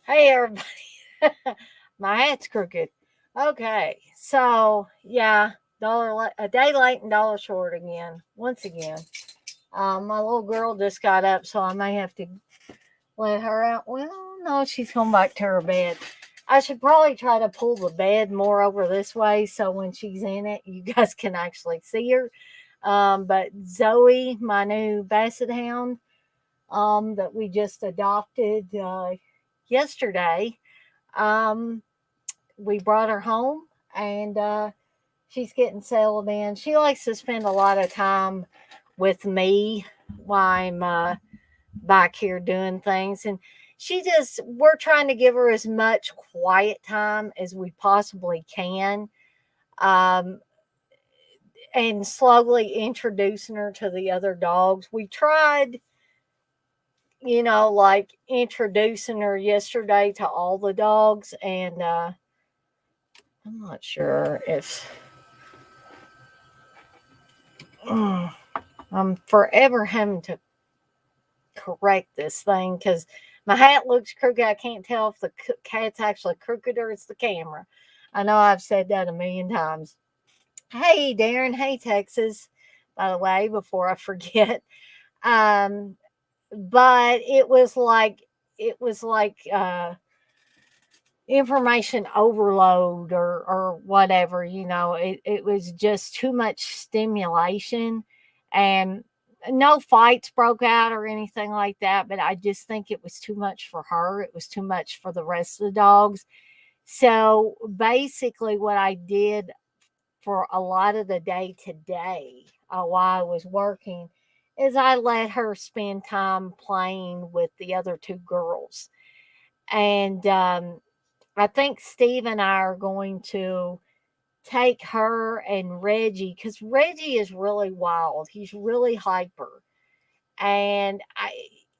Hey, everybody. My hat's crooked. Okay, so yeah, a day late and dollar short again. Once again, my little girl just got up, so I may have to let her out. Well, no, she's going back to her bed. I should probably try to pull the bed more over this way so when she's in it, you guys can actually see her. But Zoe, my new basset hound, that we just adopted yesterday. Um, we brought her home and she's getting settled in. She likes to spend a lot of time with me while I'm back here doing things. And we're trying to give her as much quiet time as we possibly can. Um, and slowly introducing her to the other dogs. We tried, like introducing her yesterday to all the dogs, and I'm not sure if I'm forever having to correct this thing because my hat looks crooked. I can't tell if the cat's actually crooked or it's the camera. I know I've said that a million times. Hey, Darren. Hey, Texas. By the way, before I forget, um, but it was like information overload or whatever. It was just too much stimulation, and no fights broke out or anything like that, but I just think it was too much for her. It was too much for the rest of the dogs. So basically what I did for a lot of the day today, while I was working, is I let her spend time playing with the other two girls. And I think Steve and I are going to take her and Reggie, because Reggie is really wild. He's really hyper. And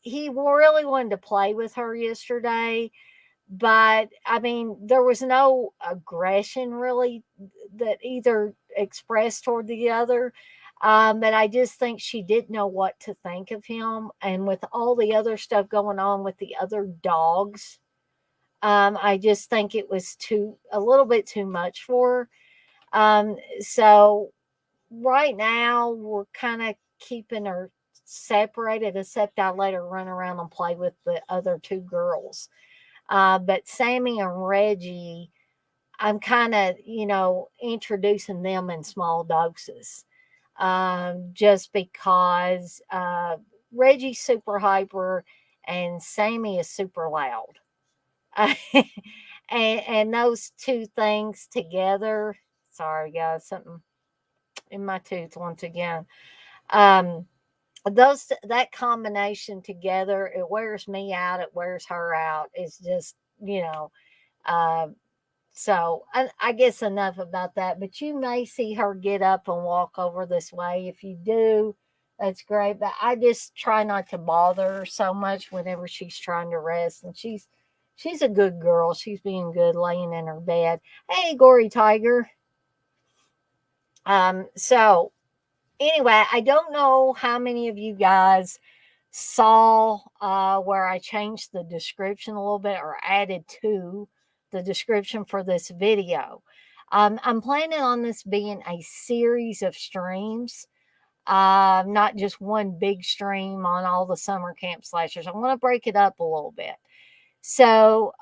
he really wanted to play with her yesterday. But I mean, there was no aggression really that either expressed toward the other. But I just think she didn't know what to think of him. And with all the other stuff going on with the other dogs, I just think it was a little bit too much for her. So right now we're kind of keeping her separated, except I let her run around and play with the other two girls. But Sammy and Reggie, I'm kind of, introducing them in small doses. Just because Reggie's super hyper and Sammy is super loud. And those two things together, sorry guys, something in my tooth once again. Um, that combination together, it wears me out, it wears her out. It's just, uh, so I guess enough about that. But you may see her get up and walk over this way. If you do, that's great. But I just try not to bother her so much whenever she's trying to rest. And she's a good girl. She's being good laying in her bed. Hey, Gory Tiger. So anyway, I don't know how many of you guys saw where I changed the description a little bit or added to the description for this video. I'm planning on this being a series of streams, not just one big stream on all the summer camp slashers. I want to break it up a little bit. So,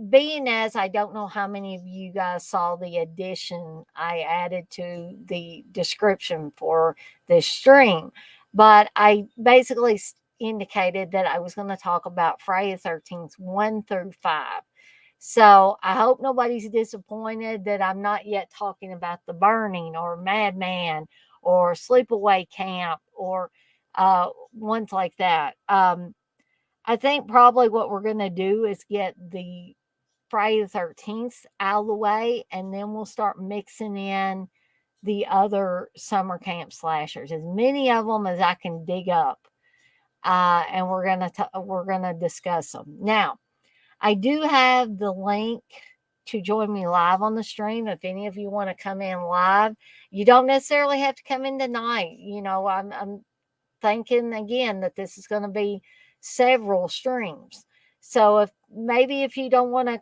being as I don't know how many of you guys saw the addition I added to the description for this stream, but I basically indicated that I was going to talk about Friday the 13th 1 through 5. So I hope nobody's disappointed that I'm not yet talking about The Burning or Madman or Sleepaway Camp or ones like that. I think probably what we're going to do is get the Friday the 13th out of the way, and then we'll start mixing in the other summer camp slashers, as many of them as I can dig up, and we're gonna discuss them. Now, I do have the link to join me live on the stream. If any of you want to come in live, you don't necessarily have to come in tonight. I'm thinking again that this is going to be several streams. So if maybe if you don't want to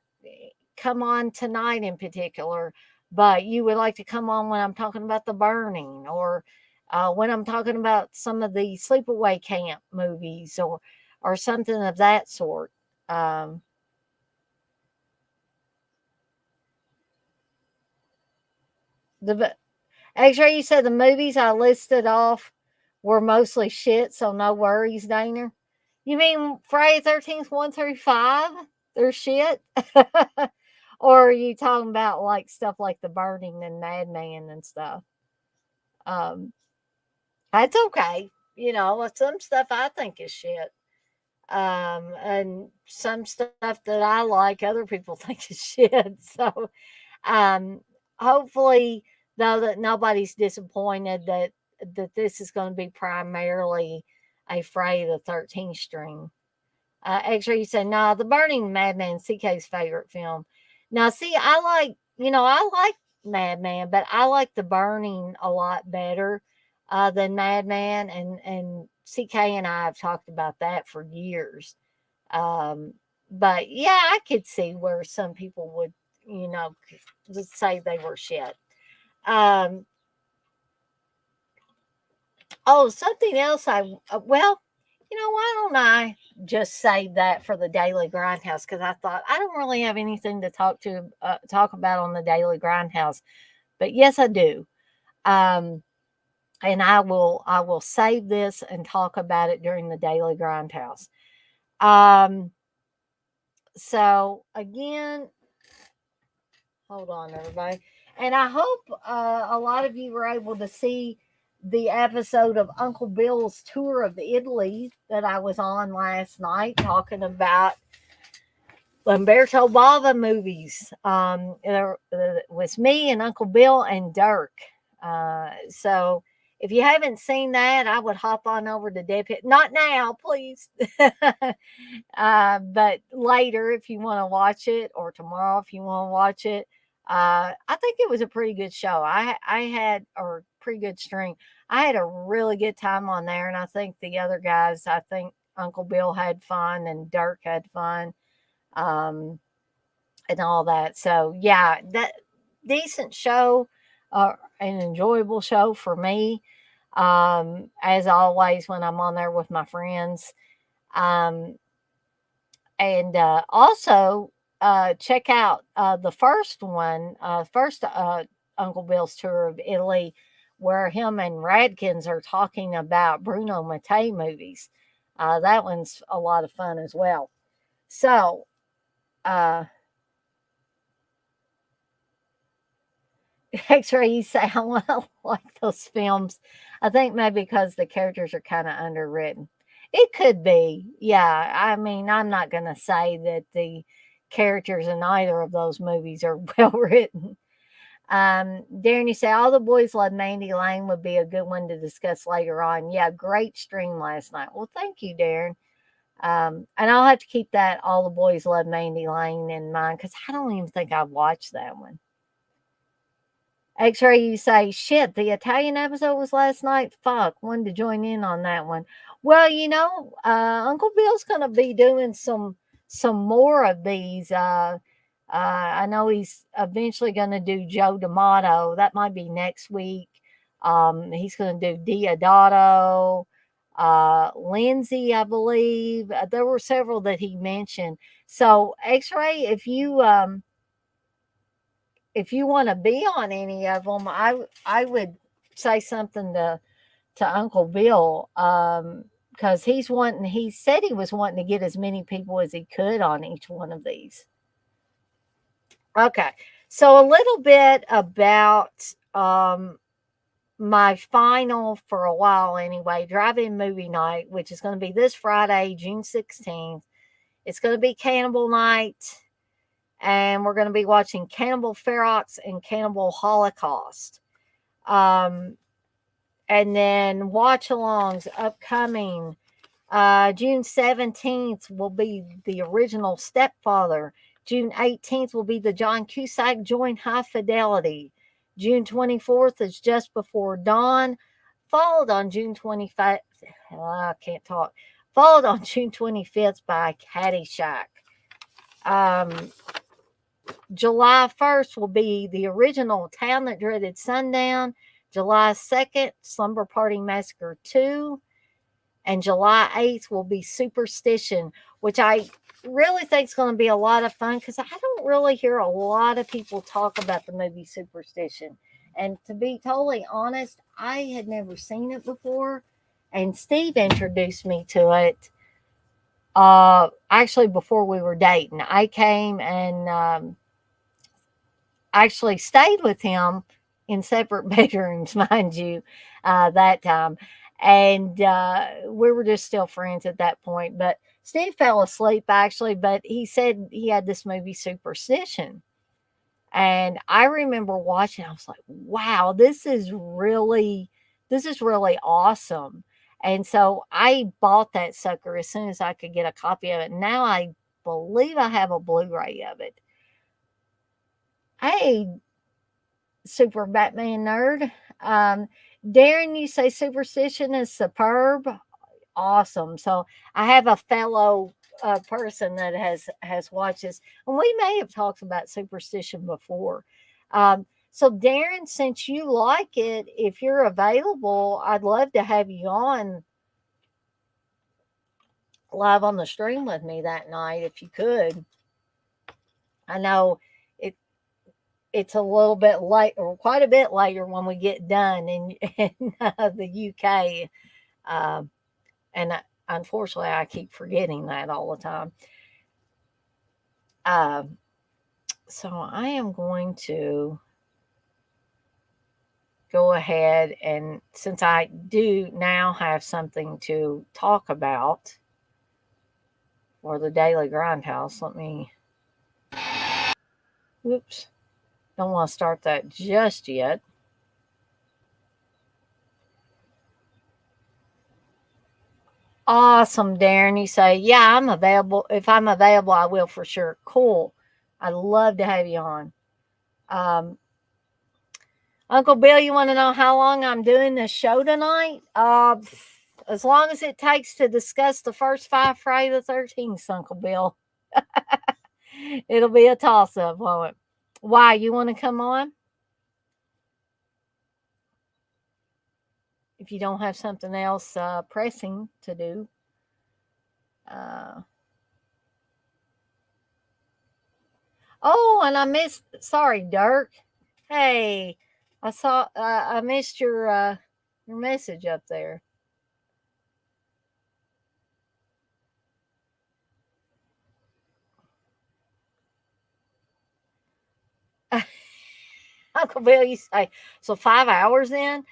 come on tonight in particular, but you would like to come on when I'm talking about The Burning, or when I'm talking about some of the sleepaway camp movies, or something of that sort. Um, the X-ray, you said the movies I listed off were mostly shit, so no worries, Dana. You mean Friday 13th 1 through 5? They're shit? Or are you talking about like stuff like The Burning and Madman and stuff? Um, that's okay. You know, some stuff I think is shit. And some stuff that I like, other people think is shit. So, um, hopefully, though, that nobody's disappointed that this is going to be primarily a Friday the 13th stream. X-ray, you say, nah, The Burning Madman, CK's favorite film. Now, see, I like Madman, but I like The Burning a lot better than Madman, and CK and I have talked about that for years. Um, but yeah, I could see where some people would, you know, just say they were shit. Um, oh, something else. Well, why don't I just save that for the Daily Grindhouse? Because I thought I don't really have anything to talk about on the Daily Grindhouse, but yes, I do. Um, and I will save this and talk about it during the Daily Grindhouse. Um, so again, hold on, everybody. And I hope a lot of you were able to see the episode of Uncle Bill's tour of Italy that I was on last night, talking about Lamberto Bava movies. It was me and Uncle Bill and Dirk. So if you haven't seen that, I would hop on over to Deadpit. Not now, please. But later, if you want to watch it, or tomorrow, if you want to watch it. I think it was a pretty good show. I had, or pretty good stream. I had a really good time on there, and I think the other guys, I think Uncle Bill had fun and Dirk had fun, um, and all that. So yeah, that decent show, an enjoyable show for me. As always, when I'm on there with my friends. Um, and also check out the first one, first Uncle Bill's tour of Italy, where him and Radkins are talking about Bruno Mattei movies. That one's a lot of fun as well. So, uh, X-ray, you say I want to like those films. I think maybe because the characters are kind of underwritten. It could be, yeah. I mean, I'm not going to say that the characters in either of those movies are well written. Darren, you say All the Boys Love Mandy Lane would be a good one to discuss later on. Yeah, great stream last night. Well, thank you, Darren. And I'll have to keep that All the Boys Love Mandy Lane in mind, because I don't even think I've watched that one. X-ray, you say, shit, the Italian episode was last night. Fuck, wanted to join in on that one. Well, Uncle Bill's gonna be doing some more of these. I know he's eventually gonna do Joe D'Amato. That might be next week. He's gonna do Diodato, Lindsay, I believe. There were several that he mentioned. So, X-ray, if you want to be on any of them, I would say something to Uncle Bill, because he said he was wanting to get as many people as he could on each one of these. Okay, so a little bit about my final, for a while anyway, drive-in movie night, which is going to be this Friday, June 16th. It's going to be Cannibal Night, and we're going to be watching Cannibal Ferox and Cannibal Holocaust. And then watch alongs upcoming. June 17th will be the original Stepfather. June 18th will be the John Cusack Joint High Fidelity. June 24th is Just Before Dawn, followed on June 25th. I can't talk. Followed on June 25th by Caddyshack. July 1st will be the original Town That Dreaded Sundown. July 2nd, Slumber Party Massacre 2. And July 8th will be Superstition, which I really think is going to be a lot of fun because I don't really hear a lot of people talk about the movie Superstition. And to be totally honest, I had never seen it before. And Steve introduced me to it actually before we were dating. I came and actually stayed with him in separate bedrooms, mind you, that time. And we were just still friends at that point. But Steve fell asleep actually, but he said he had this movie Superstition. And I remember watching, I was like, wow, this is really awesome. And so I bought that sucker as soon as I could get a copy of it. Now I believe I have a Blu-ray of it. Hey, Super Batman nerd. Um, Darren, you say Superstition is superb. Awesome. So I have a fellow person that has watched this, and we may have talked about Superstition before. So Darren, since you like it, if you're available, I'd love to have you on live on the stream with me that night if you could. I know it it's a little bit late or quite a bit later when we get done in the UK. Um, and unfortunately, I keep forgetting that all the time. Um, so I am going to go ahead and since I do now have something to talk about for the Daily Grindhouse, let me. Whoops. Don't want to start that just yet. Awesome, Darren. You say, yeah, I'm available. If I'm available, I will for sure. Cool. I'd love to have you on. Um, Uncle Bill, you want to know how long I'm doing this show tonight? As long as it takes to discuss the first five Friday the 13th, Uncle Bill. It'll be a toss up, won't it? Why? You want to come on? If you don't have something else pressing to do. Uh, oh, and I missed. Sorry, Dirk. Hey, I missed your message up there. Uncle Bill, you say so 5 hours in?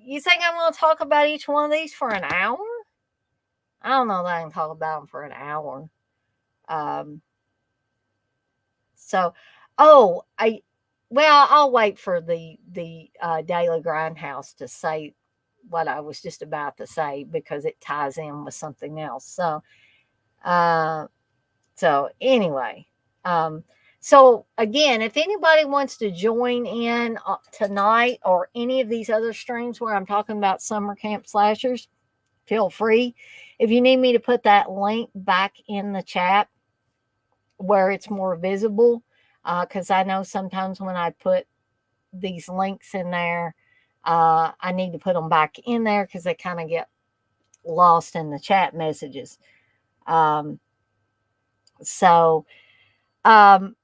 You think I'm going to talk about each one of these for an hour? I don't know that I can talk about them for an hour. Um, so, oh, I'll wait for the Daily Grindhouse to say what I was just about to say because it ties in with something else. Uh, so anyway, um, so again, if anybody wants to join in tonight or any of these other streams where I'm talking about summer camp slashers, feel free. If you need me to put that link back in the chat where it's more visible, because I know sometimes when I put these links in there, I need to put them back in there because they kind of get lost in the chat messages. Um, so, um,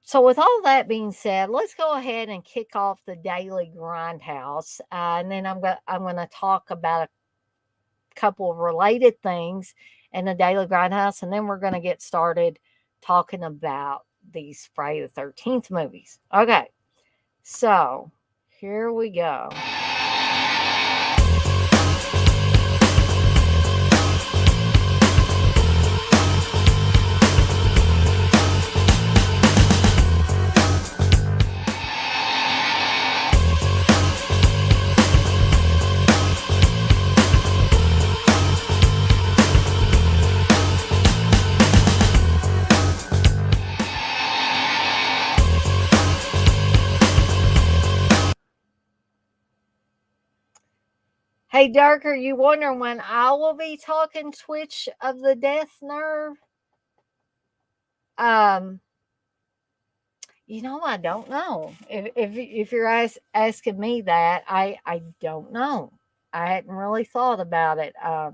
so with all that being said, let's go ahead and kick off the Daily Grindhouse, and then I'm going to talk about a couple of related things in the Daily Grindhouse, and then we're going to get started talking about these Friday the 13th movies. Okay, so here we go. Hey, Dirk, are you wondering when I will be talking Twitch of the Death Nerve? Um, I don't know. If you're asking me that, I don't know. I hadn't really thought about it. Uh,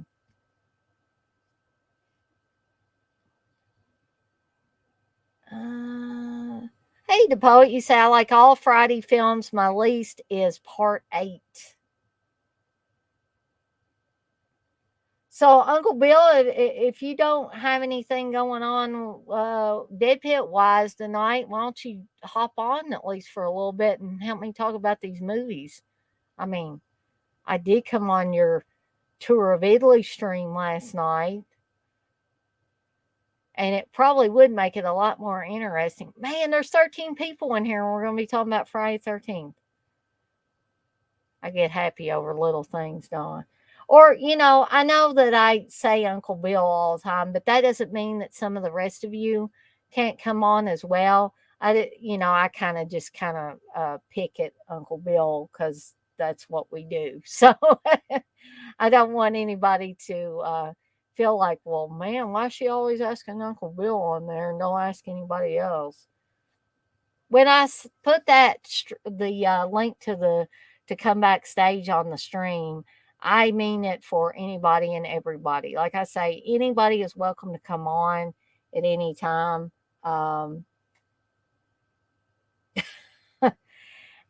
hey, the poet, you say I like all Friday films. My least is part 8. So, Uncle Bill, if you don't have anything going on Deadpit wise tonight, why don't you hop on at least for a little bit and help me talk about these movies? I mean, I did come on your tour of Italy stream last night, and it probably would make it a lot more interesting. Man, there's 13 people in here, and we're going to be talking about Friday 13th. I get happy over little things, don't I? Or, I know that I say Uncle Bill all the time, but that doesn't mean that some of the rest of you can't come on as well. I kind of just kind of pick at Uncle Bill because that's what we do. So I don't want anybody to feel like, well, man, why is she always asking Uncle Bill on there and don't ask anybody else? When I put the link to come backstage on the stream, I mean it for anybody and everybody. Like I say, anybody is welcome to come on at any time. Um,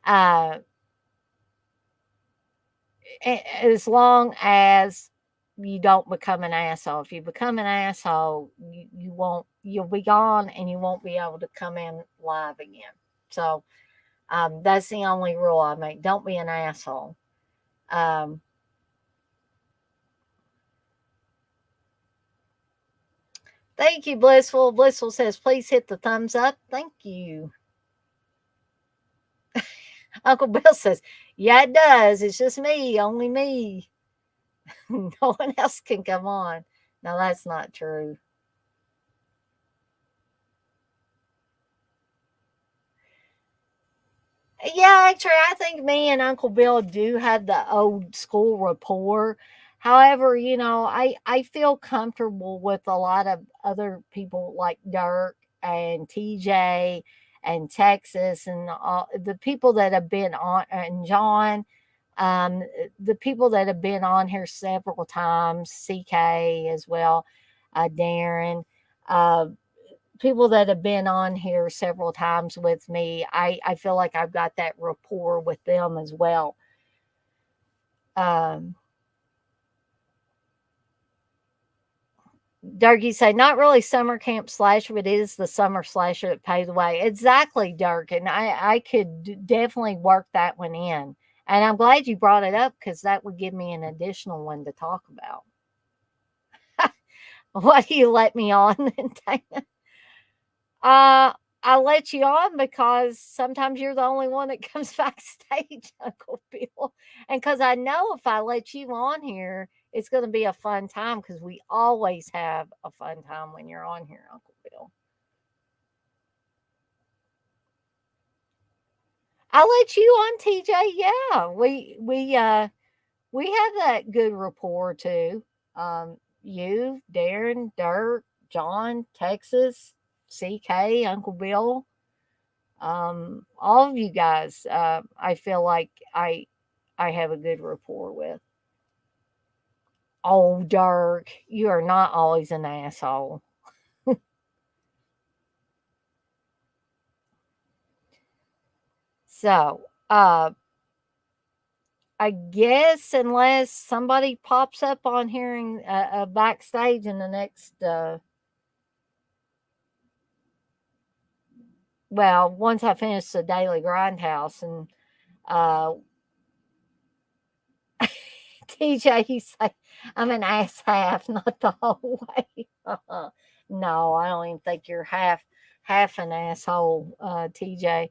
uh, as long as you don't become an asshole. If you become an asshole, you'll be gone and you won't be able to come in live again. So that's the only rule I make. Don't be an asshole. Um, Thank you, Blissful. Blissful says, please hit the thumbs up. Thank you. Uncle Bill says, yeah, it does. It's just me, only me. No one else can come on. No, that's not true. Yeah, actually, I think me and Uncle Bill do have the old school rapport. However, I feel comfortable with a lot of other people like Dirk and TJ and Texas and all, the people that have been on, and John, um, the people that have been on here several times, CK as well, Darren. Uh, People that have been on here several times with me, I feel like I've got that rapport with them as well. Um, Dirk, say not really summer camp slasher, but it is the summer slasher that paid the way. Exactly, Dirk, and I could definitely work that one in. And I'm glad you brought it up because that would give me an additional one to talk about. What do you let me on, Dana? Uh, I let you on because sometimes you're the only one that comes backstage, Uncle Bill. And because I know if I let you on here, it's going to be a fun time because we always have a fun time when you're on here, Uncle Bill. I let you on, TJ. Yeah, we have that good rapport too. You, Darren, Dirk, John, Texas, CK, Uncle Bill. All of you guys, I feel like I have a good rapport with. Oh, Dirk, you are not always an asshole. So, I guess unless somebody pops up on here and backstage in the next, well, once I finish the daily grindhouse and uh, TJ, you say I'm an ass half, not the whole way. No, I don't even think you're half an asshole, TJ.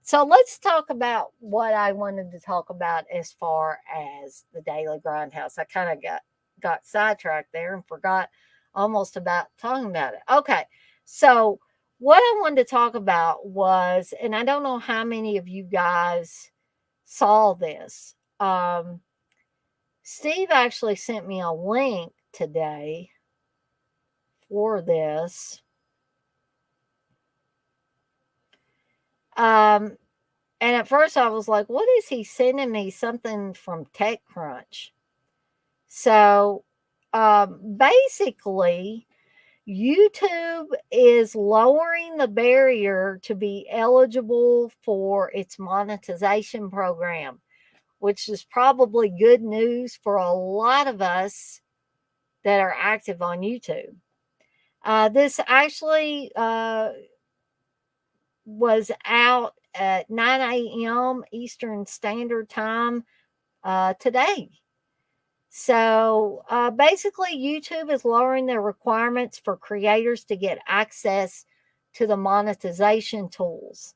So let's talk about what I wanted to talk about as far as the daily grindhouse. I kind of got sidetracked there and forgot almost about talking about it. Okay, so what I wanted to talk about was, and I don't know how many of you guys saw this. Steve actually sent me a link today for this. Um, and at first I was like, what is he sending me? Something from TechCrunch. So basically, YouTube is lowering the barrier to be eligible for its monetization program, which is probably good news for a lot of us that are active on YouTube. This actually was out at 9 a.m. Eastern Standard Time today. So basically, YouTube is lowering the requirements for creators to get access to the monetization tools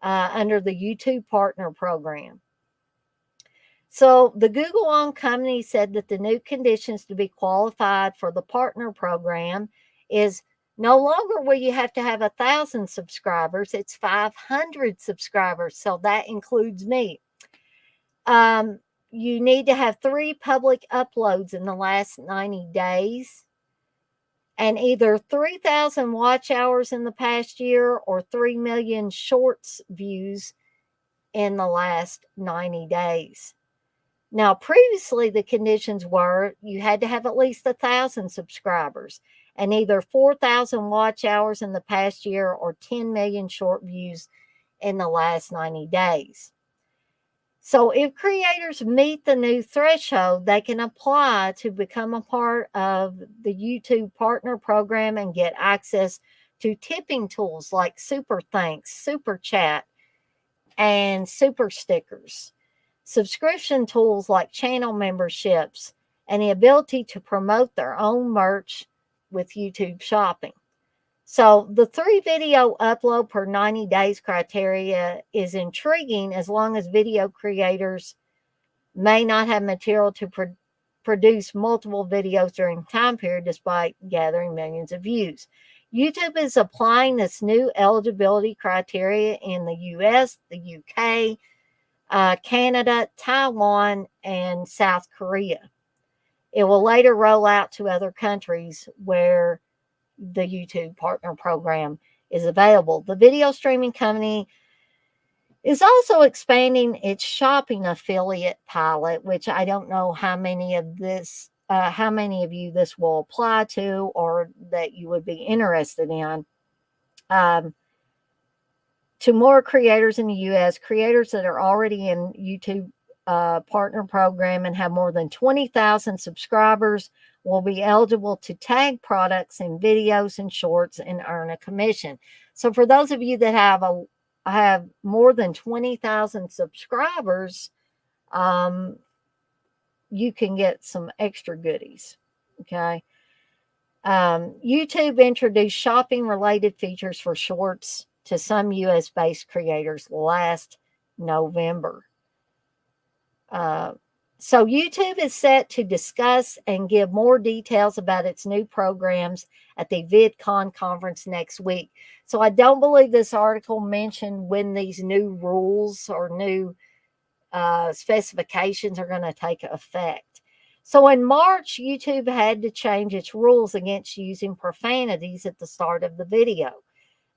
under the YouTube Partner Program. So the Google owned company said that the new conditions to be qualified for the partner program is no longer will you have to have 1,000 subscribers, it's 500 subscribers. So that includes me. You need to have 3 public uploads in the last 90 days and either 3,000 watch hours in the past year or 3 million shorts views in the last 90 days. Now, previously, the conditions were you had to have at least 1,000 subscribers and either 4,000 watch hours in the past year or 10 million short views in the last 90 days. So, if creators meet the new threshold, they can apply to become a part of the YouTube Partner Program and get access to tipping tools like Super Thanks, Super Chat, and Super Stickers, subscription tools like channel memberships, and the ability to promote their own merch with YouTube Shopping. So the 3 video upload per 90 days criteria is intriguing as long as video creators may not have material to produce multiple videos during time period despite gathering millions of views. YouTube is applying this new eligibility criteria in the US, the UK, Canada, Taiwan, and South Korea. It will later roll out to other countries where the YouTube Partner Program is available. The video streaming company is also expanding its shopping affiliate pilot, which I don't know how many of you this will apply to or that you would be interested in. To more creators in the U.S., creators that are already in YouTube Partner Program and have more than 20,000 subscribers will be eligible to tag products in videos and shorts and earn a commission. So for those of you that have more than 20,000 subscribers, you can get some extra goodies. Okay. YouTube introduced shopping related features for shorts to some US based creators last November. So YouTube is set to discuss and give more details about its new programs at the VidCon conference next week. So I don't believe this article mentioned when these new rules or new specifications are going to take effect. So in March, YouTube had to change its rules against using profanities at the start of the video.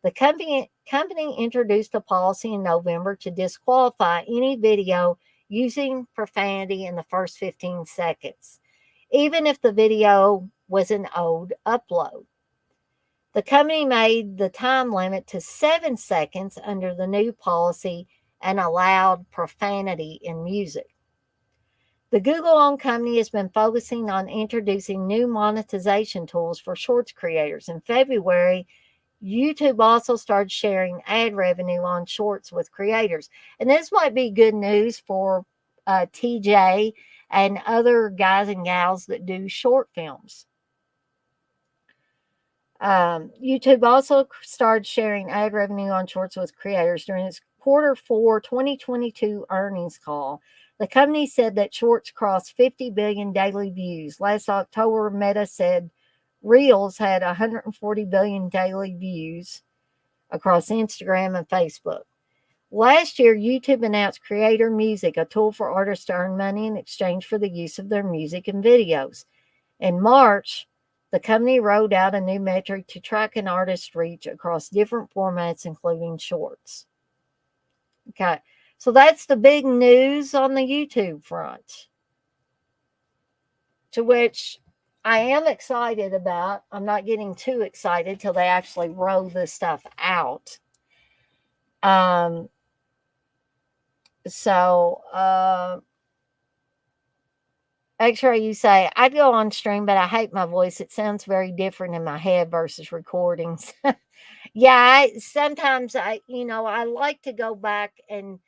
The company introduced a policy in November to disqualify any video using profanity in the first 15 seconds, even if the video was an old upload. The company made the time limit to 7 seconds under the new policy and allowed profanity in music. The Google-owned company has been focusing on introducing new monetization tools for shorts creators. In February, YouTube also started sharing ad revenue on shorts with creators. And this might be good news for TJ and other guys and gals that do short films. YouTube also started sharing ad revenue on shorts with creators during its Q4 2022 earnings call. The company said that shorts crossed 50 billion daily views. Last October, Meta said Reels had 140 billion daily views across Instagram and Facebook. Last year, YouTube announced Creator Music, a tool for artists to earn money in exchange for the use of their music and videos. In March, the company rolled out a new metric to track an artist's reach across different formats, including shorts. Okay. So that's the big news on the YouTube front, to which I am excited about. I'm not getting too excited till they actually roll this stuff out. Um, so, X-Ray, you say, I'd go on stream, but I hate my voice. It sounds very different in my head versus recordings. Yeah, sometimes I like to go back and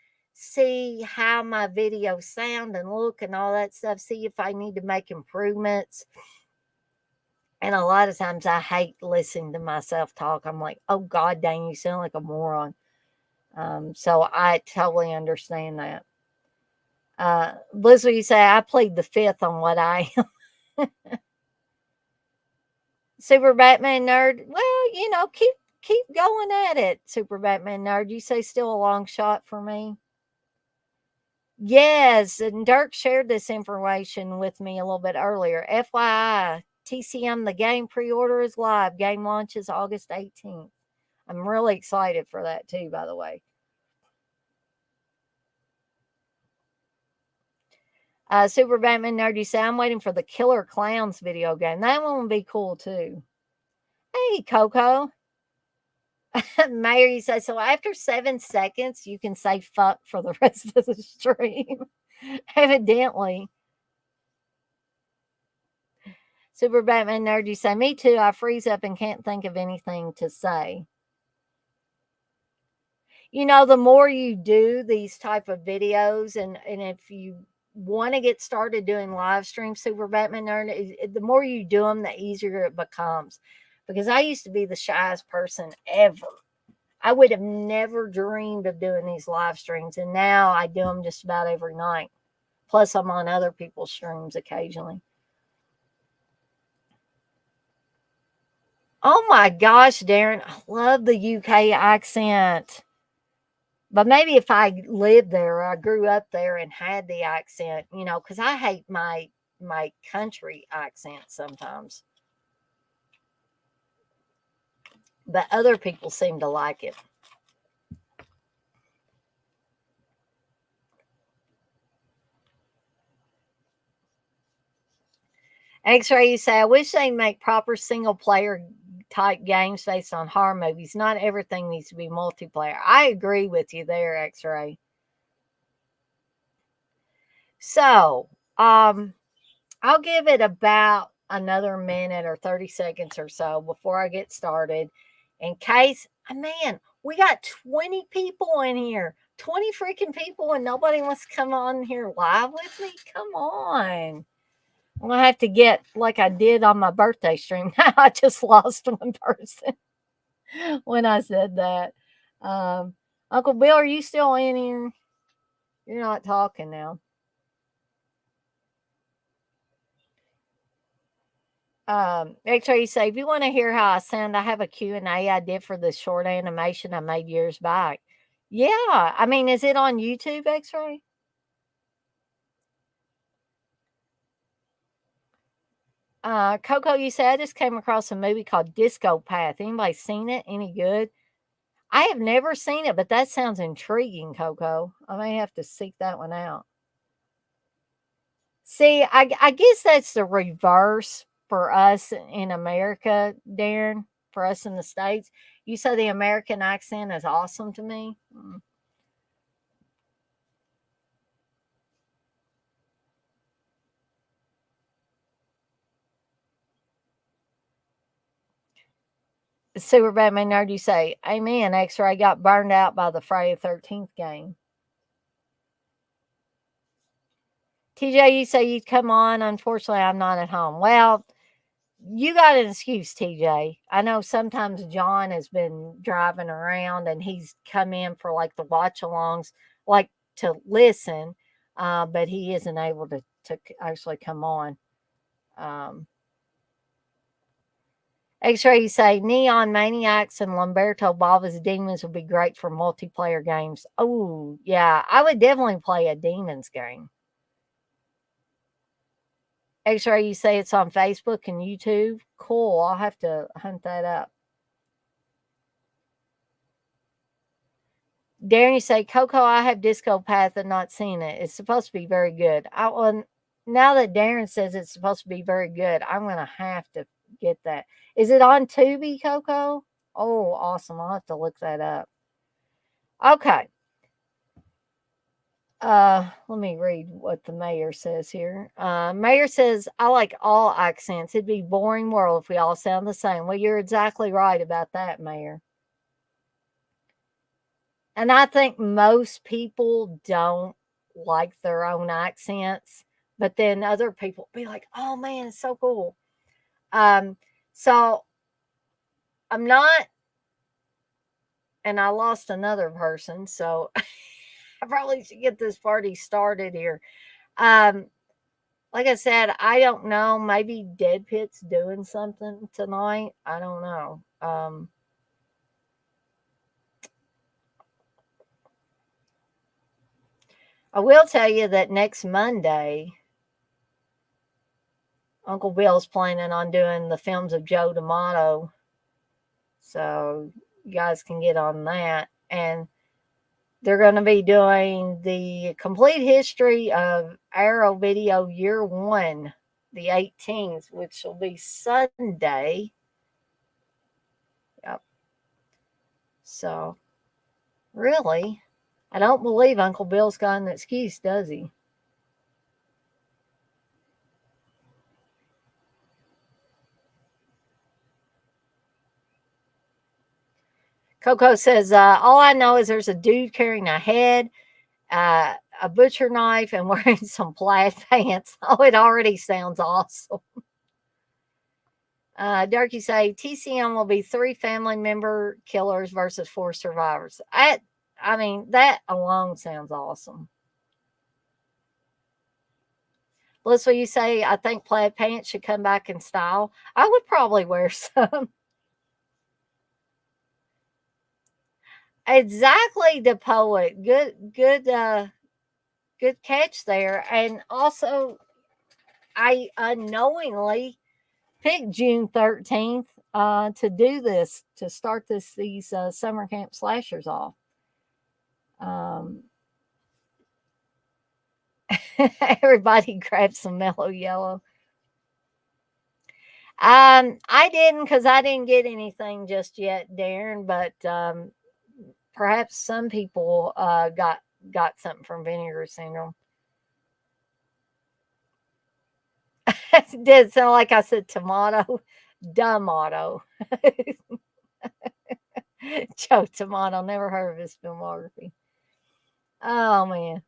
see how my videos sound and look and all that stuff, see if I need to make improvements. And a lot of times I hate listening to myself talk. I'm like, oh, God dang, you sound like a moron. So I totally understand that. Blizzard, you say, I plead the fifth on what I am. Super Batman Nerd. Well, keep going at it, Super Batman Nerd. You say still a long shot for me? Yes, and Dirk shared this information with me a little bit earlier. FYI, TCM the game pre-order is live. Game launches August 18th. I'm really excited for that too, by the way. Super Batman Nerd, you say, I'm waiting for the Killer Clowns video game. That one would be cool too. Hey, Coco. Mayor, you say, so after 7 seconds, you can say fuck for the rest of the stream. Evidently. Super Batman Nerd, you say, me too. I freeze up and can't think of anything to say. The more you do these type of videos, and if you want to get started doing live streams, Super Batman Nerd, the more you do them, the easier it becomes. Because I used to be the shyest person ever. I would have never dreamed of doing these live streams, and now I do them just about every night. Plus, I'm on other people's streams occasionally. Oh my gosh, Darren, I love the UK accent. But maybe if I lived there, or I grew up there and had the accent, because I hate my country accent sometimes. But other people seem to like it. X-Ray, you say, I wish they'd make proper single player type games based on horror movies. Not everything needs to be multiplayer. I agree with you there, X-Ray. So, I'll give it about another minute or 30 seconds or so before I get started. In case, man, we got 20 people in here. 20 freaking people, and nobody wants to come on here live with me? Come on. I'm going to have to get like I did on my birthday stream. I just lost one person when I said that. Uncle Bill, are you still in here? You're not talking now. X-Ray, you say, if you want to hear how I sound, I have a Q&A I did for the short animation I made years back. Yeah. I mean, is it on YouTube, X-Ray? Coco, you say, I just came across a movie called Disco Path. Anybody seen it? Any good? I have never seen it, but that sounds intriguing, Coco. I may have to seek that one out. See, I guess that's the reverse for us in America, Darren, for us in the States. You say the American accent is awesome to me. Super Batman Nerd, you say, Amen, X-Ray got burned out by the Friday the 13th game. TJ, you say you'd come on. Unfortunately, I'm not at home. Well, you got an excuse, TJ. I know sometimes John has been driving around and he's come in for like the watch alongs, like to listen, but he isn't able to actually come on. X-Ray, you say Neon Maniacs and Lamberto Bava's Demons would be great for multiplayer games. Oh, yeah, I would definitely play a Demons game. X-Ray, you say it's on Facebook and YouTube. Cool. I'll have to hunt that up. Darren, you say, Coco, I have Disco Path and not seen it. It's supposed to be very good. Now that Darren says it's supposed to be very good, I'm going to have to get that. Is it on Tubi, Coco? Oh, awesome. I'll have to look that up. Okay. Let me read what the mayor says here. Mayor says, I like all accents. It'd be a boring world if we all sound the same. Well, you're exactly right about that, Mayor. And I think most people don't like their own accents, but then other people be like, oh man, it's so cool. So I'm not, and I lost another person, so I probably should get this party started here. Um, like I said, I don't know. Maybe Deadpit's doing something tonight. I don't know. I will tell you that next Monday, Uncle Bill's planning on doing the films of Joe D'Amato. So you guys can get on that. And they're going to be doing the complete history of Arrow Video Year 1, the 18th, which will be Sunday. Yep. So, really, I don't believe Uncle Bill's got an excuse, does he? Coco says, all I know is there's a dude carrying a head, a butcher knife, and wearing some plaid pants. Oh, it already sounds awesome. Darky say TCM will be 3 family member killers versus 4 survivors. I mean, that alone sounds awesome. Blissful, you say, I think plaid pants should come back in style. I would probably wear some. Exactly, the poet. Good catch there. And also, I unknowingly picked June 13th to do this, to start these summer camp slashers off. Everybody grab some mellow yellow. I didn't, because I didn't get anything just yet, Darren. But perhaps some people got something from vinegar syndrome. It did sound like I said tomato, tomato. Joe Tomato, never heard of his filmography. Oh man.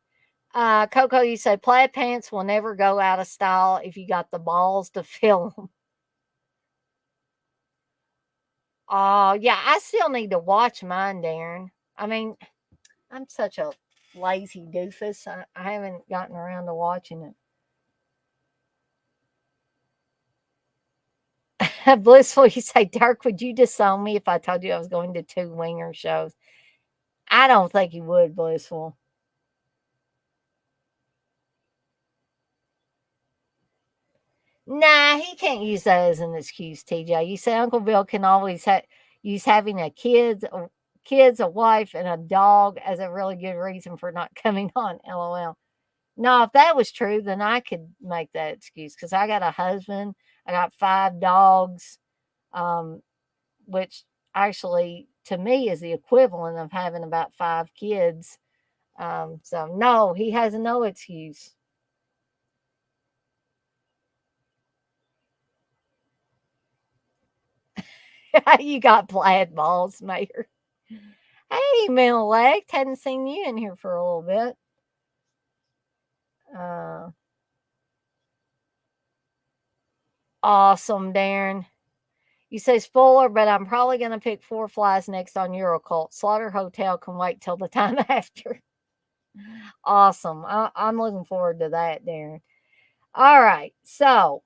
Coco, you say plaid pants will never go out of style if you got the balls to fill them. Oh, yeah, I still need to watch mine, Darren. I mean, I'm such a lazy doofus. I haven't gotten around to watching it. Blissful, you say, Dirk, would you disown me if I told you I was going to 2 winger shows? I don't think you would, Blissful. Nah, he can't use that as an excuse, TJ. You say Uncle Bill can always use having kids, a wife, and a dog as a really good reason for not coming on. LOL. No, if that was true, then I could make that excuse because I got a husband, I got 5 dogs, um, which actually to me is the equivalent of having about 5 kids. So no, he has no excuse. You got plaid balls, Mayor. Hey, middle elect, hadn't seen you in here for a little bit. Uh, awesome, Darren. You say spoiler, but I'm probably going to pick 4 Flies next on Eurocult. Slaughter Hotel can wait till the time after. Awesome. I'm looking forward to that, Darren. All right. So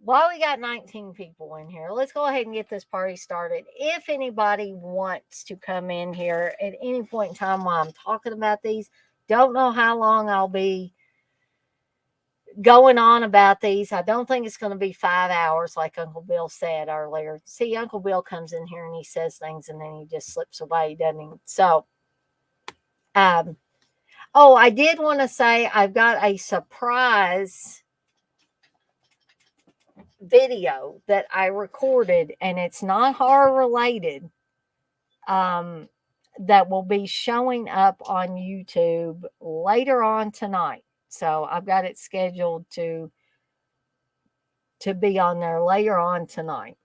while we got 19 people in here, let's go ahead and get this party started. If anybody wants to come in here at any point in time while I'm talking about these, don't know how long I'll be going on about these. I don't think it's going to be 5 hours like Uncle Bill said earlier. See, Uncle Bill comes in here and he says things and then he just slips away, doesn't he? So, um, oh, I did want to say I've got a surprise video that I recorded, and it's not horror related. Um, that will be showing up on YouTube later on tonight. So I've got it scheduled to be on there later on tonight.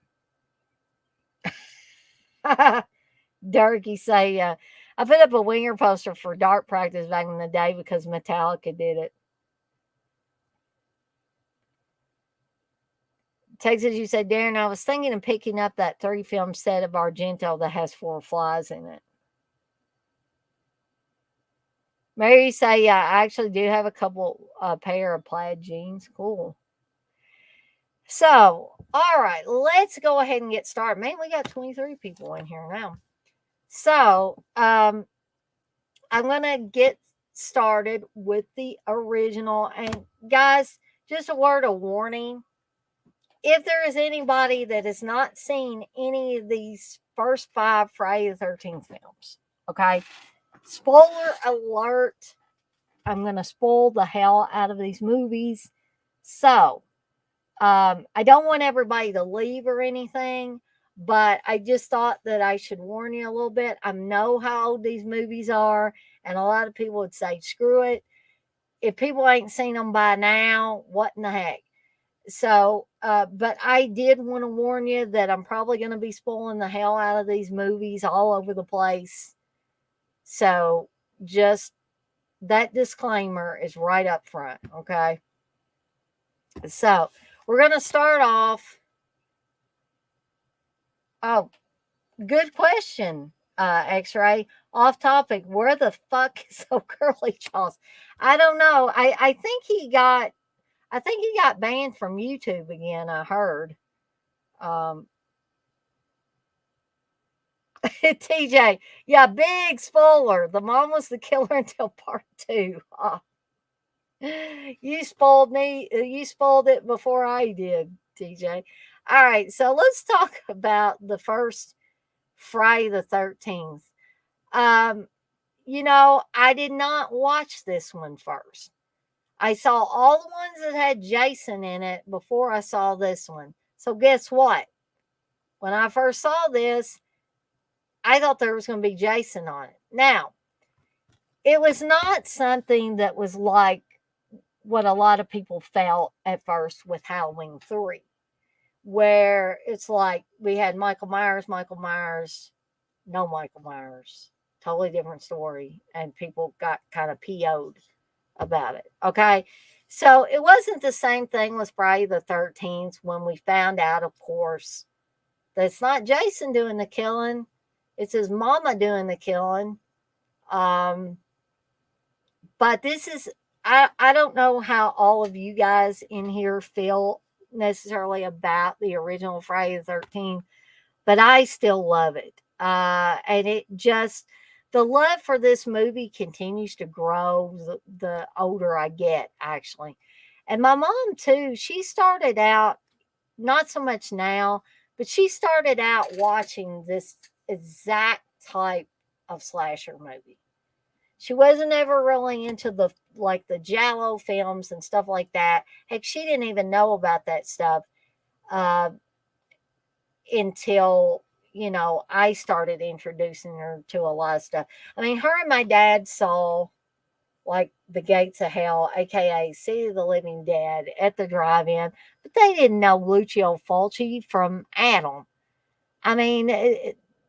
Durkee say, I put up a winger poster for dart practice back in the day because Metallica did it. Texas, you said, Darren, I was thinking of picking up that 3-film set of Argento that has 4 flies in it. Mary say, yeah, I actually do have a couple pair of plaid jeans. Cool. So, all right, let's go ahead and get started. Man, we got 23 people in here now. So, I'm going to get started with the original. And guys, just a word of warning. If there is anybody that has not seen any of these first 5 Friday the 13th films, okay, spoiler alert, I'm going to spoil the hell out of these movies. So, I don't want everybody to leave or anything, but I just thought that I should warn you a little bit. I know how old these movies are, and a lot of people would say, screw it. If people ain't seen them by now, what in the heck? So, but I did want to warn you that I'm probably going to be spoiling the hell out of these movies all over the place. So, just that disclaimer is right up front, okay? So, we're going to start off. Oh, good question, X-Ray. Off topic. Where the fuck is so Curly Charles? I don't know. I think he got banned from YouTube again. I heard. TJ, yeah, big spoiler. The mom was the killer until part 2. Oh, you spoiled me. You spoiled it before I did, TJ. All right, so let's talk about the first Friday the 13th. Um, I did not watch this one first. I saw all the ones that had Jason in it before I saw this one. So guess what? When I first saw this, I thought there was going to be Jason on it. Now, it was not something that was like what a lot of people felt at first with Halloween 3, where it's like we had Michael Myers, no Michael Myers. Totally different story. And people got kind of PO'd about it. Okay. So it wasn't the same thing with Friday the 13th when we found out, of course, that it's not Jason doing the killing, it's his mama doing the killing. But this is, I don't know how all of you guys in here feel necessarily about the original Friday the 13th, but I still love it. And it just, the love for this movie continues to grow the older I get, actually. And my mom, too, she started out, not so much now, but she started out watching this exact type of slasher movie. She wasn't ever really into the Giallo films and stuff like that. Heck, she didn't even know about that stuff uh, until I started introducing her to a lot of stuff. I mean, her and my dad saw like The Gates of Hell, aka City of the Living Dead, at the drive-in, but they didn't know Lucio Fulci from Adam. I mean,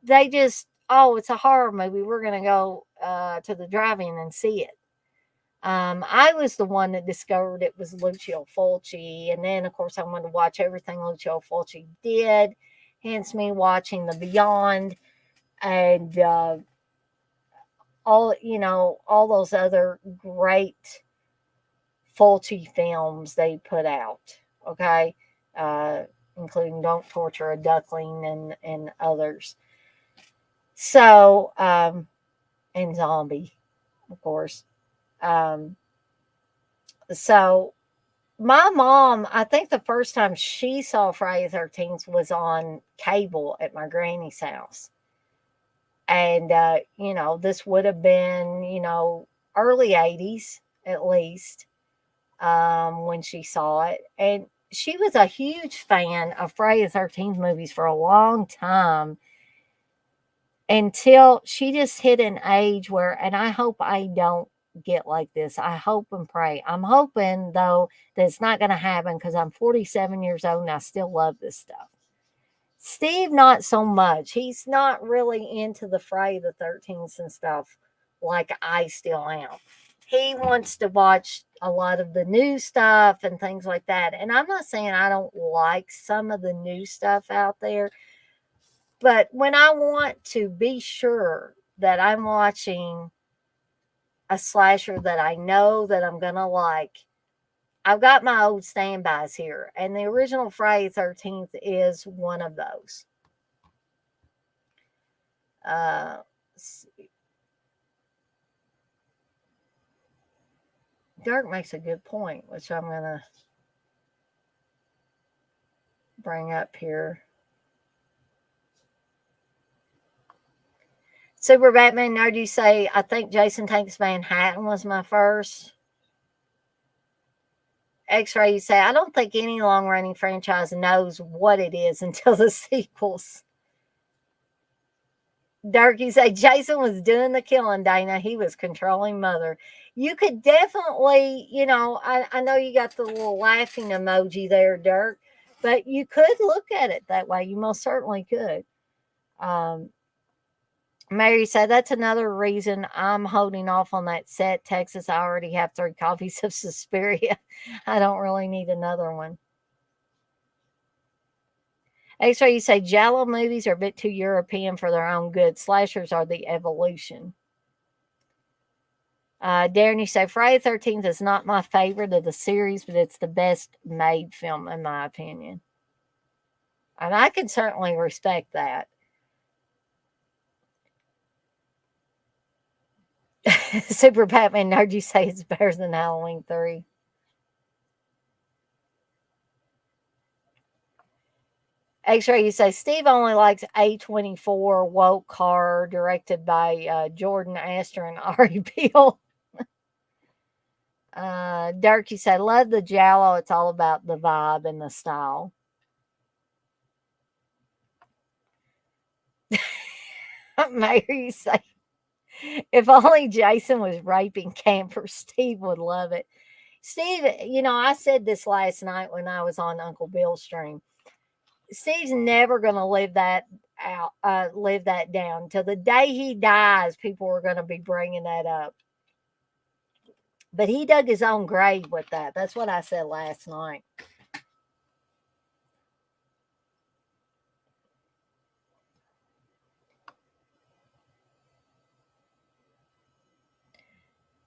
they just, oh, it's a horror movie. We're going to go to the drive-in and see it. I was the one that discovered it was Lucio Fulci. And then, of course, I wanted to watch everything Lucio Fulci did. Hence me watching The Beyond and all those other great Fulci films they put out. Okay. Including Don't Torture a Duckling and others. So, and Zombie, of course. So My mom, I think the first time she saw Friday the 13th was on cable at my granny's house. And, this would have been, early 80s at least, when she saw it. And she was a huge fan of Friday the 13th movies for a long time until she just hit an age where, and I hope I don't get like this. I hope and pray. I'm hoping, though, that it's not going to happen because I'm 47 years old and I still love this stuff. Steve, not so much. He's not really into the Friday the 13th and stuff like I still am. He wants to watch a lot of the new stuff and things like that. And I'm not saying I don't like some of the new stuff out there, but when I want to be sure that I'm watching a slasher that I know that I'm going to like, I've got my old standbys here. And the original Friday the 13th is one of those. Uh, Dirk makes a good point, which I'm going to bring up here. Super Batman Nerd, you say, I think Jason Takes Manhattan was my first. X-Ray, you say, I don't think any long-running franchise knows what it is until the sequels. Dirk, you say, Jason was doing the killing, Dana. He was controlling Mother. You could definitely, I know you got the little laughing emoji there, Dirk, but you could look at it that way. You most certainly could. Mary said, that's another reason I'm holding off on that set. Texas, I already have 3 copies of Suspiria. I don't really need another one. X-Ray, you say, Giallo movies are a bit too European for their own good. Slashers are the evolution. Darren, you say, Friday the 13th is not my favorite of the series, but it's the best made film, in my opinion. And I can certainly respect that. Super Batman Nerd, you say it's better than Halloween 3. X-Ray, you say Steve only likes A24 woke horror directed by Jordan Astor and Ari Beale. Dirk, you say love the Giallo. It's all about the vibe and the style. Mary, you say if only Jason was raping campers, Steve would love it. Steve, I said this last night when I was on Uncle Bill's stream. Steve's never going to live that down till the day he dies. People are going to be bringing that up. But he dug his own grave with that. That's what I said last night.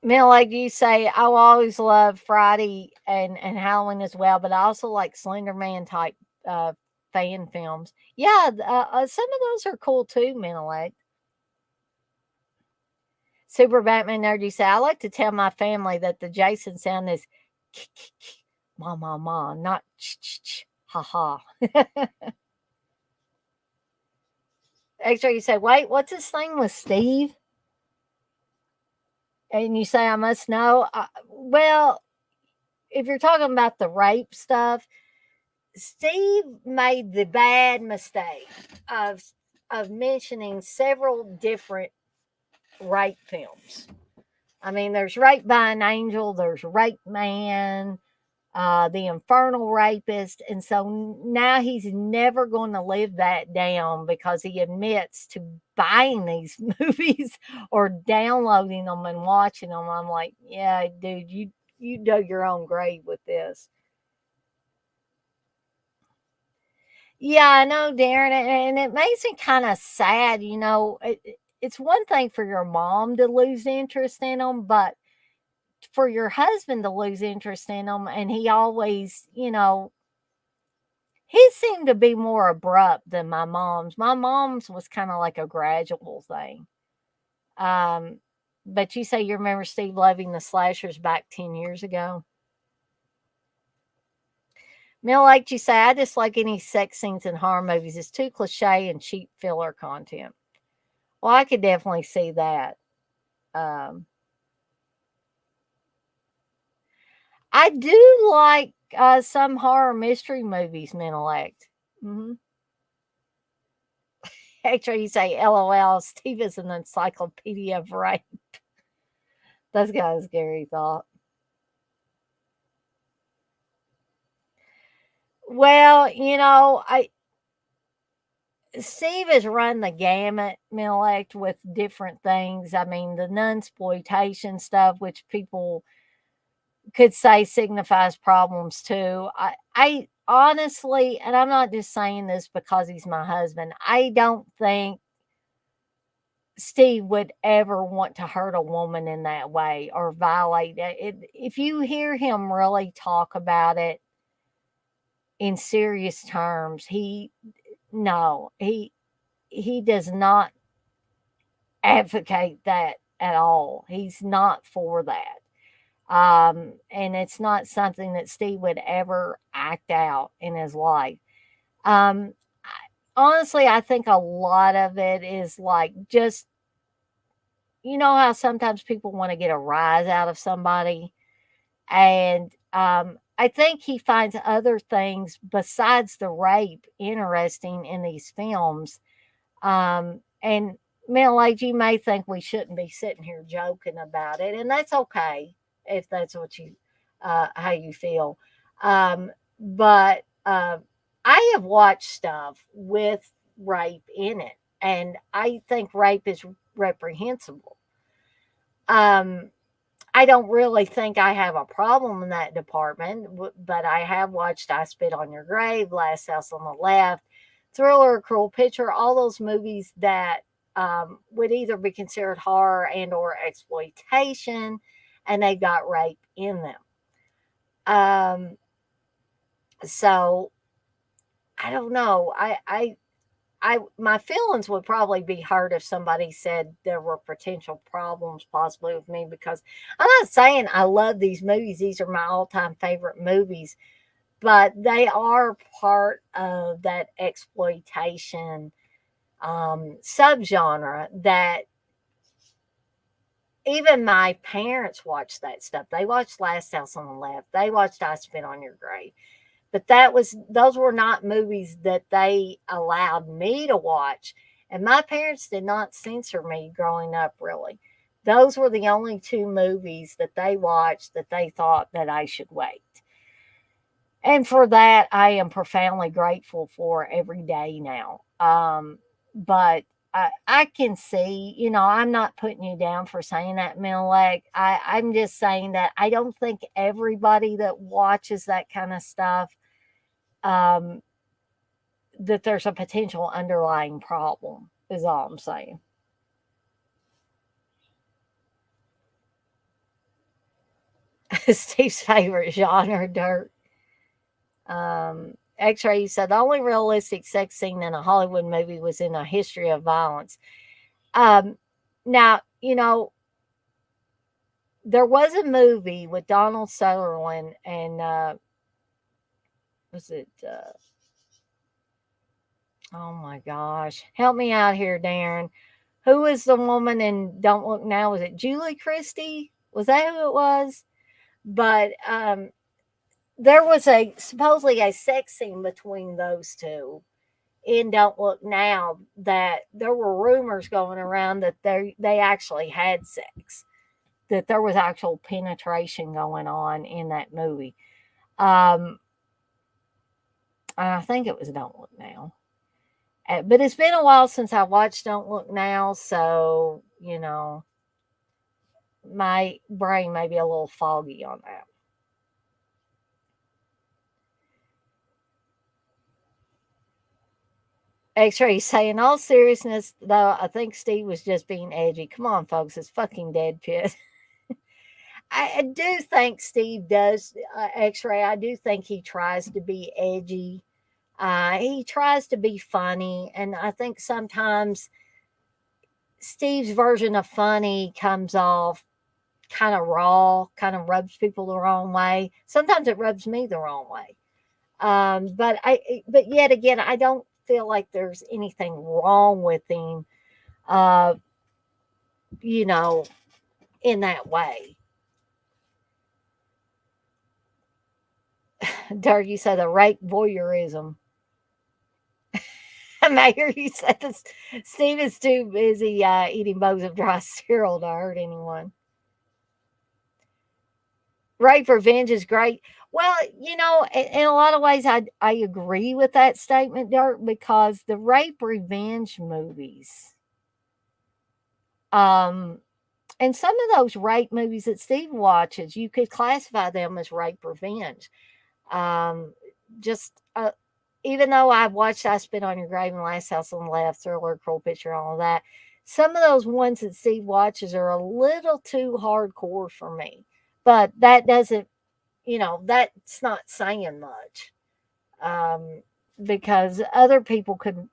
Like you say, I will always love Friday and Halloween as well, but I also like Slender Man type uh, fan films. Yeah, some of those are cool too, Like Super Batman Nerd, you say, I like to tell my family that the Jason sound is ma ma ma, not ha ha. Extra, you say, wait, what's his thing with Steve? And you say, I must know. Well, if you're talking about the rape stuff, Steve made the bad mistake of mentioning several different rape films. I mean, there's Rape by an Angel, there's Rape Man, The Infernal Rapist, and so now he's never going to live that down because he admits to buying these movies or downloading them and watching them. I'm like, yeah, dude, you dug your own grave with this. Yeah, I know, Darren, and it makes me kind of sad. It's one thing for your mom to lose interest in them, but for your husband to lose interest in them, and he always, his seemed to be more abrupt than my mom's. My mom's was kind of like a gradual thing. Um, but you say you remember Steve loving the slashers back 10 years ago? Mill like you say, I dislike any sex scenes in horror movies. It's too cliche and cheap filler content. Well, I could definitely see that. Um, I do like some horror mystery movies, Menelect. Mm-hmm. Actually, you say LOL. Steve is an encyclopedia of rape. That's got a scary thought. Well, I Steve has run the gamut, Milect, with different things. I mean, the nunsploitation stuff, which people could say signifies problems too. I honestly, and I'm not just saying this because he's my husband, I don't think Steve would ever want to hurt a woman in that way or violate it. If you hear him really talk about it in serious terms, no, he does not advocate that at all. He's not for that. And it's not something that Steve would ever act out in his life. Um, Honestly, I think a lot of it is like just, how sometimes people want to get a rise out of somebody. And I think he finds other things besides the rape interesting in these films. And Middle Age, you may think we shouldn't be sitting here joking about it, and that's okay if that's what how you feel. But I have watched stuff with rape in it, and I think rape is reprehensible. Um, I don't really think I have a problem in that department, but I have watched I Spit on Your Grave, Last House on the Left, Thriller, Cruel Picture, all those movies that would either be considered horror and or exploitation, and they got rape in them. Um, so I don't know. My feelings would probably be hurt if somebody said there were potential problems possibly with me because I'm not saying I love these movies. These are my all time favorite movies, but they are part of that exploitation subgenre that even my parents watched that stuff. They watched Last House on the Left. They watched I Spit on Your Grave. But those were not movies that they allowed me to watch. And my parents did not censor me growing up really. Those were the only two movies that they watched that they thought that I should wait. And for that, I am profoundly grateful for every day now. But I can see, I'm not putting you down for saying that, Milek. I'm just saying that I don't think everybody that watches that kind of stuff, um, that there's a potential underlying problem, is all I'm saying. Steve's favorite genre, dirt. X-Ray said the only realistic sex scene in a Hollywood movie was in A History of Violence. Um, Now, there was a movie with Donald Sutherland and was it? Oh my gosh, help me out here, Darren. Who was the woman in Don't Look Now? Was it Julie Christie? Was that who it was? But there was a supposedly a sex scene between those two in Don't Look Now that there were rumors going around that they actually had sex, that there was actual penetration going on in that movie. Um, and I think it was Don't Look Now. But it's been a while since I watched Don't Look Now, so my brain may be a little foggy on that. X-Ray saying, all seriousness, though, I think Steve was just being edgy. Come on, folks, it's fucking Deadpit. I do think Steve does, X-Ray. I do think he tries to be edgy. He tries to be funny, and I think sometimes Steve's version of funny comes off kind of raw, kind of rubs people the wrong way. Sometimes it rubs me the wrong way. But yet again, I don't feel like there's anything wrong with him, uh, you know, in that way. Dirk, you said the rape voyeurism. Mayor, you said this. Steve is too busy eating bowls of dry cereal to hurt anyone. Rape revenge is great. Well, in a lot of ways, I agree with that statement, Dirk, because the rape revenge movies, um, and some of those rape movies that Steve watches, you could classify them as rape revenge. Um, just even though I've watched I Spit on Your Grave and Last House on the Left, Thriller, Cruel Picture, all of that, some of those ones that Steve watches are a little too hardcore for me. But that doesn't, that's not saying much, um, because other people could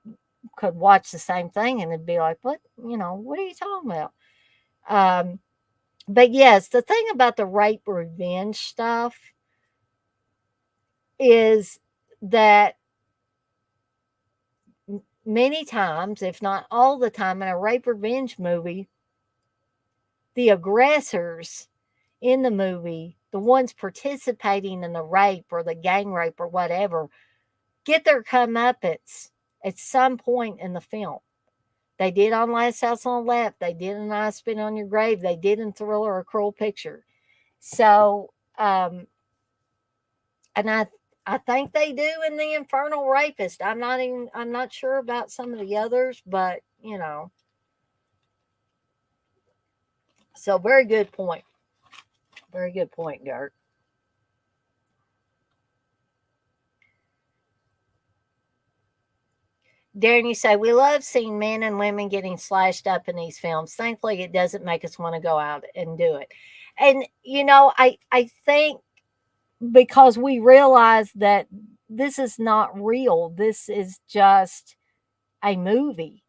watch the same thing and it'd be like, what are you talking about? Um, but yes, the thing about the rape revenge stuff is that many times, if not all the time, in a rape revenge movie, the aggressors in the movie, the ones participating in the rape or the gang rape or whatever, get their comeuppance at some point in the film. They did on Last House on the Left. They did in I Spit on Your Grave. They did in Thriller, A Cruel Picture. So, and I think they do in The Infernal Rapist. I'm not sure about some of the others, but so very good point. Very good point, Gert. Darren, you say, we love seeing men and women getting slashed up in these films. Thankfully, it doesn't make us want to go out and do it. And, I think because we realize that this is not real, this is just a movie.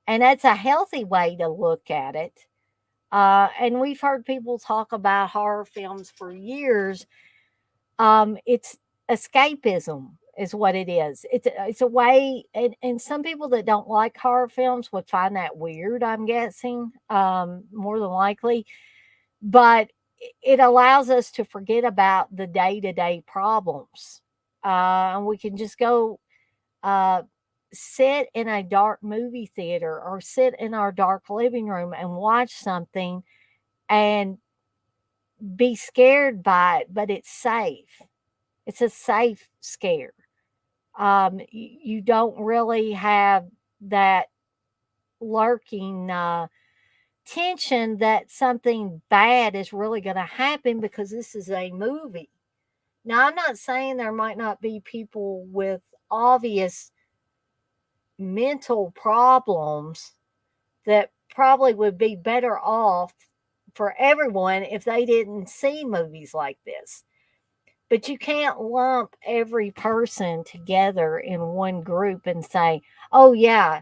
And that's a healthy way to look at it. And we've heard people talk about horror films for years. It's escapism is what it is. It's a way, and some people that don't like horror films would find that weird. I'm guessing, more than likely, but it allows us to forget about the day to day problems, and we can just go uh, sit in a dark movie theater or sit in our dark living room and watch something and be scared by it, but it's safe. It's a safe scare. You don't really have that lurking tension that something bad is really going to happen because this is a movie. Now, I'm not saying there might not be people with obvious mental problems that probably would be better off for everyone if they didn't see movies like this. But you can't lump every person together in one group and say, oh, yeah,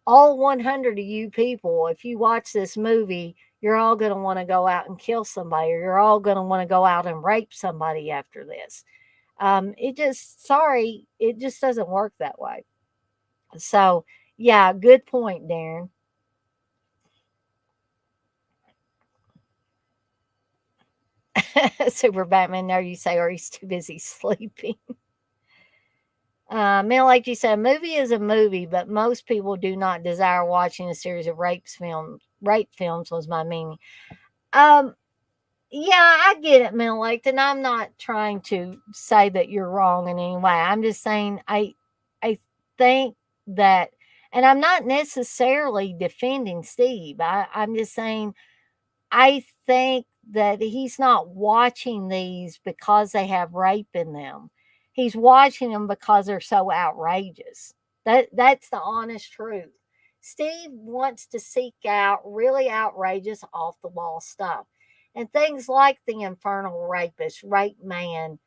all 100 of you people, if you watch this movie, you're all going to want to go out and kill somebody, or you're all going to want to go out and rape somebody after this. It just doesn't work that way. So, yeah, good point, Darren. Super Batman, there you say, or he's too busy sleeping. Mel, like you said, a movie is a movie, but most people do not desire watching a series of Rape films was my meaning. Um, yeah, I get it, Mel Lake, and I'm not trying to say that you're wrong in any way. I'm just saying I think that, and I'm not necessarily defending Steve. I'm just saying I think that he's not watching these because they have rape in them. He's watching them because they're so outrageous. That's the honest truth. Steve wants to seek out really outrageous off the wall stuff. And things like the Infernal Rapist, Rape Man,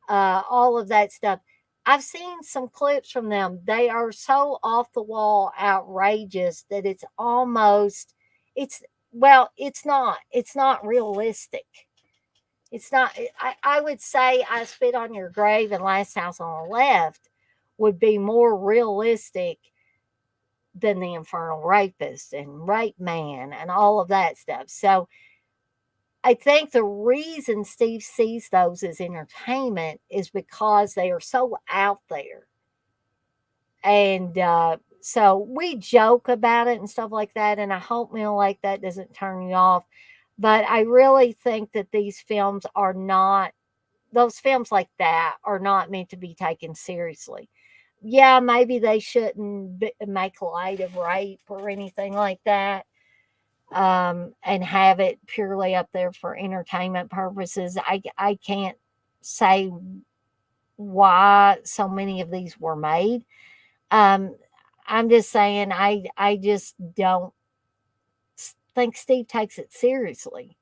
all of that stuff. I've seen some clips from them. They are so off the wall outrageous that it's not realistic. It's not. I would say I Spit on Your Grave and Last House on the Left would be more realistic than the Infernal Rapist and Rape Man and all of that stuff. So I think the reason Steve sees those as entertainment is because they are so out there. And so we joke about it and stuff like that. And I hope meal like that doesn't turn you off. But I really think that these films are not, those films like that are not meant to be taken seriously. Yeah, maybe they shouldn't make light of rape or anything like that, and have it purely up there for entertainment purposes. I can't say why so many of these were made. Um, I'm just saying I just don't think Steve takes it seriously.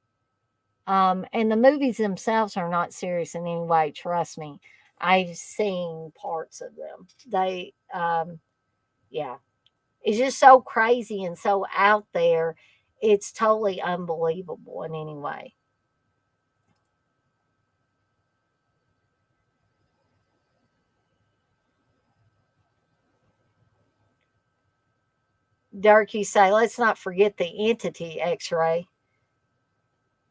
And the movies themselves are not serious in any way. Trust me, I've seen parts of them. Yeah, it's just so crazy and so out there. It's totally unbelievable in any way. Dirk, you say, let's not forget the entity X ray.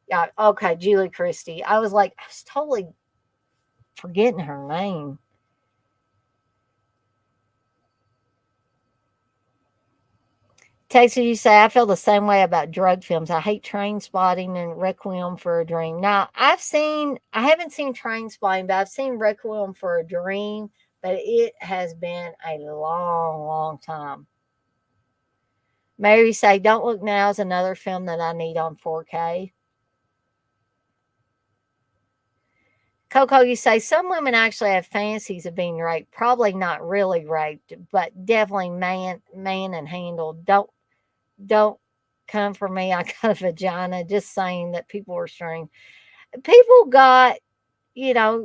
Yeah, okay, Julie Christie. I was like, I was totally forgetting her name. Texas, you say, I feel the same way about drug films. I hate Train Spotting and Requiem for a Dream. Now, I haven't seen Train Spotting, but I've seen Requiem for a Dream, but it has been a long, long time. Mary say, Don't Look Now is another film that I need on 4K. Coco, you say some women actually have fantasies of being raped. Probably not really raped, but definitely man and handled. Don't come for me. I got a vagina. Just saying that people are strange. People got,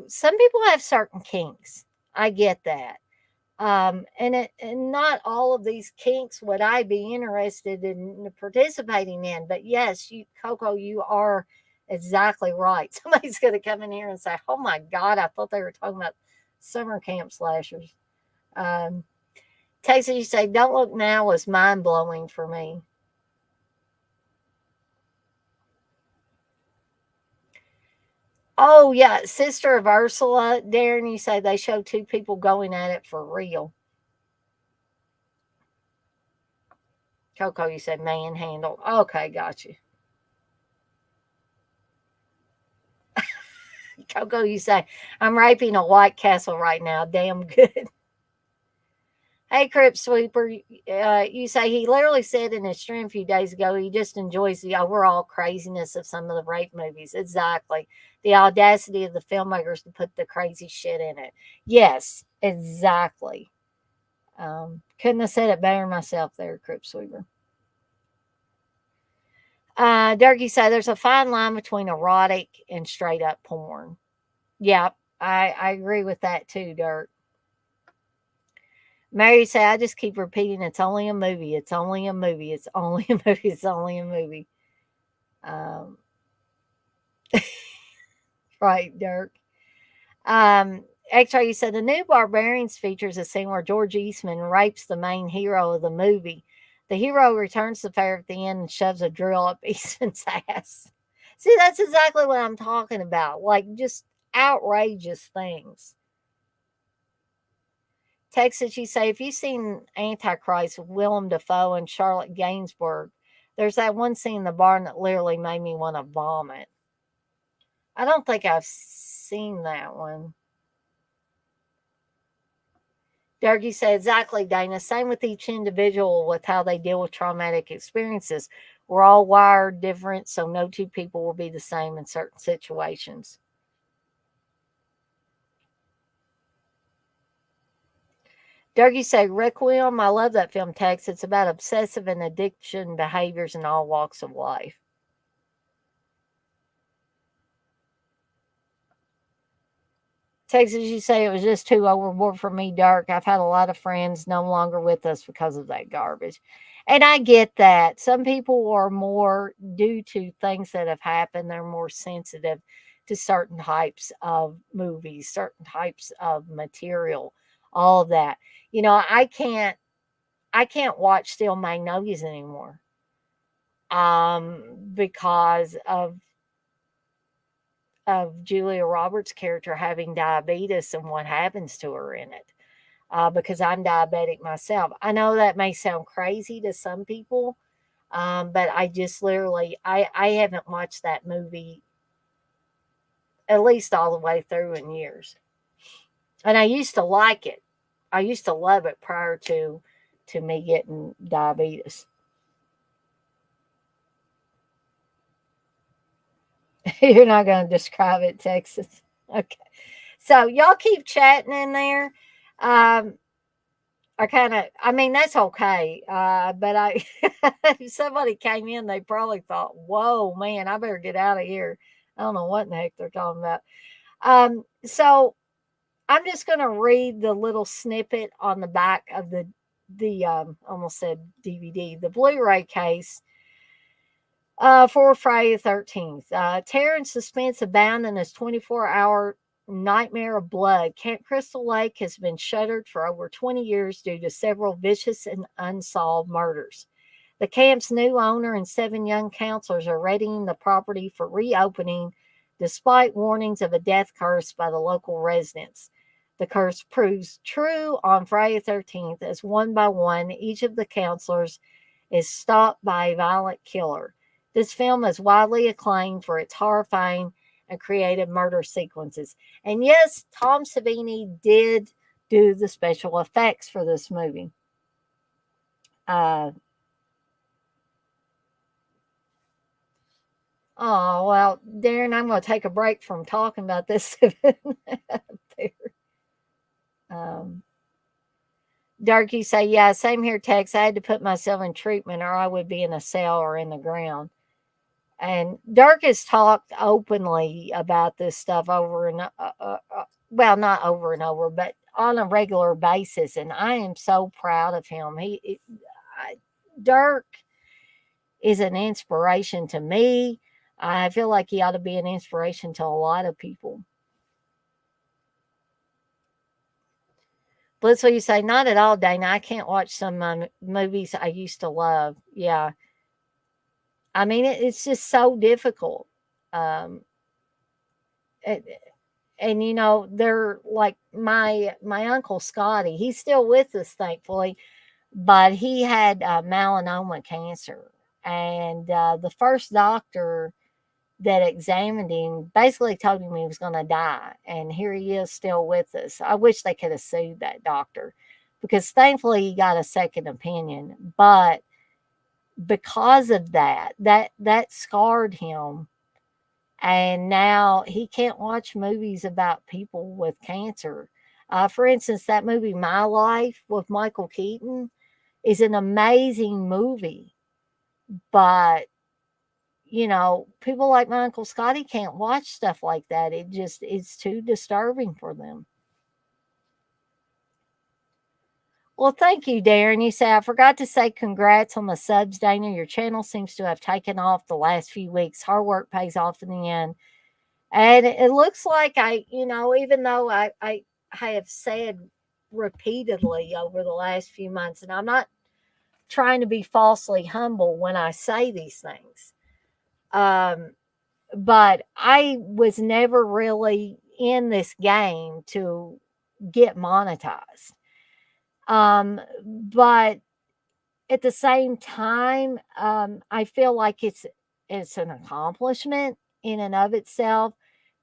some people have certain kinks. I get that. And not all of these kinks would I be interested in participating in. But yes, Coco, you are exactly right. Somebody's going to come in here and say, "Oh my God, I thought they were talking about summer camp slashers." Um, Texas, you say, "Don't Look Now" was mind blowing for me. Oh yeah, Sister of Ursula, Darren, you say they show two people going at it for real. Coco, you said manhandle. Okay, got you. Coco, you say, I'm raping a White Castle right now. Damn good. Hey, Crip Sweeper, you say he literally said in his stream a few days ago he just enjoys the overall craziness of some of the rape movies. Exactly. The audacity of the filmmakers to put the crazy shit in it. Yes, exactly. Couldn't have said it better myself there, Crip Sweeper. Durkee said there's a fine line between erotic and straight up porn. Yeah, I agree with that too, Dirk. Mary said, I just keep repeating, it's only a movie. It's only a movie. It's only a movie. It's only a movie. Um, right, Dirk. X-Ray, you said the new Barbarians features a scene where George Eastman rapes the main hero of the movie. The hero returns the fare at the end and shoves a drill up Eastman's ass. See, that's exactly what I'm talking about. Like, just outrageous things. Texas, you say, if you've seen Antichrist with Willem Dafoe and Charlotte Gainsbourg, there's that one scene in the barn that literally made me want to vomit. I don't think I've seen that one. Darky said, exactly, Dana. Same with each individual with how they deal with traumatic experiences. We're all wired different, so no two people will be the same in certain situations. Dougie said, Requiem, I love that film, Tex. It's about obsessive and addiction behaviors in all walks of life. Texas, you say it was just too overboard for me, Dark. I've had a lot of friends no longer with us because of that garbage. And I get that. Some people are more, due to things that have happened, they're more sensitive to certain types of movies, certain types of material, all of that. You know, I can't watch Steel Magnolias anymore because of Julia Roberts' character having diabetes and what happens to her in it. Because I'm diabetic myself. I know that may sound crazy to some people, but I just literally I haven't watched that movie at least all the way through in years. And I used to like it. I used to love it prior to me getting diabetes. You're not going to describe it, Texas. Okay. So y'all keep chatting in there. Um, I mean, that's okay. But if somebody came in, they probably thought, whoa, man, I better get out of here. I don't know what in the heck they're talking about. So I'm just going to read the little snippet on the back of the almost said DVD, the Blu-ray case for Friday the 13th. Terror and suspense abound in this 24-hour nightmare of blood. Camp Crystal Lake has been shuttered for over 20 years due to several vicious and unsolved murders. The camp's new owner and 7 young counselors are readying the property for reopening despite warnings of a death curse by the local residents. The curse proves true on Friday the 13th as one by one each of the counselors is stopped by a violent killer. This film is widely acclaimed for its horrifying and creative murder sequences. And yes, Tom Savini did do the special effects for this movie. Uh, oh, well, Darren, I'm going to take a break from talking about this. um, Dark, you say, yeah, same here, Tex. I had to put myself in treatment or I would be in a cell or in the ground. And Dirk has talked openly about this stuff over and well, not over and over, but on a regular basis. And I am so proud of him. Dirk is an inspiration to me. I feel like he ought to be an inspiration to a lot of people. Blissful, you say, not at all, Dana. I can't watch some movies I used to love. Yeah. I mean, it's just so difficult. Um, it, and you know they're like my uncle Scotty, he's still with us thankfully, but he had melanoma cancer, and the first doctor that examined him basically told him he was going to die, and here he is still with us. I wish they could have sued that doctor because thankfully he got a second opinion, but because of that scarred him, and now he can't watch movies about people with cancer. For instance, that movie My Life with Michael Keaton is an amazing movie, but you know, people like my Uncle Scotty can't watch stuff like that. It's too disturbing for them. Well, thank you, Darren. You say I forgot to say congrats on the subs, Dana. Your channel seems to have taken off the last few weeks. Hard work pays off in the end. And it looks like even though I have said repeatedly over the last few months, and I'm not trying to be falsely humble when I say these things, um, but I was never really in this game to get monetized. But at the same time, I feel like it's an accomplishment in and of itself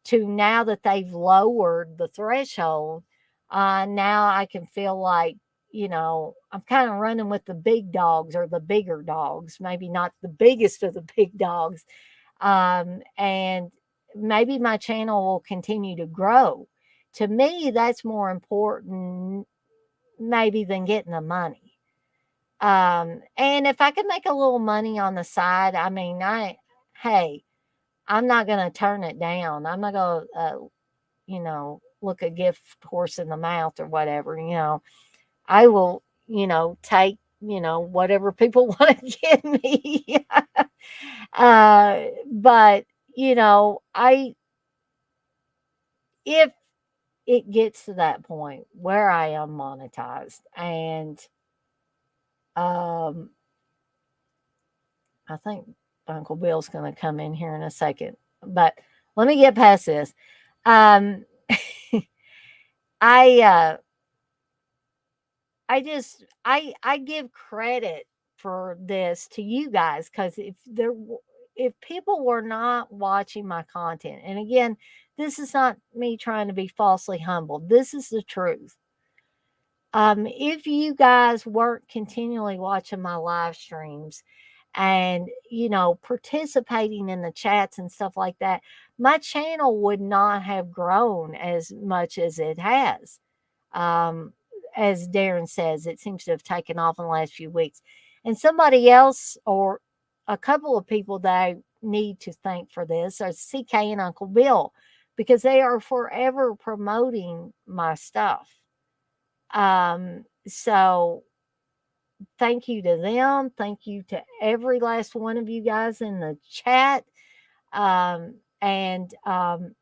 to now that they've lowered the threshold. Now I can feel like, I'm kind of running with the big dogs or the bigger dogs, maybe not the biggest of the big dogs. And maybe my channel will continue to grow. To me, that's more important maybe than getting the money. And if I could make a little money on the side, I mean, hey, I'm not going to turn it down. I'm not going to, look a gift horse in the mouth or whatever. I will, take, whatever people want to give me. But, I if it gets to that point where I am monetized and um I think Uncle Bill's going to come in here in a second, but let me get past this. Um I I give credit for this to you guys, cuz if people were not watching my content, and again, this is not me trying to be falsely humble. This is the truth. If you guys weren't continually watching my live streams and, participating in the chats and stuff like that, my channel would not have grown as much as it has. Um, as Darren says, it seems to have taken off in the last few weeks. And somebody else, or a couple of people that I need to thank for this, are CK and Uncle Bill, because they are forever promoting my stuff. So thank you to them. Thank you to every last one of you guys in the chat. And I'm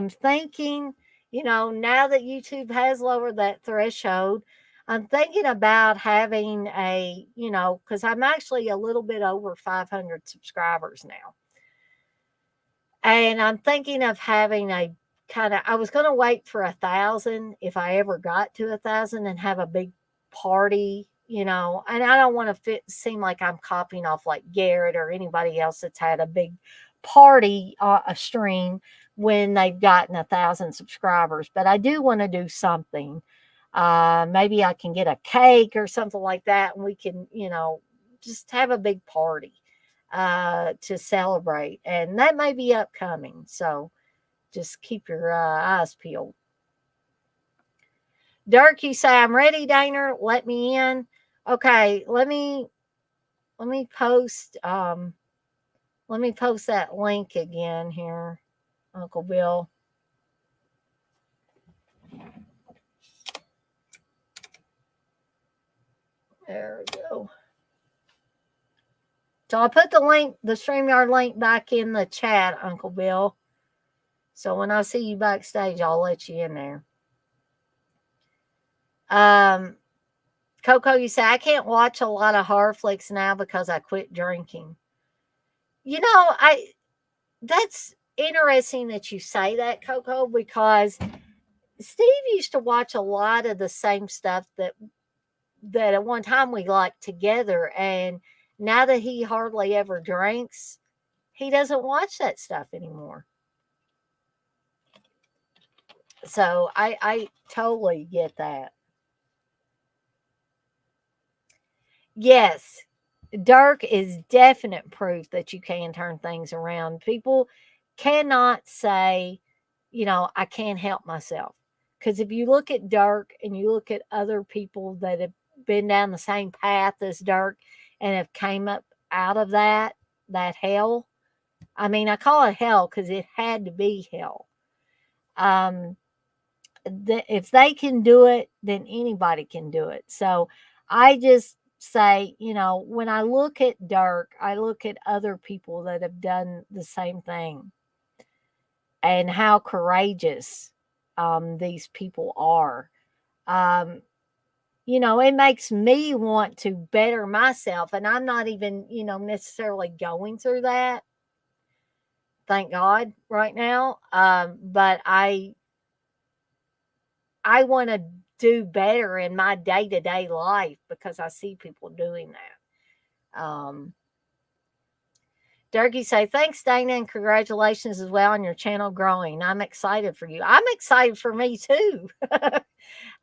thinking, now that YouTube has lowered that threshold, I'm thinking about having because I'm actually a little bit over 500 subscribers now. And I'm thinking of having I was going to wait for 1,000 if I ever got to 1,000 and have a big party, and I don't want to seem like I'm copying off like Garrett or anybody else that's had a big party, a stream when they've gotten 1,000 subscribers, but I do want to do something. Maybe I can get a cake or something like that, and we can, just have a big party to celebrate, and that may be upcoming. So just keep your eyes peeled. Dirk, you say I'm ready, Daner. Let me in. Okay, let me post that link again here, Uncle Bill. There we go. So I put the StreamYard link back in the chat, Uncle Bill. So when I see you backstage, I'll let you in there. Coco, you say, I can't watch a lot of horror flicks now because I quit drinking. That's interesting that you say that, Coco, because Steve used to watch a lot of the same stuff that at one time we liked together. And now that he hardly ever drinks, he doesn't watch that stuff anymore. So I totally get that. Yes, Dirk is definite proof that you can turn things around. People cannot say, I can't help myself. Because if you look at Dirk and you look at other people that have been down the same path as Dirk and have came up out of that hell. I mean, I call it hell because it had to be hell. If they can do it, then anybody can do it. So I just say, when I look at Dirk, I look at other people that have done the same thing and how courageous these people are. It makes me want to better myself, and I'm not even, necessarily going through that. Thank God right now. But I want to do better in my day-to-day life because I see people doing that. Durkee say, thanks, Dana, and congratulations as well on your channel growing. I'm excited for you. I'm excited for me too.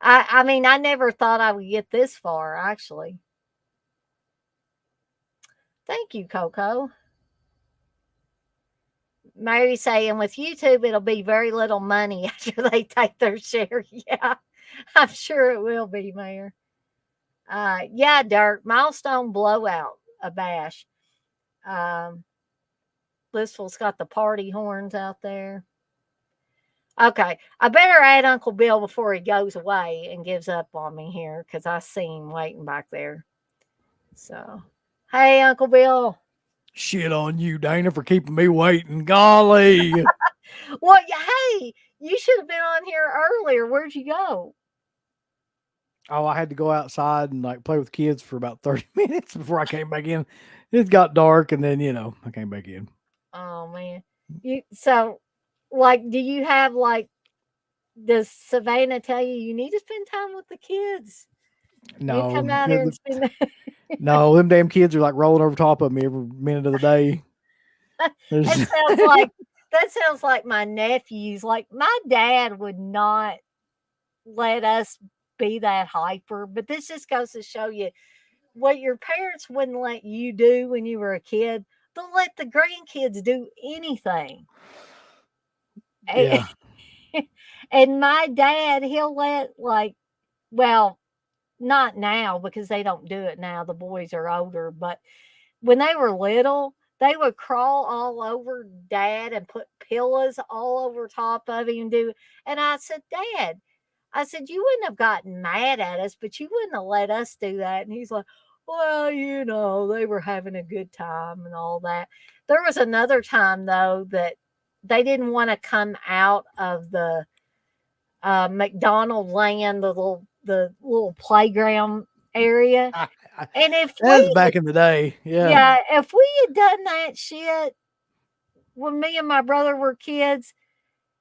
I mean, I never thought I would get this far, actually. Thank you, Coco. Mary saying, with YouTube, it'll be very little money after they take their share. Yeah, I'm sure it will be, Mayor. Yeah, Dirk, milestone blowout, a bash. Blissful's got the party horns out there. Okay, I better add Uncle Bill before he goes away and gives up on me here because I see him waiting back there. So, hey, Uncle Bill. Shit on you, Dana, for keeping me waiting. Golly. Well, hey, you should have been on here earlier. Where'd you go? Oh, I had to go outside and like play with kids for about 30 minutes before I came back in. It got dark and then, I came back in. Oh man. So like do you have like does Savannah tell you you need to spend time with the kids? You No, come out here and spend no, them damn kids are like rolling over top of me every minute of the day. that There's, sounds like that sounds like my nephews. Like my dad would not let us be that hyper, but this just goes to show you what your parents wouldn't let you do when you were a kid. They'll let the grandkids do anything. yeah, And my dad, he'll let like, well, not now because they don't do it now. The boys are older, but when they were little, they would crawl all over dad and put pillows all over top of him. And I said, Dad, I said, you wouldn't have gotten mad at us, but you wouldn't have let us do that. And he's like, well, they were having a good time and all that. There was another time though that they didn't want to come out of the McDonald land, the little playground area. I, And if that's back in the day. Yeah, yeah, if we had done that shit when me and my brother were kids,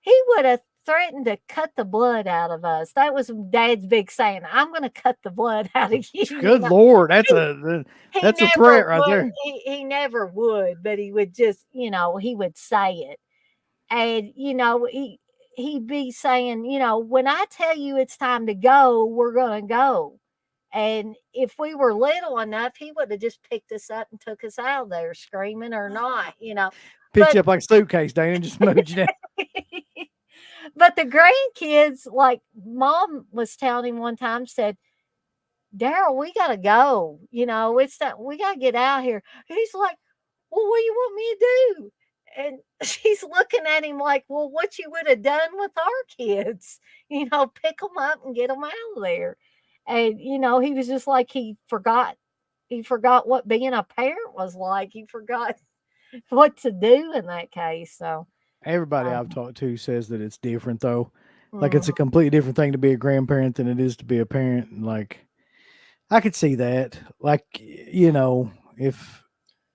he would have threatened to cut the blood out of us. That was Dad's big saying, "I'm going to cut the blood out of you." good Lord, He, he that's a never threat right would. there. He never would, but he would just, he would say it. And, he'd be saying, when I tell you it's time to go, we're going to go. And if we were little enough, he would have just picked us up and took us out of there, screaming or not. Picked But you up like a suitcase, Dana, and just moved you down. but the grandkids, like mom was telling him one time, said, Daryl, we gotta go. It's that we gotta get out here. He's like, well, what do you want me to do? And she's looking at him like, well, what you would have done with our kids, pick them up and get them out of there. And, he was just like, he forgot what being a parent was like. He forgot what to do in that case. So, Everybody I've um, talked to says that it's different though. Like it's a mhm. completely different thing to be a grandparent than it is to be a parent. And like I could see that. Like, if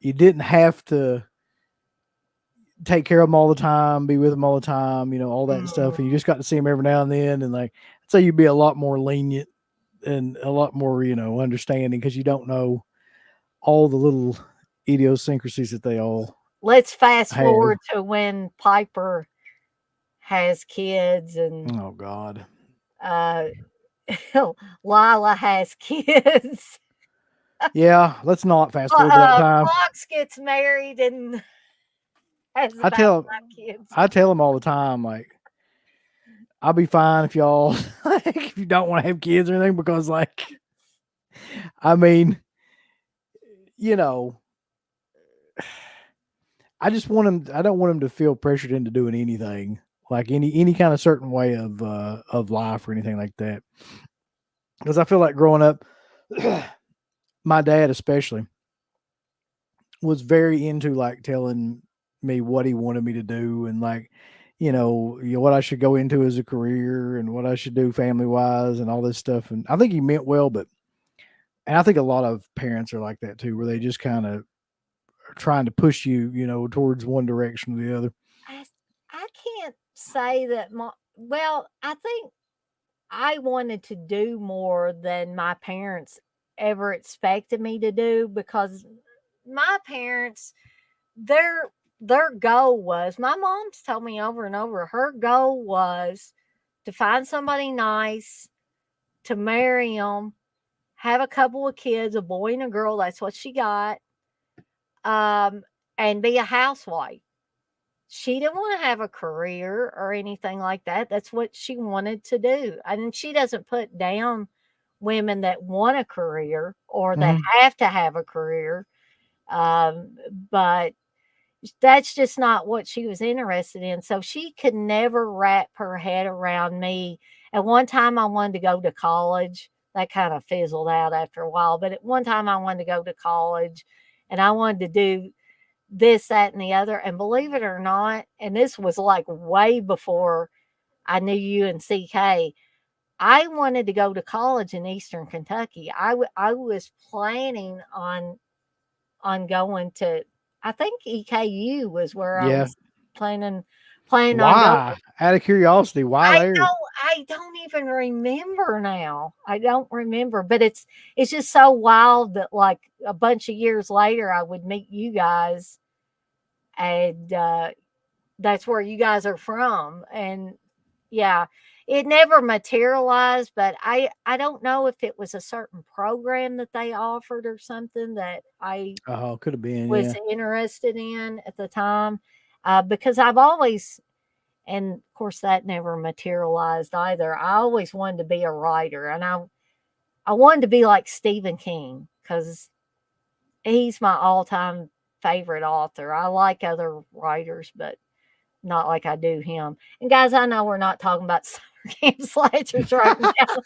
you didn't have to take care of them all the time, be with them all the time, all that Mhm. stuff, and you just got to see them every now and then, and like I'd say you'd be a lot more lenient and a lot more, understanding because you don't know all the little idiosyncrasies that they all Let's fast have. forward to when Piper has kids and Oh God. uh, Lila has kids. Yeah, let's not fast forward to that time. Fox gets married and has I about tell five kids. I tell them all the time, like I'll be fine if y'all like if you don't want to have kids or anything because like I mean, you know, I just want them. I don't want them to feel pressured into doing anything like any kind of certain way of life or anything like that. Because I feel like growing up, my dad especially was very into like telling me what he wanted me to do and like what I should go into as a career and what I should do family wise and all this stuff. And I think he meant well, but and I think a lot of parents are like that too, where they just kind of are trying to push you, towards one direction or the other. I I can't say that well, I think I wanted to do more than my parents ever expected me to do because my parents their goal was my mom's told me over and over her goal was to find somebody nice, to marry them, have a couple of kids, a boy and a girl, that's what she got, um, and be a housewife. She didn't want to have a career or anything like that. That's what she wanted to do. And she doesn't put down women that want a career or that Hmm. have to have a career. But that's just not what she was interested in. So she could never wrap her head around me. At one time, I wanted to go to college. That kind of fizzled out after a while. But at one time, I wanted to go to college and I wanted to do this, that, and the other. And believe it or not, and this was like way before I knew you and CK, I wanted to go to college in Eastern Kentucky. I was planning on going to, I think EKU was where I Yeah. was planning planning on going. Why? Out of curiosity, why there? I don't even remember now. I don't remember, but it's just so wild that like a bunch of years later I would meet you guys, and that's where you guys are from. And yeah, it never materialized, but I don't know if it was a certain program that they offered or something that I Oh, could have been. was Yeah. interested in at the time, because I've always, and of course that never materialized either. I always wanted to be a writer, and I wanted to be like Stephen King because he's my all time favorite author. I like other writers, but not like I do him. And guys, I know we're not talking about summer camp slashers right now.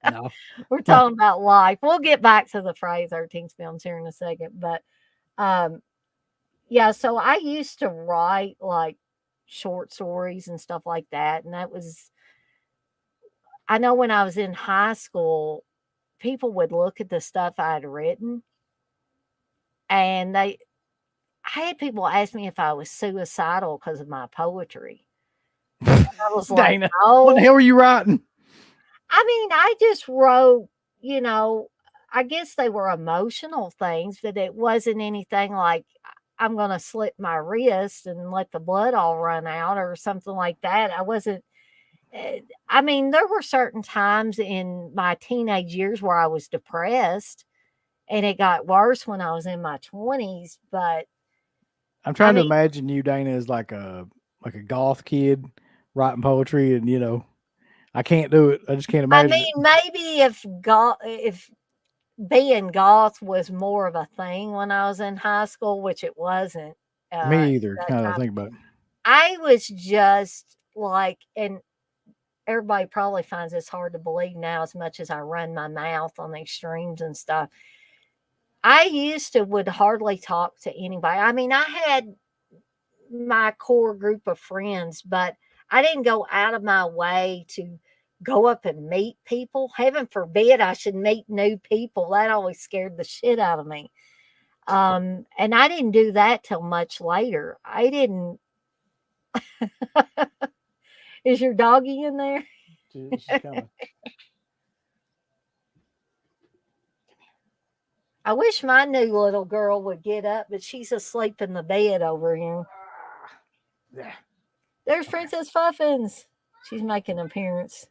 No. We're talking about life. We'll get back to the Friday 13th films here in a second, but um, yeah. So I used to write like short stories and stuff like that, and that was, I know when I was in high school, people would look at the stuff I'd written, and I had people ask me if I was suicidal because of my poetry. I was like, Dana, what the "No." hell are you writing? I mean, I just wrote, you know, I guess they were emotional things, but it wasn't anything like I'm going to slit my wrist and let the blood all run out or something like that. I wasn't, I mean, there were certain times in my teenage years where I was depressed, and it got worse when I was in my 20s. But I'm I trying to mean, imagine you, Dana, as like a goth kid writing poetry, and I can't do it. I just can't imagine it. maybe if being goth was more of a thing when I was in high school, which it wasn't at Me either. that Now that I time. think about it. I was just like, and everybody probably finds this hard to believe now as much as I run my mouth on these streams and stuff. I used to would hardly talk to anybody. I mean, I had my core group of friends, but I didn't go out of my way to go up and meet people. Heaven forbid I should meet new people. That always scared the shit out of me. And I didn't do that till much later. I didn't. Is your doggy in there? She's coming. I wish my new little girl would get up, but she's asleep in the bed over here. Yeah. There's Okay. Princess Fuffins. She's making an appearance.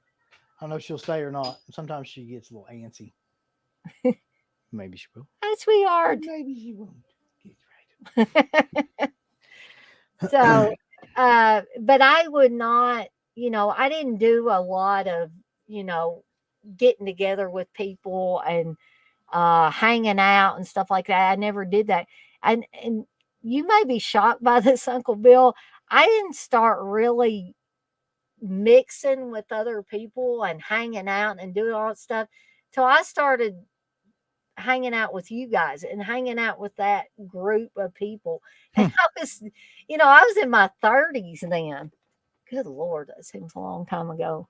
I don't know if she'll stay or not. Sometimes she gets a little antsy. Maybe she will. Hi, sweetheart. Maybe she won't. So, but I would not, I didn't do a lot of, you know, getting together with people and hanging out and stuff like that. I never did that. And you may be shocked by this, Uncle Bill. I didn't start really mixing with other people and hanging out and doing all that stuff till I started hanging out with you guys and hanging out with that group of people. And I was in my 30s then. Good Lord, that seems a long time ago.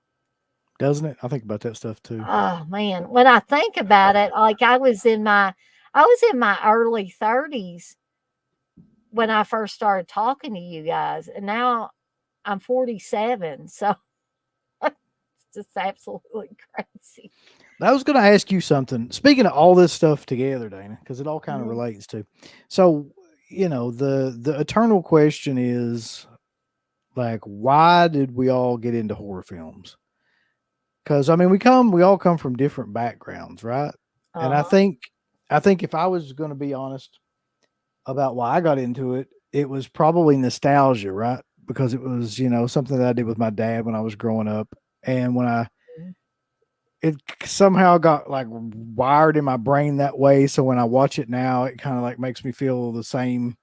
Doesn't it? I think about that stuff too. Oh man, when I think about it, like I was in my early 30s when I first started talking to you guys, and now I'm 47. So it's just absolutely crazy. I was going to ask you something. Speaking of all this stuff together, Dana, because it all kind of Mhm. relates to. So, the eternal question is like, why did we all get into horror films? Because I mean, we all come from different backgrounds, right? And Uh-huh. I think if I was going to be honest about why I got into it, it was probably nostalgia, right? Because it was something that I did with my dad when I was growing up, and when I Mhm. it somehow got like wired in my brain that way. So when I watch it now, it kind of like makes me feel the same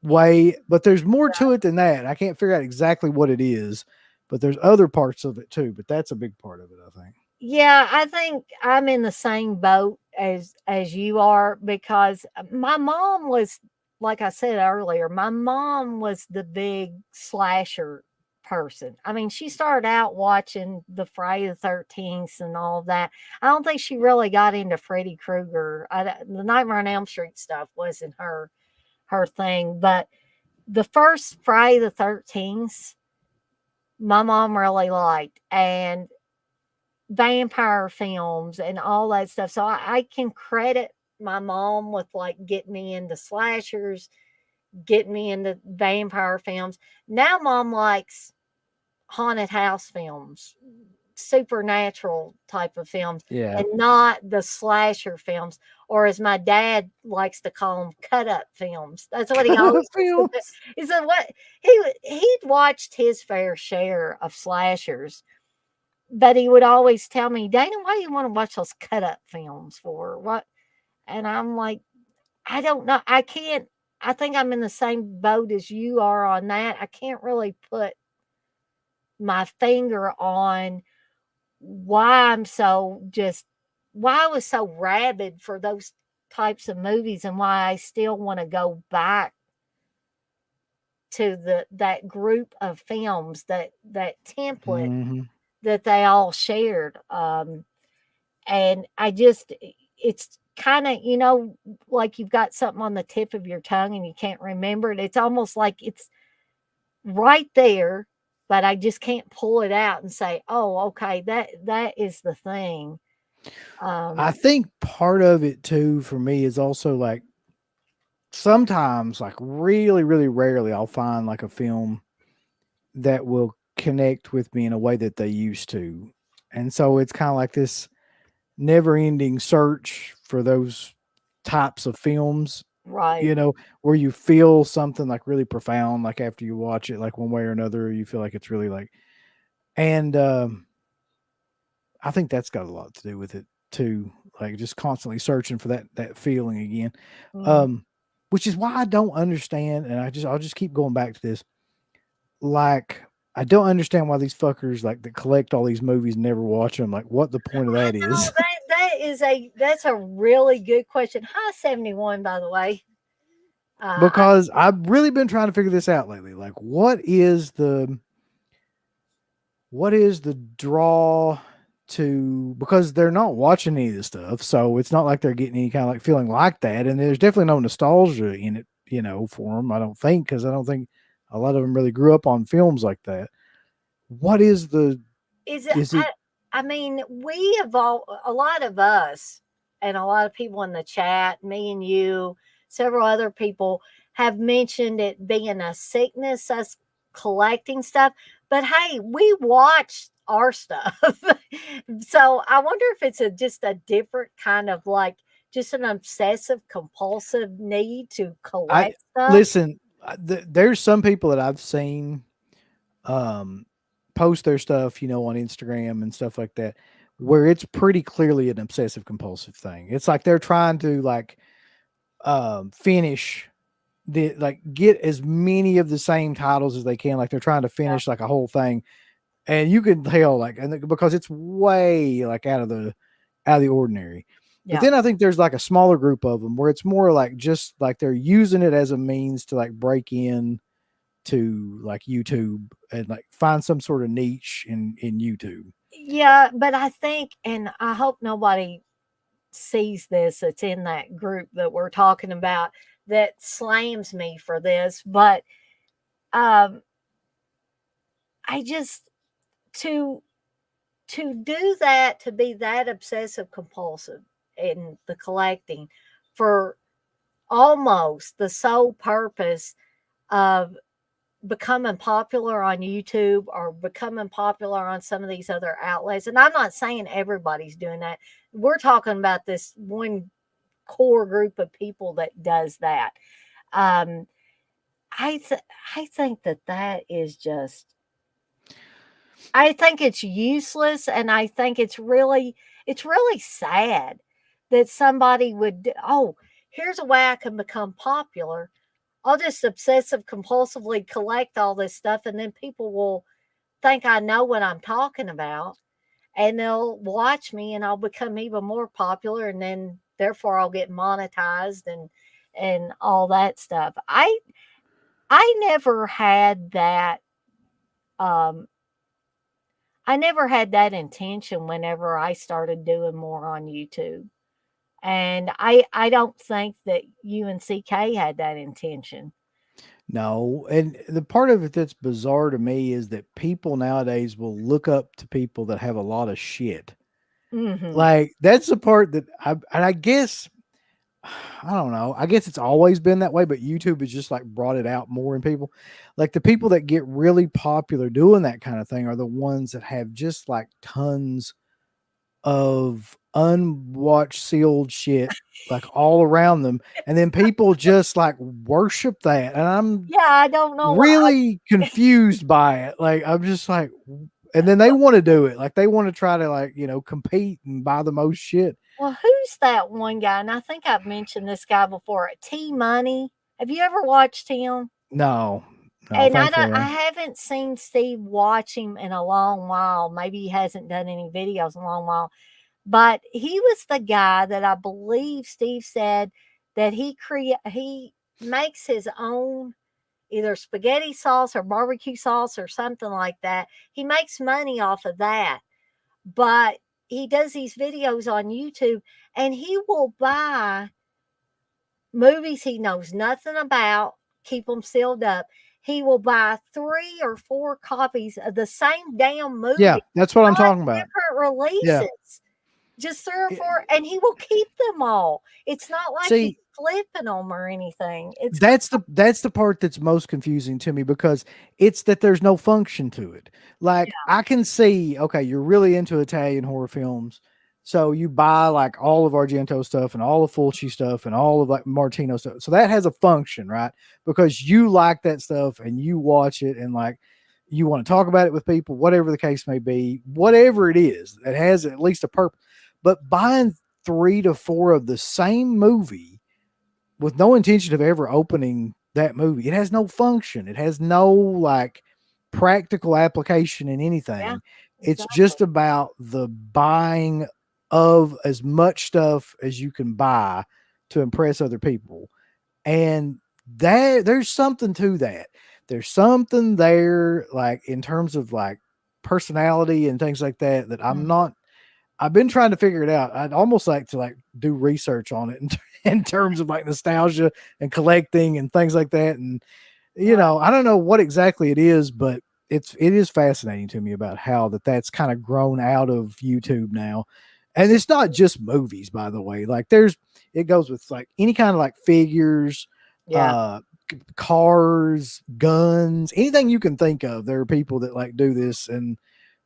way. But there's more to it than that. I can't figure out exactly what it is, but there's other parts of it too. But that's a big part of it, I think. Yeah, I think I'm in the same boat as you are because my mom was like I said earlier, my mom was the big slasher person. I mean, she started out watching the Friday the 13th and all of that. I don't think she really got into Freddy Krueger. The Nightmare on Elm Street stuff wasn't her thing, but the first Friday the 13th, my mom really liked, and vampire films and all that stuff. So I can credit my mom with like getting me into slashers, getting me into vampire films. Now mom likes haunted house films, supernatural type of films, Yeah. and not the slasher films, or as my dad likes to call them, cut up films. That's what he Cut up always used to do. films. He said what he'd watched his fair share of slashers, but he would always tell me, Dana, why do you want to watch those cut up films for? What? And I'm like, I don't know. I can't. I think I'm in the same boat as you are on that. I can't really put my finger on why I'm so just why I was so rabid for those types of movies and why I still want to go back to that group of films, that template Hmm. that they all shared. And I just it's kind of, like you've got something on the tip of your tongue and you can't remember it. It's almost like it's right there, but I just can't pull it out and say, "Oh, okay, that is the thing." I Um, think part of it too for me is also like sometimes, like really, really rarely, I'll find like a film that will connect with me in a way that they used to. And so it's kind of like this never ending search for those types of films, right. you know, where you feel something like really profound, like after you watch it, like one way or another, you feel like it's really like, and I think that's got a lot to do with it too. Like just constantly searching for that feeling again. Mhm. Um, which is why I don't understand, and I'll just keep going back to this. Like, I don't understand why these fuckers like that collect all these movies and never watch them. Like, what the point of I that know is? that's a really good question. Hi, 71, by the way. I Because I've really been trying to figure this out lately. Like, what is the draw to, because they're not watching any of this stuff, so it's not like they're getting any kind of like feeling like that, and there's definitely no nostalgia in it, for them. I don't think, because I don't think a lot of them really grew up on films like that. What is the is it is it I mean, we have all a lot of us and a lot of people in the chat, me and you, several other people have mentioned it being a sickness, us collecting stuff. But hey, we watch our stuff. So I wonder if it's just a different kind of like just an obsessive compulsive need to I collect stuff. listen? There's some people that I've seen um, post their stuff, on Instagram and stuff like that, where it's pretty clearly an obsessive compulsive thing. It's like they're trying to like finish like get as many of the same titles as they can. Like they're trying to Yeah. finish like a whole thing, and you can tell like, because it's way like out of the ordinary. But Yeah. then I think there's like a smaller group of them where it's more like just like they're using it as a means to like break in to like YouTube and like find some sort of niche in YouTube. Yeah, but I think, and I hope nobody sees this that's in that group that we're talking about that slams me for this, but um I just to do that, to be that obsessive compulsive in the collecting for almost the sole purpose of becoming popular on YouTube or becoming popular on some of these other outlets. And I'm not saying everybody's doing that. We're talking about this one core group of people that does that. Um, I th- I think that is just I think it's useless, and I think it's really sad that somebody would oh, here's a way I can become popular. I'll just obsessive compulsively collect all this stuff, and then people will think I know what I'm talking about, and they'll watch me, and I'll become even more popular, and then therefore I'll get monetized, and all that stuff. I never had that um I never had that intention whenever I started doing more on YouTube. And I don't think that UNCK had that intention. No, and the part of it that's bizarre to me is that people nowadays will look up to people that have a lot of shit. Mhm. Like that's the part that I guess I don't know. I guess it's always been that way, but YouTube has just like brought it out more in people. Like the people that get really popular doing that kind of thing are the ones that have just like tons of unwatched sealed shit like all around them. And then people just like worship that. And I'm Yeah, I don't know why. really confused by it. Like I'm just like and then they want to do it. Like they want to try to like, compete and buy the most shit. Well, who's that one guy? And I think I've mentioned this guy before. T Money. Have you ever watched him? No. No, And thankfully. I haven't seen Steve watch him in a long while. Maybe he hasn't done any videos in a long while. But he was the guy that I believe Steve said that he makes his own either spaghetti sauce or barbecue sauce or something like that. He makes money off of that. But he does these videos on YouTube and he will buy movies he knows nothing about, keep them sealed up. He will buy 3 or 4 copies of the same damn Yeah, movie that's what I'm on talking about. different Yeah. releases. Just 3 or Eh, 4, and he will keep them all. It's not like he's See, flipping them or anything. It's that's the part that's most confusing to me because it's that there's no function to it. Like yeah, I can see, okay, you're really into Italian horror films, so you buy like all of Argento stuff and all of Fulci stuff and all of like Martino stuff. So that has a function, right? Because you like that stuff and you watch it and like you want to talk about it with people, whatever the case may be, whatever it is, it has at least a purpose. But buying 3 to 4 of the same movie with no intention of ever opening that movie. It has no function. It has no like practical application in yeah, anything. It's exactly. just about the buying of as much stuff as you can buy to impress other people. And there's something to that. There's something there like in terms of like personality and things like that that I'm Mhm. not I've been trying to figure it out. I'd almost like to like do research on it in terms of like nostalgia and collecting and things like that. And Right. I don't know what exactly it is, but it is fascinating to me about how that's kind of grown out of YouTube now. And it's not just movies, by the way. Like it goes with like any kind of like figures, Yeah. uh, cars, guns, anything you can think of. There are people that like do this, and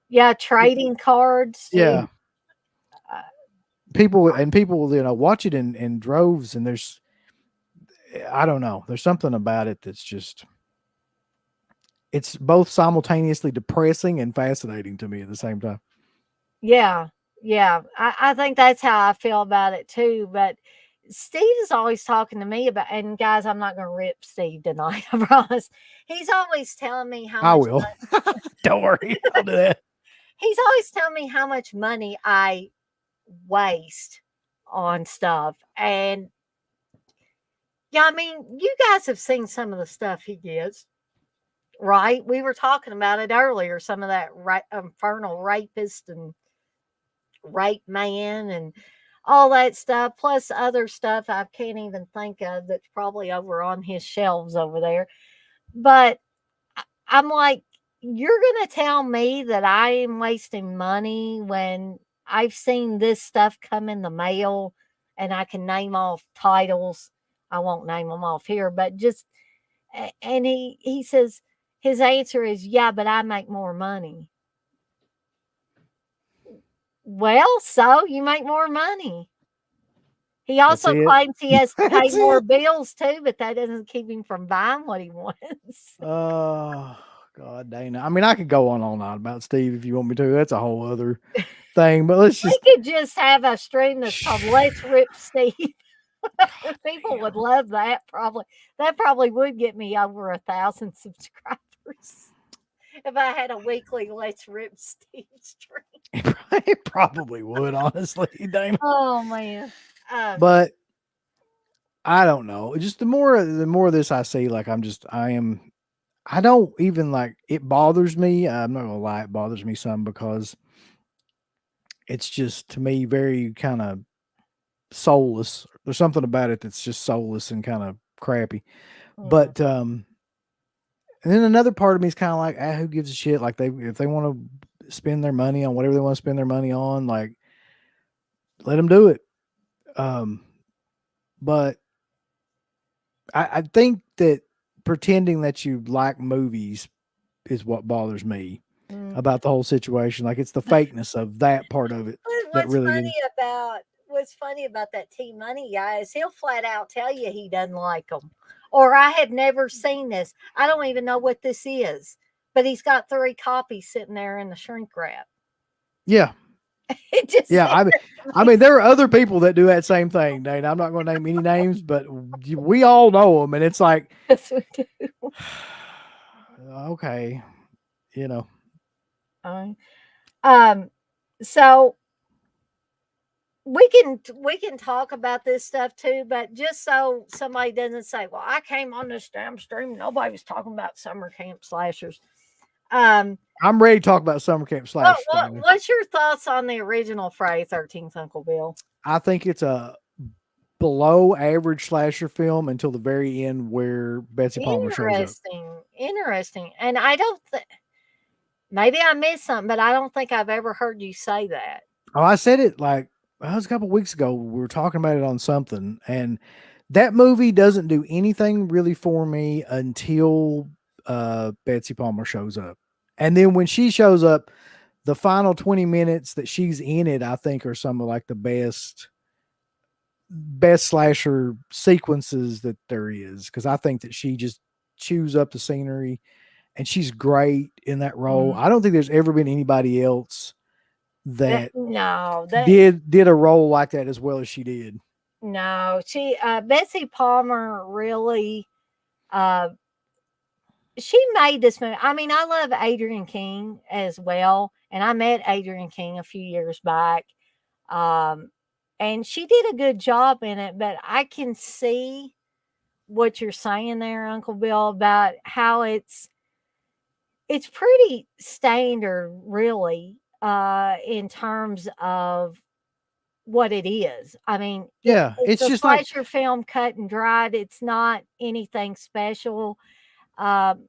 Yeah, trading cards too. yeah, Uh, people will watch it in droves, and I don't know, there's something about it that's just it's both simultaneously depressing and fascinating to me at the same time. yeah, yeah. I think that's how I feel about it too. But Steve is always talking to me about, and guys, I'm not going to rip Steve tonight. I promise. He's always telling me how I much. will. Don't worry, I'll do that. He's always telling me how much money I waste on stuff, and yeah, I mean, you guys have seen some of the stuff he gets. Right? We were talking about it earlier, some of that infernal rapist and rape man and all that stuff, plus other stuff I can't even think of that's probably over on his shelves over there. But I'm like, you're going to tell me that I am wasting money when I've seen this stuff come in the mail and I can name off titles. I won't name them off here, but just, and he says, his answer is, yeah, but I make more money. Well, so you make more money. He That's also it. claims he has to pay That's more it. bills too, but that doesn't keep him from buying what he wants. Oh God, Dana. I mean, I could go on all night about Steve if you want me to. That's a whole other thing. But let's We just. could just have a stream that's called Let's Rip Steve. God People would damn. love that probably. That probably would get me over 1,000 subscribers if I had a weekly Let's Rip Steve stream. It probably would, honestly, Dana. Oh man. Um, But I don't know. Just the more of this I see, like I don't even like it bothers me. I'm not gonna lie, it bothers me some because it's just to me very kind of soulless. There's something about it that's just soulless and kind of crappy. Mm, But and then another part of me is kind of like, who gives a shit? Like if they want to spend their money on whatever they want to spend their money on, like let them do it. Um, but I think that pretending that you like movies is what bothers me mm. about the whole situation. Like it's the fakeness of that part of it that What's really funny is. about what's funny about that T Money guy is he'll flat out tell you he doesn't like them, or I have never seen this. I don't even know what this is, but he's got 3 copies sitting there in the shrink wrap. Yeah, It just yeah. I mean, makes there are other people that do that same thing, Dane. I'm not going to name any names, but we all know them, and it's like, sense. We do. okay, you know, Uh, Um, so we can talk about this stuff too, but just so somebody doesn't say, "Well, I came on this damn stream, nobody was talking about summer camp slashers." Um, I'm ready to talk about summer camp what slash what thing. what's your thoughts on the original Friday 13th, Uncle Bill? I think it's a below average slasher film until the very end where Betsy Palmer shows up. Interesting, interesting. And I don't think maybe I missed something, but I don't think I've ever heard you say that. Oh, I said it like well, it was a couple weeks ago. We were talking about it on something, and that movie doesn't do anything really for me until Betsy Palmer shows up. And then when she shows up, the final 20 minutes that she's in it, I think are some of like the best slasher sequences that there is. Cause I think that she just chews up the scenery and she's great in that role. Mm, I don't think there's ever been anybody else that no, that did a role like that as well as she did. no. She Betsy Palmer really uh she made this movie. I mean, I love Adrian King as well, and I met Adrian King a few years back. Um, and she did a good job in it, but I can see what you're saying there, Uncle Bill, about how it's pretty standard, really, in terms of what it is. I mean, Yeah, it's it's a just like slasher film cut and dried. It's not anything special. Um,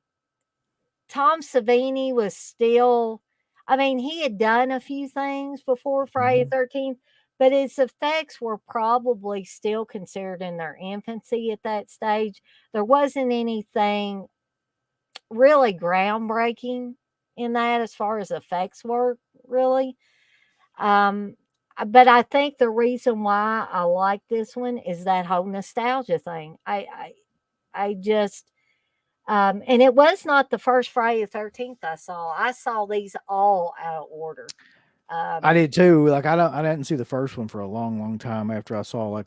Tom Savini was still, I mean, he had done a few things before Friday the mhm. 13th, but his effects were probably still considered in their infancy at that stage. There wasn't anything really groundbreaking in that as far as effects work, really. Um, but I think the reason why I like this one is that whole nostalgia thing. I just and it was not the first Friday the 13th I saw. I saw these all out of order. I Um, did too. Like I didn't see the first one for a long, long time after I saw like,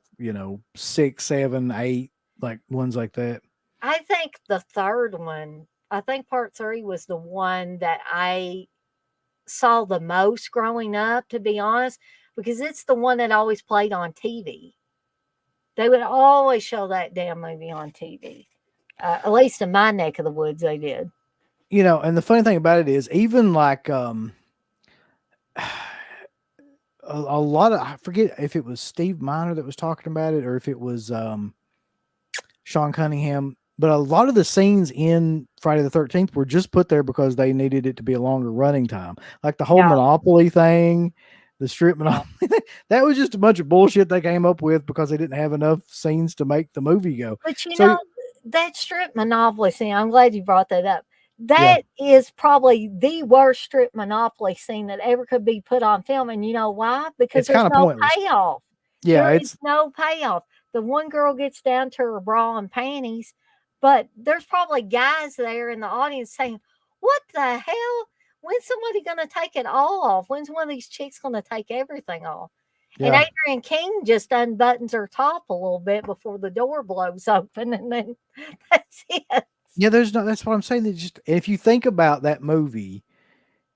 6, 7, 8, like ones like that. I think the third one, I think part 3 was the one that I saw the most growing up, to be honest, because it's the one that always played on TV. They would always show that damn movie on TV. At least in my neck of the woods, they did. And the funny thing about it is even like a lot of I forget if it was Steve Miner that was talking about it or if it was Sean Cunningham, but a lot of the scenes in Friday the 13th were just put there because they needed it to be a longer running time. Like the whole Yeah, Monopoly thing, the strip yeah. Monopoly thing, that was just a bunch of bullshit they came up with because they didn't have enough scenes to make the movie go. But you So know, that strip monopoly scene, I'm glad you brought that up. yeah, That is probably the worst strip monopoly scene that ever could be put on film. And you know why? Because it's there's kind of no pointless. payoff. Yeah, There is it's no payoff. The one girl gets down to her bra and panties, but there's probably guys there in the audience saying, "What the hell? When's somebody going to take it all off? When's one of these chicks going to take everything off?" And yeah. Adrian King just unbuttons her top a little bit before the door blows open, and then that's it. Yeah, there's no that's what I'm saying. That just if you think about that movie,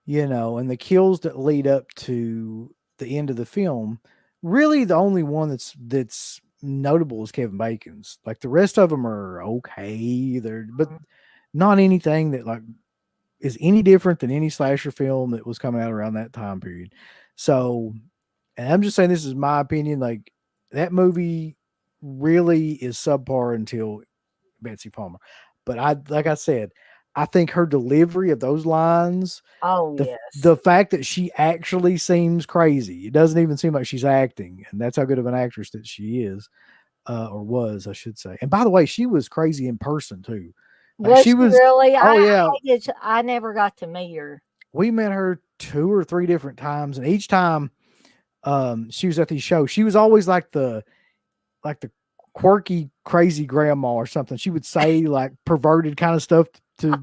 and the kills that lead up to the end of the film, really the only one that's notable as Kevin Bacon's. Like the rest of them are okay, but not anything that like is any different than any slasher film that was coming out around that time period. So, and I'm just saying this is my opinion. Like that movie really is subpar until Betsy Palmer. But like I said, I think her delivery of those lines, Oh, the yes. fact that she actually seems crazy, it doesn't even seem like she's acting, and that's how good of an actress that she is, or was, I should say. And by the way, she was crazy in person too. Like Was she she was, really? oh yeah, I never got to meet her. we met her 2 or 3 different times, and each time, she was at these shows. She was always like the quirky, crazy grandma or something. She would say like perverted kind of stuff to,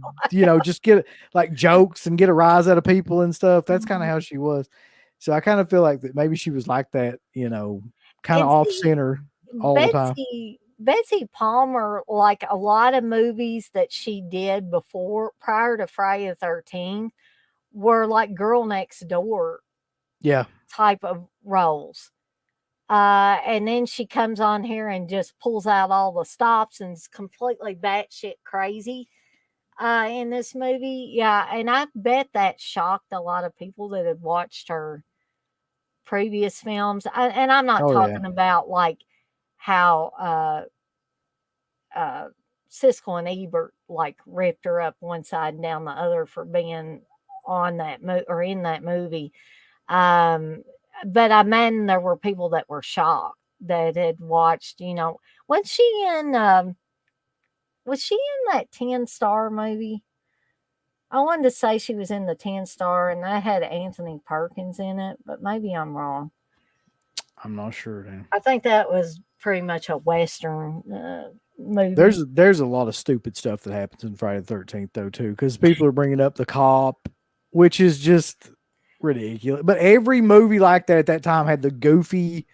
just get like jokes and get a rise out of people and stuff. That's kind of Mhm. how she was. So I kind of feel like that maybe she was like that, kind of And off see, center all the time. Betsy Palmer, like a lot of movies that she did before prior to Friday the 13th were like girl next door Yeah. type of roles. And then she comes on here and just pulls out all the stops and is completely batshit crazy in this movie. Yeah, and I bet that shocked a lot of people that had watched her previous films. And I'm not Oh yeah. talking about like how uh, Siskel and Ebert like ripped her up one side and down the other for being on that or in that movie. Um, but I mean, there were people that were shocked that had watched. Was she in? Was she in that 10 Star movie? I wanted to say she was in the 10 Star, and that had Anthony Perkins in it, but maybe I'm wrong. I'm not sure. Dan. I think that was pretty much a Western movie. There's a lot of stupid stuff that happens in Friday the 13th though too, because people are bringing up the cop, which is just ridiculous. But every movie like that at that time had the goofy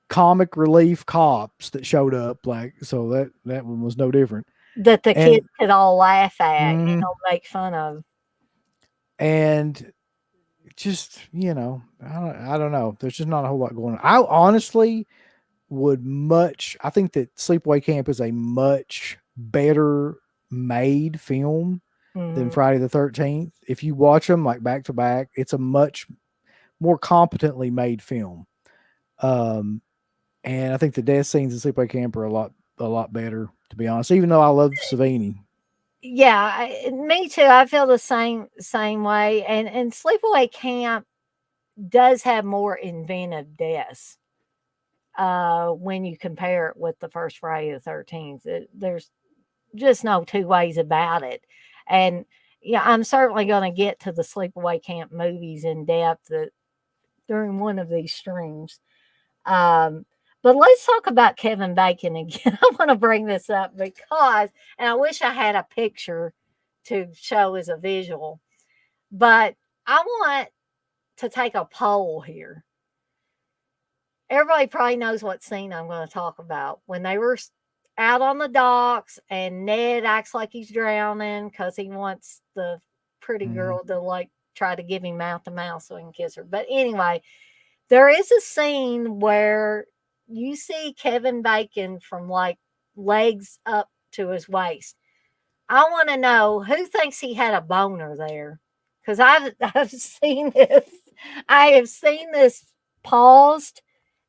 comic relief cops that showed up, like, so that one was no different. That the And kids could all laugh at, mhm, make fun of. and just I don't know. There's just not a whole lot going on. I honestly I think that Sleepaway Camp is a much better made film than Mhm. Friday the 13th. If you watch them like back to back, it's a much more competently made film. Um, and I think the death scenes in Sleepaway Camp are a lot better, to be honest. Even though I love Savini. Yeah, me too. I feel the same way. And Sleepaway Camp does have more inventive deaths when you compare it with the first Friday the 13th. There's just no two ways about it. And yeah, I'm certainly going to get to the Sleepaway Camp movies in depth during one of these streams. Um, but let's talk about Kevin Bacon again. I want to bring this up because, and I wish I had a picture to show as a visual, but I want to take a poll here. Everybody probably knows what scene I'm going to talk about. When they were out on the docks and Ned acts like he's drowning because he wants the pretty Mhm. girl to like try to give him mouth to mouth so he can kiss her. But anyway, there is a scene where you see Kevin Bacon from like legs up to his waist. I want to know who thinks he had a boner there, because I've seen this. I have seen this paused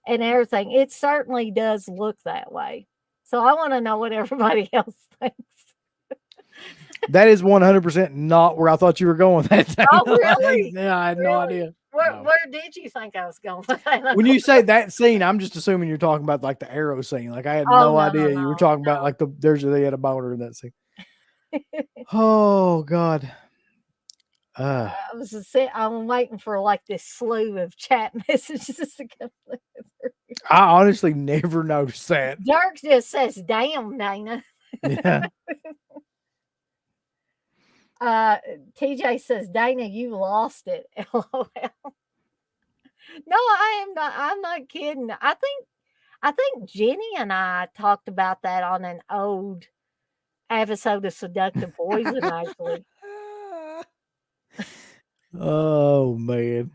and everything. It certainly does look that way. So I want to know what everybody else thinks. That is 100% not where I thought you were going with that thing. Oh, really? I had no Really? idea. Where No. where did you think I was going with that? When you say that scene, I'm just assuming you're talking about like the arrow scene. Like I had Oh, no no, no, idea you were no, talking about like they had a boner in that scene. Oh God. Uh I'm waiting for like this slew of chat messages to come through. I honestly never noticed that. Dirk just says, "Damn, Dana." Yeah. Uh, TJ says, "Dana, you lost it." LOL. No, I am not. I'm not kidding. I think Jenny and I talked about that on an old episode of Seductive Poison. Actually, Oh man.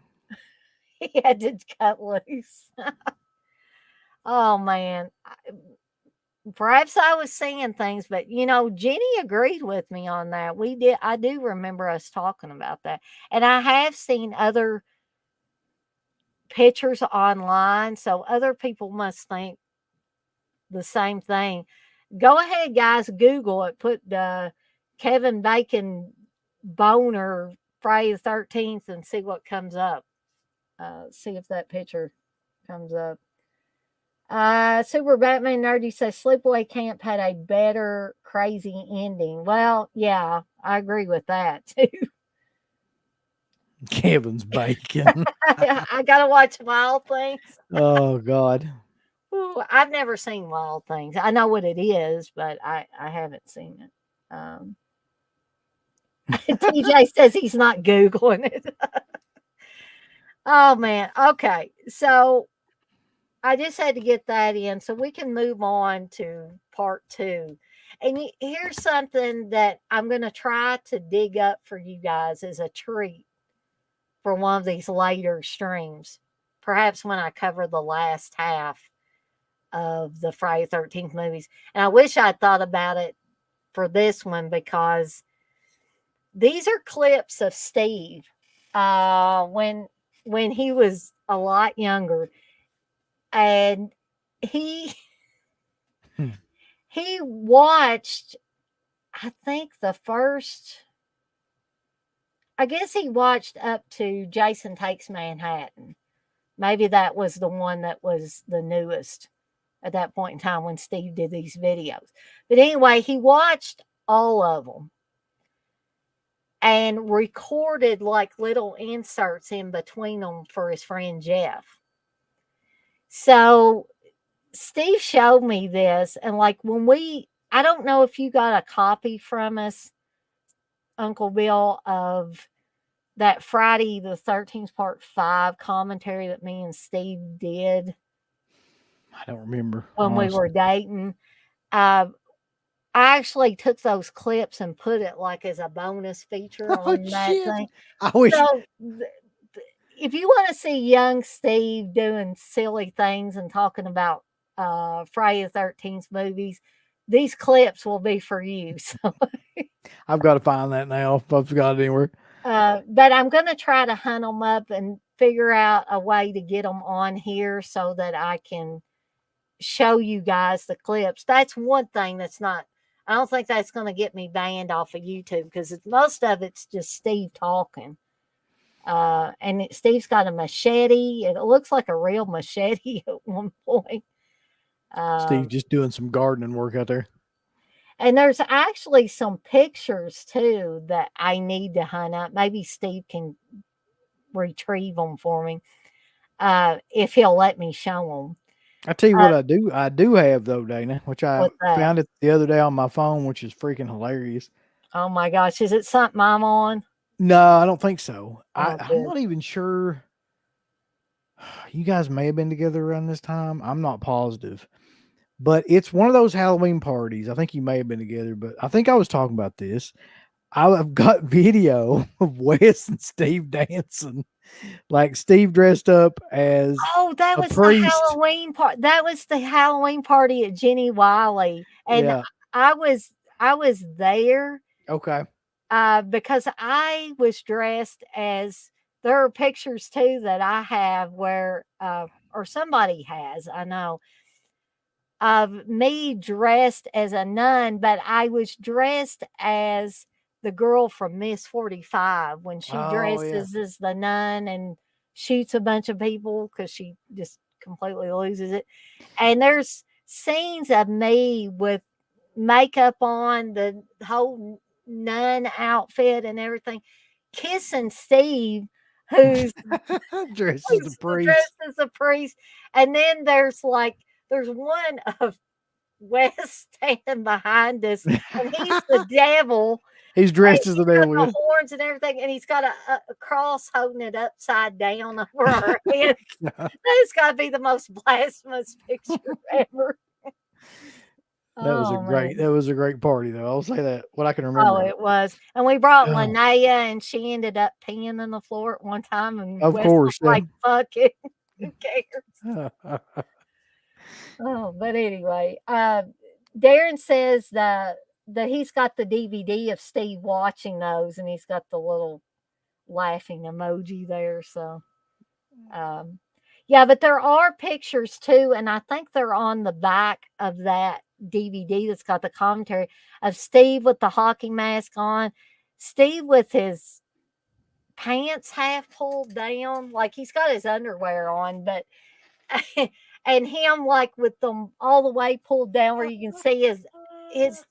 he had to cut loose. Oh man. Perhaps I was seeing things, but Jenny agreed with me on that. We did. I do remember us talking about that, and I have seen other pictures online, so other people must think the same thing. Go ahead, guys, Google it. Put Kevin Bacon boner Friday the 13th and see what comes up. See if that picture comes up. Super Batman Nerdy says Sleepaway Camp had a better crazy ending. Well, yeah, I agree with that too. Kevin's bacon. I gotta watch Wild Things. Oh God. Ooh, I've never seen Wild Things. I know what it is, but I haven't seen it. TJ says he's not Googling it. Oh man. Okay. So I just had to get that in so we can move on to part two. And here's something that I'm going to try to dig up for you guys as a treat for one of these later streams. Perhaps when I cover the last half of the Friday 13th movies. And I wish I'd thought about it for this one because these are clips of Steve when he was a lot younger. And he Hmm. he watched, I think I guess he watched up to Jason Takes Manhattan. Maybe that was the one that was the newest at that point in time when Steve did these videos. But anyway, he watched all of them and recorded like little inserts in between them for his friend Jeff. So Steve showed me this, and like I don't know if you got a copy from us, Uncle Bill, of that Friday the 13th part 5 commentary that me and Steve did I don't remember, when we were honestly. dating. Uh, I actually took those clips and put it like as a bonus feature Oh on that shit. thing. I wish So if you want to see young Steve doing silly things and talking about Friday the 13th movies, these clips will be for you. So, I've got to find that now if I've got it anywhere. but I'm going to try to hunt them up and figure out a way to get them on here so that I can show you guys the clips. That's one thing that's not, I don't think that's going to get me banned off of YouTube because most of it's just Steve talking. Steve's got a machete. It looks like a real machete at one point. Steve Um, just doing some gardening work out there. and there's actually some pictures too that I need to hunt up. Maybe Steve can retrieve them for me if he'll let me show them. I tell you Uh, what I do have though, Dana, which I with that, found it the other day on my phone, which is freaking hilarious. oh my gosh, is it something I'm on? No, I don't think so. Oh, I'm good. not even sure. You guys may have been together around this time. I'm not positive. But it's one of those Halloween parties. I think you may have been together, but I think I was talking about this. I've got video of Wes and Steve dancing. Like Steve dressed up as Oh, that a was the priest. Halloween part. That was the Halloween party at Jenny Wiley, and Yeah. I was I was there Okay. because I was dressed as. There are pictures too that I have where, or somebody has, I know, of me dressed as a nun, but I was dressed as the girl from Miss 45 when she Oh yeah. dresses as the nun and shoots a bunch of people because she just completely loses it. And there's scenes of me with makeup on, the whole nun outfit and everything, kissing Steve, who's Dressed as the who's priest. dressed as a priest. And then there's one of Wes standing behind us, and he's the devil. He's And dressed as the he's got devil. Yeah. the horns and everything, and he's got a cross holding it upside down over our head. That's got to be the most blasphemous picture ever. Oh That man. was a great party though. I'll say that. What I can Oh, remember of it. it was. And we brought Oh, Linnea, and she ended up peeing on the floor at one time, and of Wes was course, yeah. like, "Fuck it, who cares?" Oh, but anyway, Darren says that he's got the DVD of Steve watching those, and he's got the little laughing emoji there. So, um, yeah, but there are pictures too, and I think they're on the back of that DVD that's got the commentary of Steve with the hockey mask on, Steve with his pants half pulled down, like he's got his underwear on, but and him like with them all the way pulled down where you can see his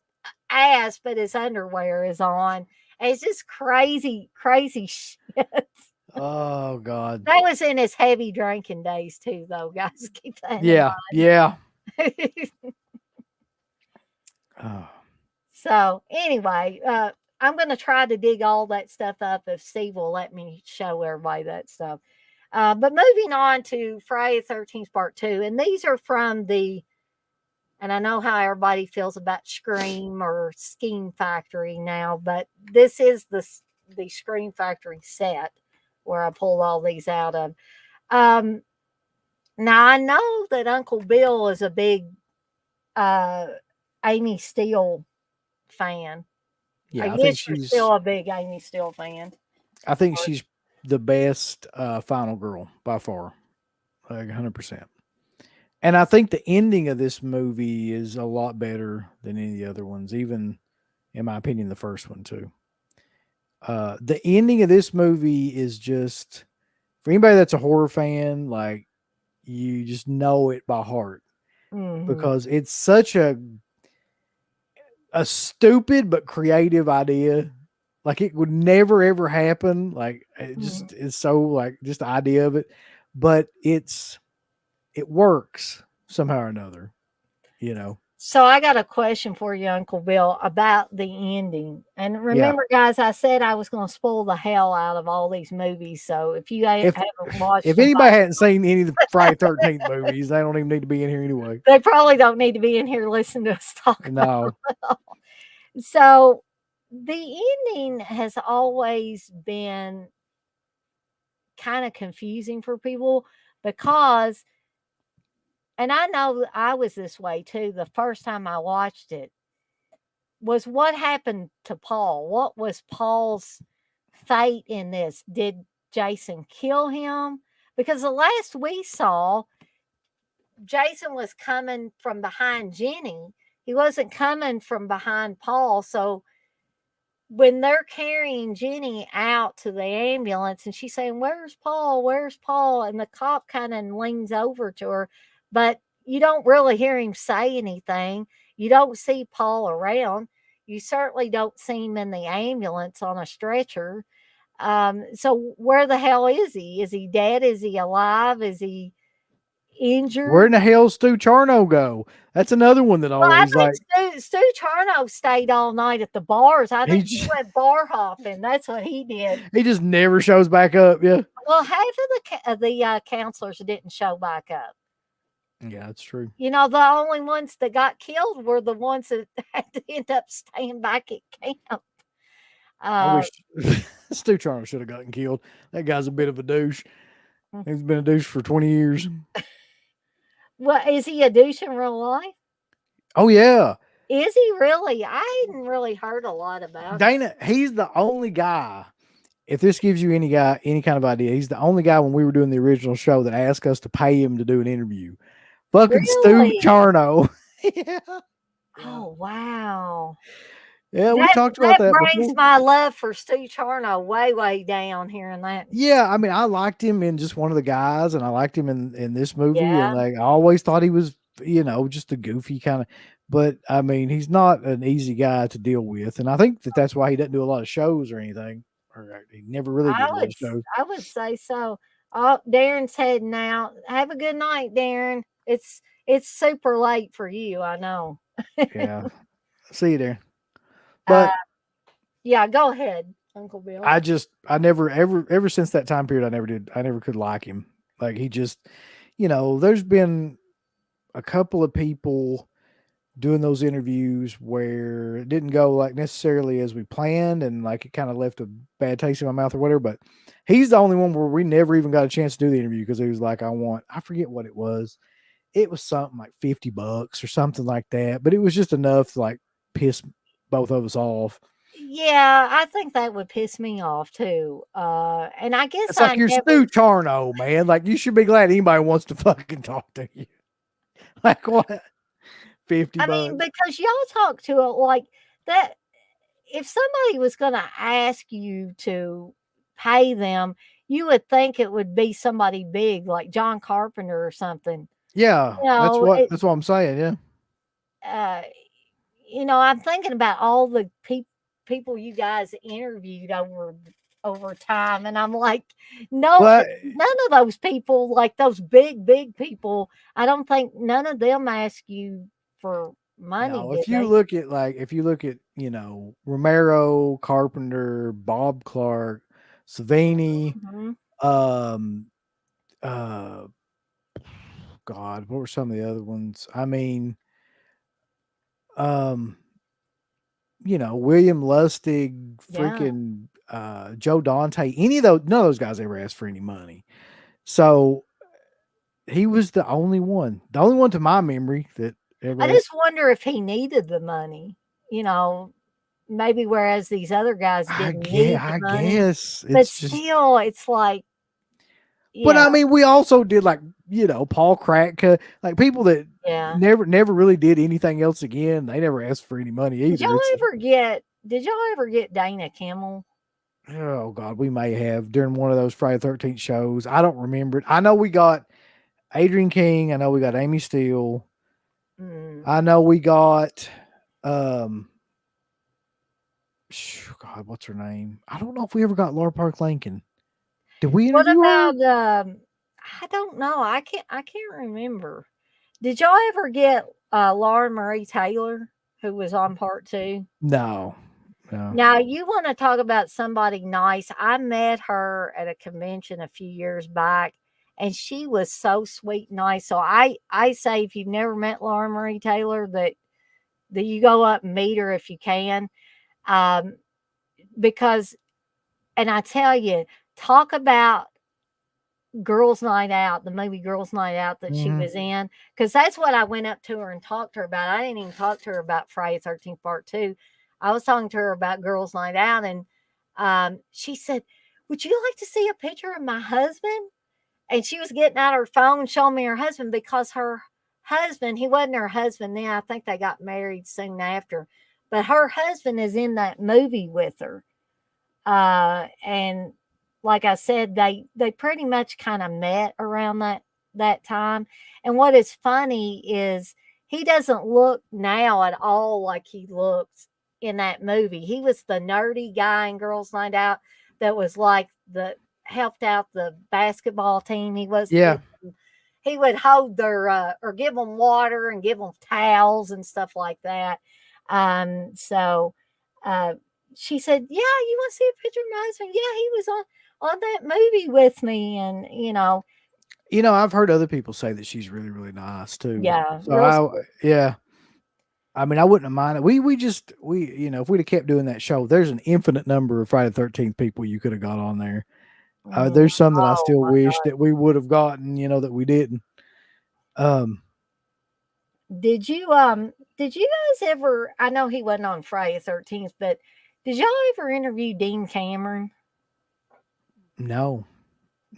ass, but his underwear is on. And it's just crazy, crazy shit. Oh God. That was in his heavy drinking days too, though, guys. Keep that in Yeah. Yeah. mind. Oh. So anyway, I'm gonna try to dig all that stuff up if Steve will let me show everybody that stuff. But moving on to Friday the 13th Part 2, and these are from and I know how everybody feels about Scream or Scheme Factory now, but this is the Scream Factory set where I pulled all these out of. Um, Now I know that Uncle Bill is a big uh, Amy Steele fan. I Yeah, guess you're still a big Amy Steele fan. I think she's the best final girl by far. Like 100%. And I think the ending of this movie is a lot better than any of the other ones, even in my opinion, the first one too. The ending of this movie is just for anybody that's a horror fan, like you just know it by heart Hmm. because it's such a stupid but creative idea. Like it would never ever happen. Like it Hmm. just is so like just the idea of it, but it works somehow or another. You know. So I got a question for you, Uncle Bill, about the ending. And Yeah. remember, guys, I said I was going to spoil the hell out of all these movies. So if you If haven't watched if them, anybody hadn't seen any of the Friday 13th movies, they don't even need to be in here anyway. they probably don't need to be in here listening to us talk about No. it. So the ending has always been kind of confusing for people because, and I know I was this way too the first time I watched it, was what happened to Paul? What was Paul's fate in this? Did Jason kill him? Because the last we saw, Jason was coming from behind Jenny. He wasn't coming from behind Paul. So when they're carrying Jenny out to the ambulance and she's saying, "Where's Paul? Where's Paul?" And the cop kind of leans over to her, but you don't really hear him say anything. You don't see Paul around. You certainly don't see him in the ambulance on a stretcher. So where the hell is he? Is he dead? Is he alive? Is he Where injured? in the hell Stu Charno go? That's another one that Well, I always like think Stu Charno stayed all night at the bars. I he think he just, went bar hopping. That's what he did. he just never shows back up. Yeah. Well, half of the counselors didn't show back up. Yeah, that's true. You know, the only ones that got killed were the ones that had to end up staying back at camp. I Uh, wish Stu Charno should have gotten killed. That guy's a bit of a douche. He's been a douche for 20 years. well, is he a douche in real life? Oh yeah. Is he really? I hadn't really heard a lot about him. Dana, he's the only guy. If this gives you any kind of idea, he's the only guy when we were doing the original show that asked us to pay him to do an interview. Fucking Stu Really? Charno. Yeah. Yeah. Oh wow. Yeah, we That talked about that that brings before. my love for Stu Charno way, way down hearing that. Yeah, I mean, I liked him in just one of the guys, and I liked him in this movie, and Yeah. like I always thought he was, just a goofy kind of. But I mean, he's not an easy guy to deal with, and I think that's why he doesn't do a lot of shows or anything, or he never really I did a lot would of shows. I would say so. Oh, Darren's heading out. Have a good night, Darren. It's super late for you, I know. Yeah, see you there. Uh, But yeah, go ahead, Uncle Bill. I never ever since that time period, I never could like him. Like he just, there's been a couple of people doing those interviews where it didn't go like necessarily as we planned and like it kind of left a bad taste in my mouth or whatever. But he's the only one where we never even got a chance to do the interview because he was like, I forget what it was. it was something like $50 or something like that. But it was just enough to like piss both of us off. Yeah, I think that would piss me off too. And I guess It's like I you're never Stu Charno, man. Like you should be glad anybody wants to fucking talk to you. Like what? 50 I mean, bucks. because y'all talk to it like that. If somebody was going to ask you to pay them, you would think it would be somebody big like John Carpenter or something. Yeah, You know, that's what I'm saying. Yeah. uh, I'm thinking about all the people you guys interviewed over time, and I'm like, no, Well, none of those people, like those big people, I don't think none of them ask you for money, no, did they? if you look at, Romero, Carpenter, Bob Clark, Savini, Mhm. um, uh, God, what were some of the other ones? I mean, um, William Lustig, Yeah. freaking Joe Dante, any of those, none of those guys ever asked for any money. So he was the only one to my memory that I ever just asked. wonder if he needed the money, you know, maybe whereas these other guys didn't need the I money, guess but it's just. still, it's like, But yeah, I mean, we also did like Paul Kratka, like people that yeah. never really did anything else again. They never asked for any money either. It's like, Did y'all ever get Dana Kimmel? oh God, we may have during one of those Friday 13th shows. I don't remember it. I know we got Adrian King. I know we got Amy Steele. Mm. I know we got um God, what's her name? I don't know if we ever got Laura Park Lincoln. Did we What interview her? about, I don't know, I can't remember. Did y'all ever get, Laura Marie Taylor, who was on part 2? No. No. Now, you wanna talk about somebody nice, I met her at a convention a few years back, and she was so sweet and nice, so I say if you've never met Laura Marie Taylor, that you go up and meet her if you can, um, because and I tell you, talk about Girls Night Out, the movie Girls Night Out that she Mhm. was in, because that's what I went up to her and talked to her about. I didn't even talk to her about Friday 13th Part 2. I was talking to her about Girls Night Out, and she said, "Would you like to see a picture of my husband?" And she was getting out her phone showing me her husband because her husband, he wasn't her husband then. I think they got married soon after. But her husband is in that movie with her. And like I said, they pretty much kind of met around that time. And what is funny is he doesn't look now at all like he looks in that movie. He was the nerdy guy in Girls Night Out that was like the helped out the basketball team. Yeah. He would hold their or give them water and give them towels and stuff like that. So uh, she said, "Yeah, you want to see a picture of my husband? Yeah, he was on that movie with me, and I've heard other people say that she's really, really nice too. yeah, So real sweet." yeah. I mean, I wouldn't have minded. If we'd have kept doing that show, there's an infinite number of Friday 13th people you could have got on there. Mm, There's some that I oh still my wish god! that we would have gotten, that we didn't. Um, Did you guys ever? I know he wasn't on Friday 13th, but did y'all ever interview Dean Cameron? no,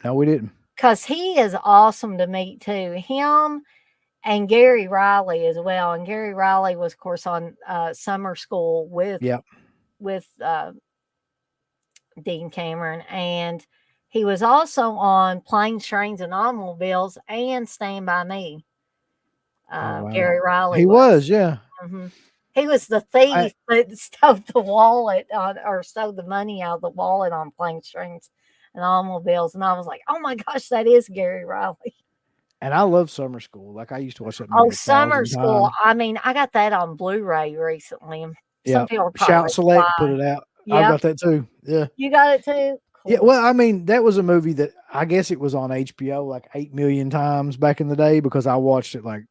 no, we didn't. Because he is awesome to meet too. Him and Gary Riley as well. And Gary Riley was, of course, on Summer School Yeah. with Dean Cameron, and he was also on Planes, Trains, and Automobiles and Stand by Me. Oh wow. Gary Riley He was. was, yeah. Mhm. He was the I thief that stole the wallet on, or stole the money out of the wallet on Planes, Trains, and Automobiles. And I was like, oh my gosh, that is Gary Riley. and I love Summer School. Like I used to watch that Oh, movie a Summer thousand School. times. I mean, I got that on Blu-ray recently. And some Yeah. people are Shout probably Select put why. it out. I've Yep. got that too. Yeah. You got it too? Yeah, Cool. well, I mean, that was a movie that I guess it was on HBO like 8 million times back in the day because I watched it like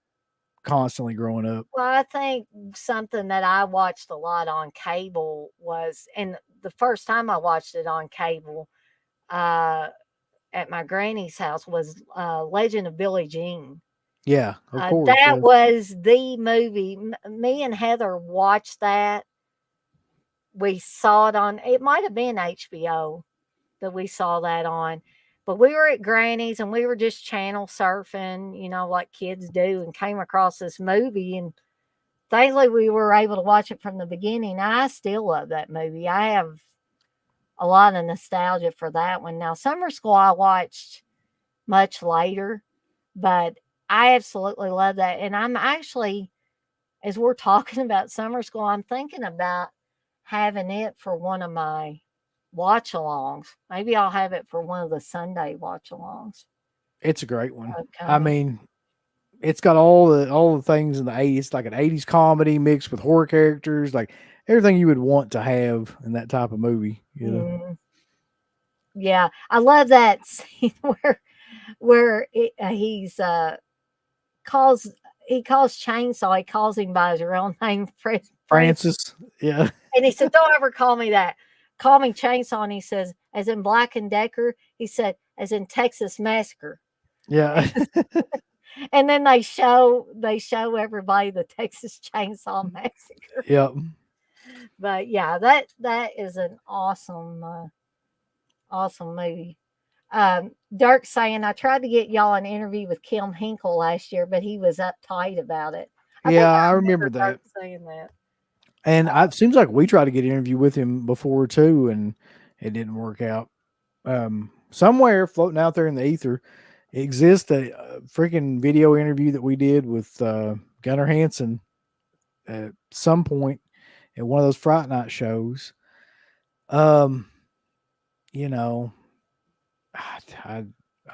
constantly growing up. Well, I think something that I watched a lot on cable was, and the first time I watched it on cable uh, at my granny's house was Legend of Billie Jean. Yeah, of course. That Yeah. was the movie. Me and Heather watched that. We saw it on, it might have been HBO that we saw that on. But we were at Granny's and we were just channel surfing, what kids do, and came across this movie. And thankfully, we were able to watch it from the beginning. I still love that movie. I have a lot of nostalgia for that one. Now, Summer School I watched much later, but I absolutely love that. And I'm actually, as we're talking about Summer School, I'm thinking about having it for one of my watch alongs. Maybe I'll have it for one of the Sunday watch alongs. It's a great one. I Okay. mean, it's got all the things in the 80s, like an 80s comedy mixed with horror characters, like everything you would want to have in that type of movie, you know. Mm, yeah, I love that scene where calls he calls Chainsaw. He calls him by his real name, Francis, Francis, yeah. and he said, "Don't ever call me that. Call me Chainsaw." And he says, "As in Black and Decker." He said, "As in Texas Massacre." Yeah. And then they show everybody the Texas Chainsaw Massacre. Yep. But yeah, that is an awesome movie. Dirk saying, I tried to get y'all an interview with Kim Hinkle last year, but he was uptight about it. I think Yeah, I I remember remember Dirk that. saying that. And it seems like we tried to get an interview with him before too, and it didn't work out. Somewhere floating out there in the ether exists a freaking video interview that we did with Gunnar Hansen at some point at one of those Fright Night shows. Um, you know, I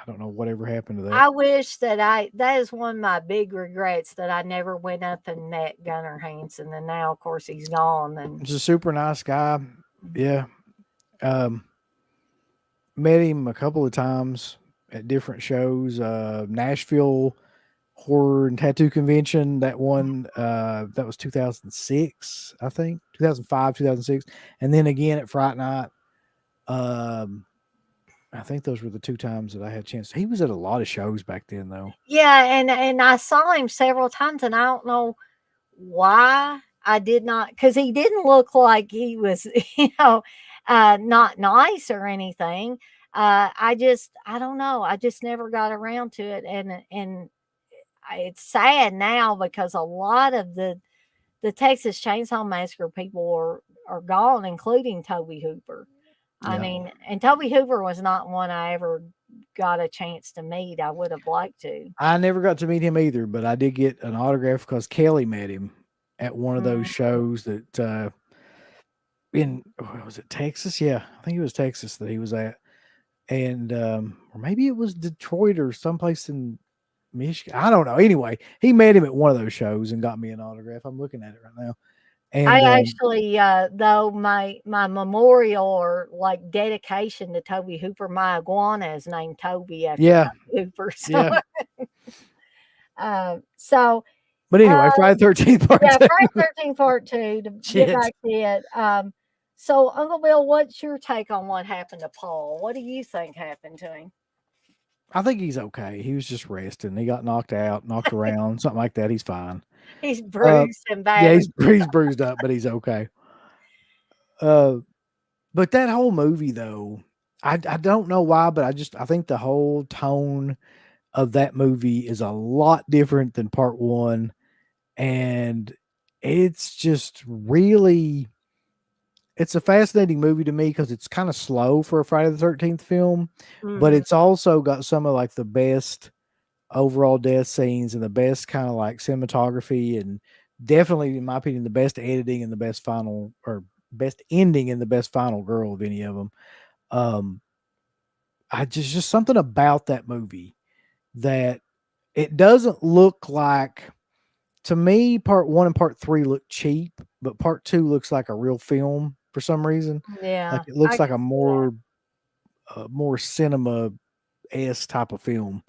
don't know whatever happened to that. I wish that is one of my big regrets that I never went up and met Gunnar Hansen. And now, of course, he's gone. And He's a super nice guy. Yeah. Um, met him a couple of times at different shows. Nashville Horror and Tattoo Convention. That one, that was 2006, I think, 2005, 2006, and then again at Fright Night. Um, I think those were the two times that I had a chance. He was at a lot of shows back then, though. yeah, and I saw him several times, and I don't know why I did not, because he didn't look like he was, not nice or anything. I don't know. I just never got around to it, and it's sad now because a lot of the Texas Chainsaw Massacre people are gone, including Toby Hooper. I Yeah, mean, and Toby Hooper was not one I ever got a chance to meet. I would have liked to. I never got to meet him either, but I did get an autograph because Kelly met him at one of those Mm. shows that in was it Texas? Yeah, I think it was Texas that he was at, and or maybe it was Detroit or someplace in Michigan. I don't know. Anyway, he met him at one of those shows and got me an autograph. I'm looking at it right now, I and actually, though my memorial or like dedication to Toby Hooper, my iguana is named Toby after yeah, Toby Hooper. yeah. So But uh, anyway, Friday 13th part yeah, two. Friday 13 Part 2, to get Shit. back to it. So Uncle Bill, what's your take on what happened to Paul? What do you think happened to him? I think he's okay. He was just resting. He got knocked out, knocked around, something like that. He's fine. He's Uh, bruised and yeah, battered. he's bruised up, but he's okay. Uh, but that whole movie though, I don't know why, but I think the whole tone of that movie is a lot different than part one, and it's just really it's a fascinating movie to me because it's kind of slow for a Friday the 13th film, but Mhm. it's also got some of like the best overall death scenes and the best kind of like cinematography and definitely in my opinion the best editing and the best final or best ending and the best final girl of any of them. um I just something about that movie that it doesn't look like, to me part one and part three look cheap, but part two looks like a real film for some reason. Like Yeah, it I looks like can a see that. more cinema s type of film.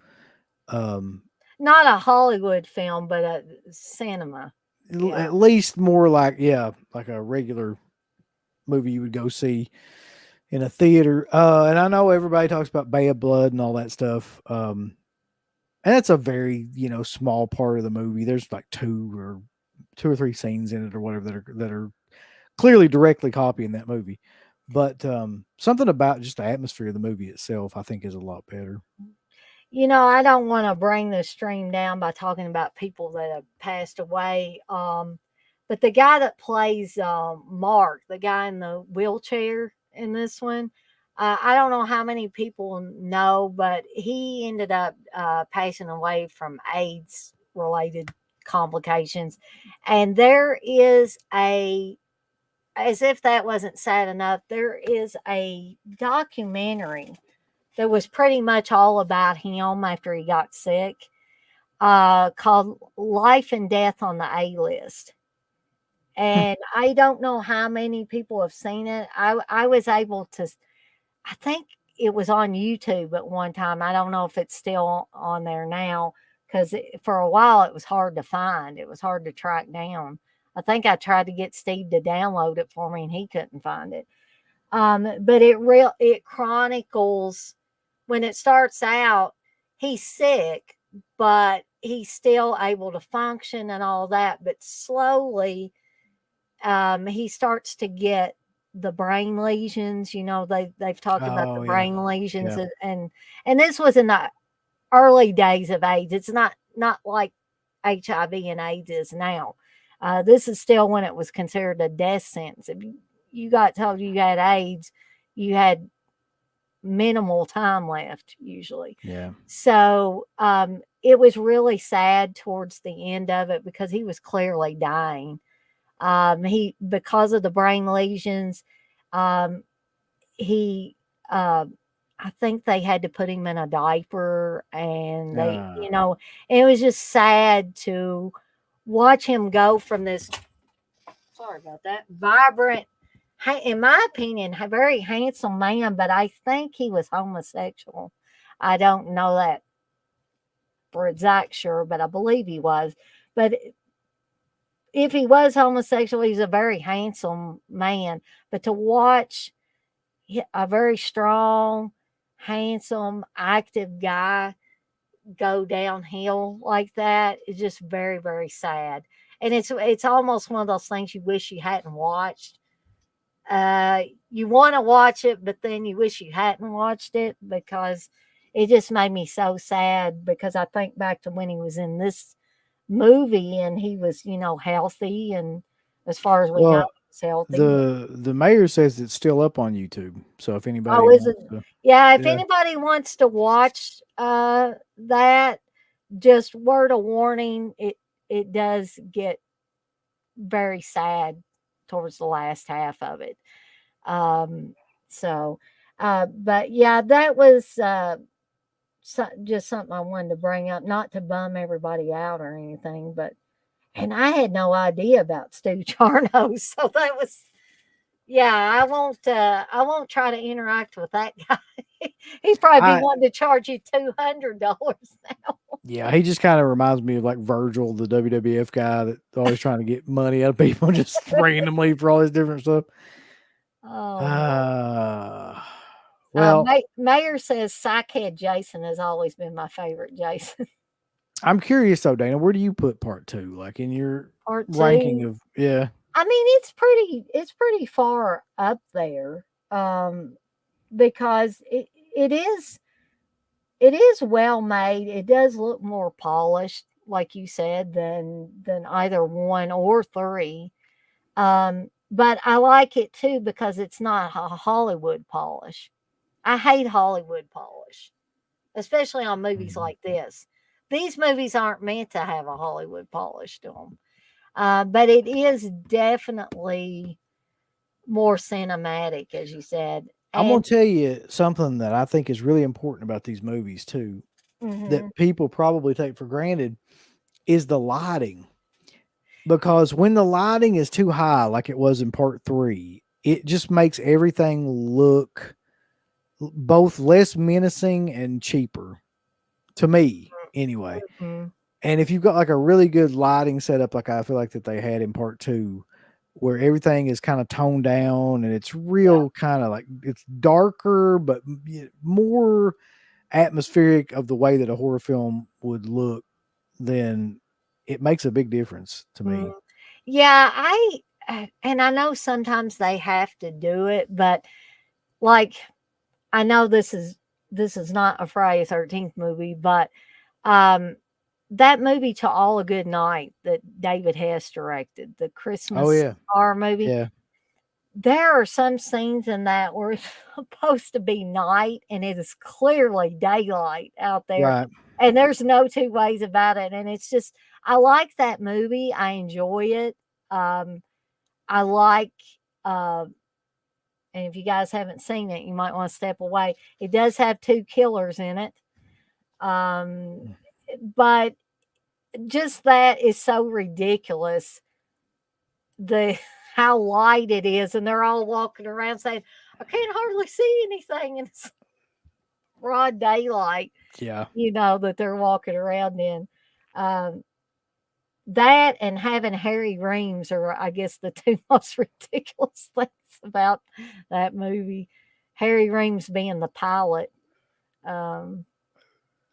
um Not a Hollywood film, but a cinema. Yeah. at least more like, yeah, like a regular movie you would go see in a theater. And I know everybody talks about Bad Blood and all that stuff. And that's a very, small part of the movie. There's like two or three scenes in it or whatever that are clearly directly copying that movie. But something about just the atmosphere of the movie itself, I think, is a lot better. I don't want to bring the stream down by talking about people that have passed away. But the guy that plays Mark, the guy in the wheelchair in this one, I don't know how many people know, but he ended up passing away from AIDS related complications. And there is as if that wasn't sad enough, there is a documentary that was pretty much all about him after he got sick, called Life and Death on the A List. Hmm. And I don't know how many people have seen it. I was able to, I think it was on YouTube at one time. I don't know if it's still on there now because for a while it was hard to find. It was hard to track down. I think I tried to get Steve to download it for me and he couldn't find it. But it chronicles when it starts out, he's sick, but he's still able to function and all that. But slowly, he starts to get the brain lesions. They've talked about the Oh yeah, brain lesions, yeah, and this was in the early days of AIDS. It's not like HIV and AIDS is now. This is still when it was considered a death sentence. If you got told you had AIDS, you had minimal time left usually. yeah. So it was really sad towards the end of it because he was clearly dying. He because of the brain lesions, um, he uh, I think they had to put him in a diaper, and Uh, it was just sad to watch him go from this. Sorry about that. Vibrant, in my opinion, a very handsome man, but I think he was homosexual. I don't know that for exact sure, but I believe he was. But if he was homosexual, he's a very handsome man. But to watch a very strong, handsome, active guy go downhill like that is just very, very sad. And it's almost one of those things you wish you hadn't watched. You want to watch it, but then you wish you hadn't watched it because it just made me so sad because I think back to when he was in this movie and he was, healthy and as far as we know, well, he was healthy. But the mayor says it's still up on YouTube. So if anybody oh, is it? wants to, Yeah, if yeah. anybody wants to watch that, just word of warning, it does get very sad towards the last half of it. Um, so, but yeah, that was just something I wanted to bring up, not to bum everybody out or anything, but and I had no idea about Stu Charno, so that was yeah. I won't try to interact with that guy. He'd probably be I wanting to charge you $200 now. Yeah, he just kind of reminds me of like Virgil, the WWF guy that's always trying to get money out of people just randomly for all this different stuff. Oh boy. Uh, well, Mayor says Psychead Jason has always been my favorite Jason. I'm curious though, Dana, where do you put part two? Like in your Part ranking two. of, yeah. I mean, it's pretty far up there. Because it is well made. It does look more polished, like you said, than either one or three. But I like it too because it's not a Hollywood polish. I hate Hollywood polish, especially on movies Mhm. like this. These movies aren't meant to have a Hollywood polish to them. But it is definitely more cinematic, as you said. I'm And gonna tell you something that I think is really important about these movies too, that mhm, people probably take for granted is the lighting. Because when the lighting is too high, like it was in part three, it just makes everything look both less menacing and cheaper to me anyway. mhm, And if you've got like a really good lighting setup, like I feel like that they had in part two, where everything is kind of toned down and it's yeah, real kind of like it's darker, but more atmospheric of the way that a horror film would look, then it makes a big difference to Mm, me. yeah, and I know sometimes they have to do it, but like I know this is not a Friday 13th movie, but um that movie To All a Good Night that David Hess directed, the Oh Christmas yeah, horror movie, yeah, there are some scenes in that where it's supposed to be night and it is clearly daylight out there. right. And there's no two ways about it. And it's just, I like that movie. I enjoy it. Um, I like, uh, and if you guys haven't seen it, you might want to step away. It does have two killers in it. Um, but just that is so ridiculous. The how light it is, and they're all walking around saying, "I can't hardly see anything," and it's broad daylight, Yeah, that they're walking around in. Um, that and having hairy reams are, I guess, the two most ridiculous things about that movie. Harry Reams being the pilot. Um,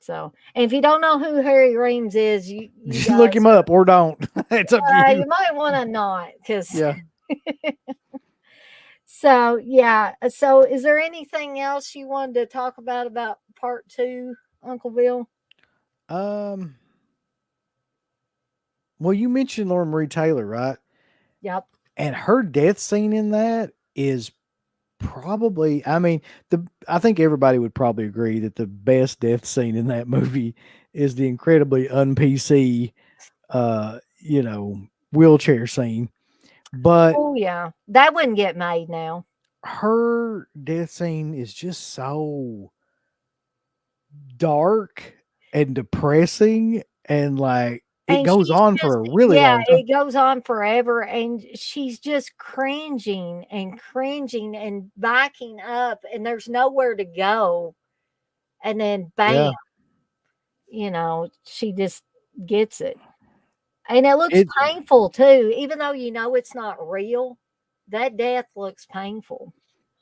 and if you don't know who Harry Reams is, you look guys, him up or don't. It's up to you. you might want to not because. Yeah. So yeah. So is there anything else you wanted to talk about part two, Uncle Bill? Um. Well, you mentioned Lauren Marie Taylor, right? Yep. And her death scene in that is probably, I mean, I think everybody would probably agree that the best death scene in that movie is the incredibly un-PC wheelchair scene. But Oh yeah. That wouldn't get made now. her death scene is just so dark and depressing, and like it And goes she's on for just a really yeah, long time. it goes on forever and she's just cringing and backing up and there's nowhere to go. And then bam, Yeah. she just gets it. And it looks It painful too, even though it's not real. That death looks painful.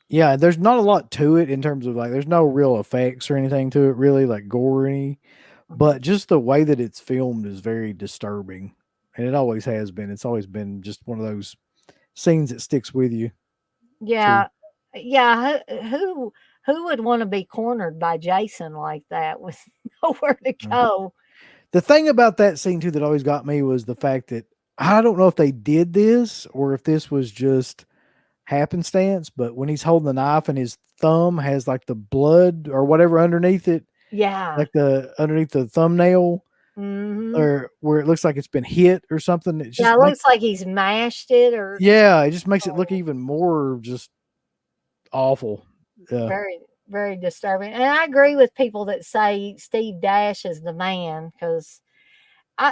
Yeah, there's not a lot to it in terms of like there's no real effects or anything to it really, like gory, Mhm. but just the way that it's filmed is very disturbing. And it always has been. It's always been just one of those scenes that sticks with you too. Yeah. Yeah, who would wanna be cornered by Jason like that with nowhere to Mm. go? The thing about that scene too that always got me was the fact that I don't know if they did this or if this was just happenstance, but when he's holding the knife and his thumb has like the blood or whatever underneath it, Yeah. like the underneath the thumbnail, Mhm. or where it looks like it's been hit or something, it Yeah, just it makes looks like he's mashed it or yeah, it just makes it look oh, even more just awful. Yeah. very, very disturbing, and I agree with people that say Steve Dash is the man 'cause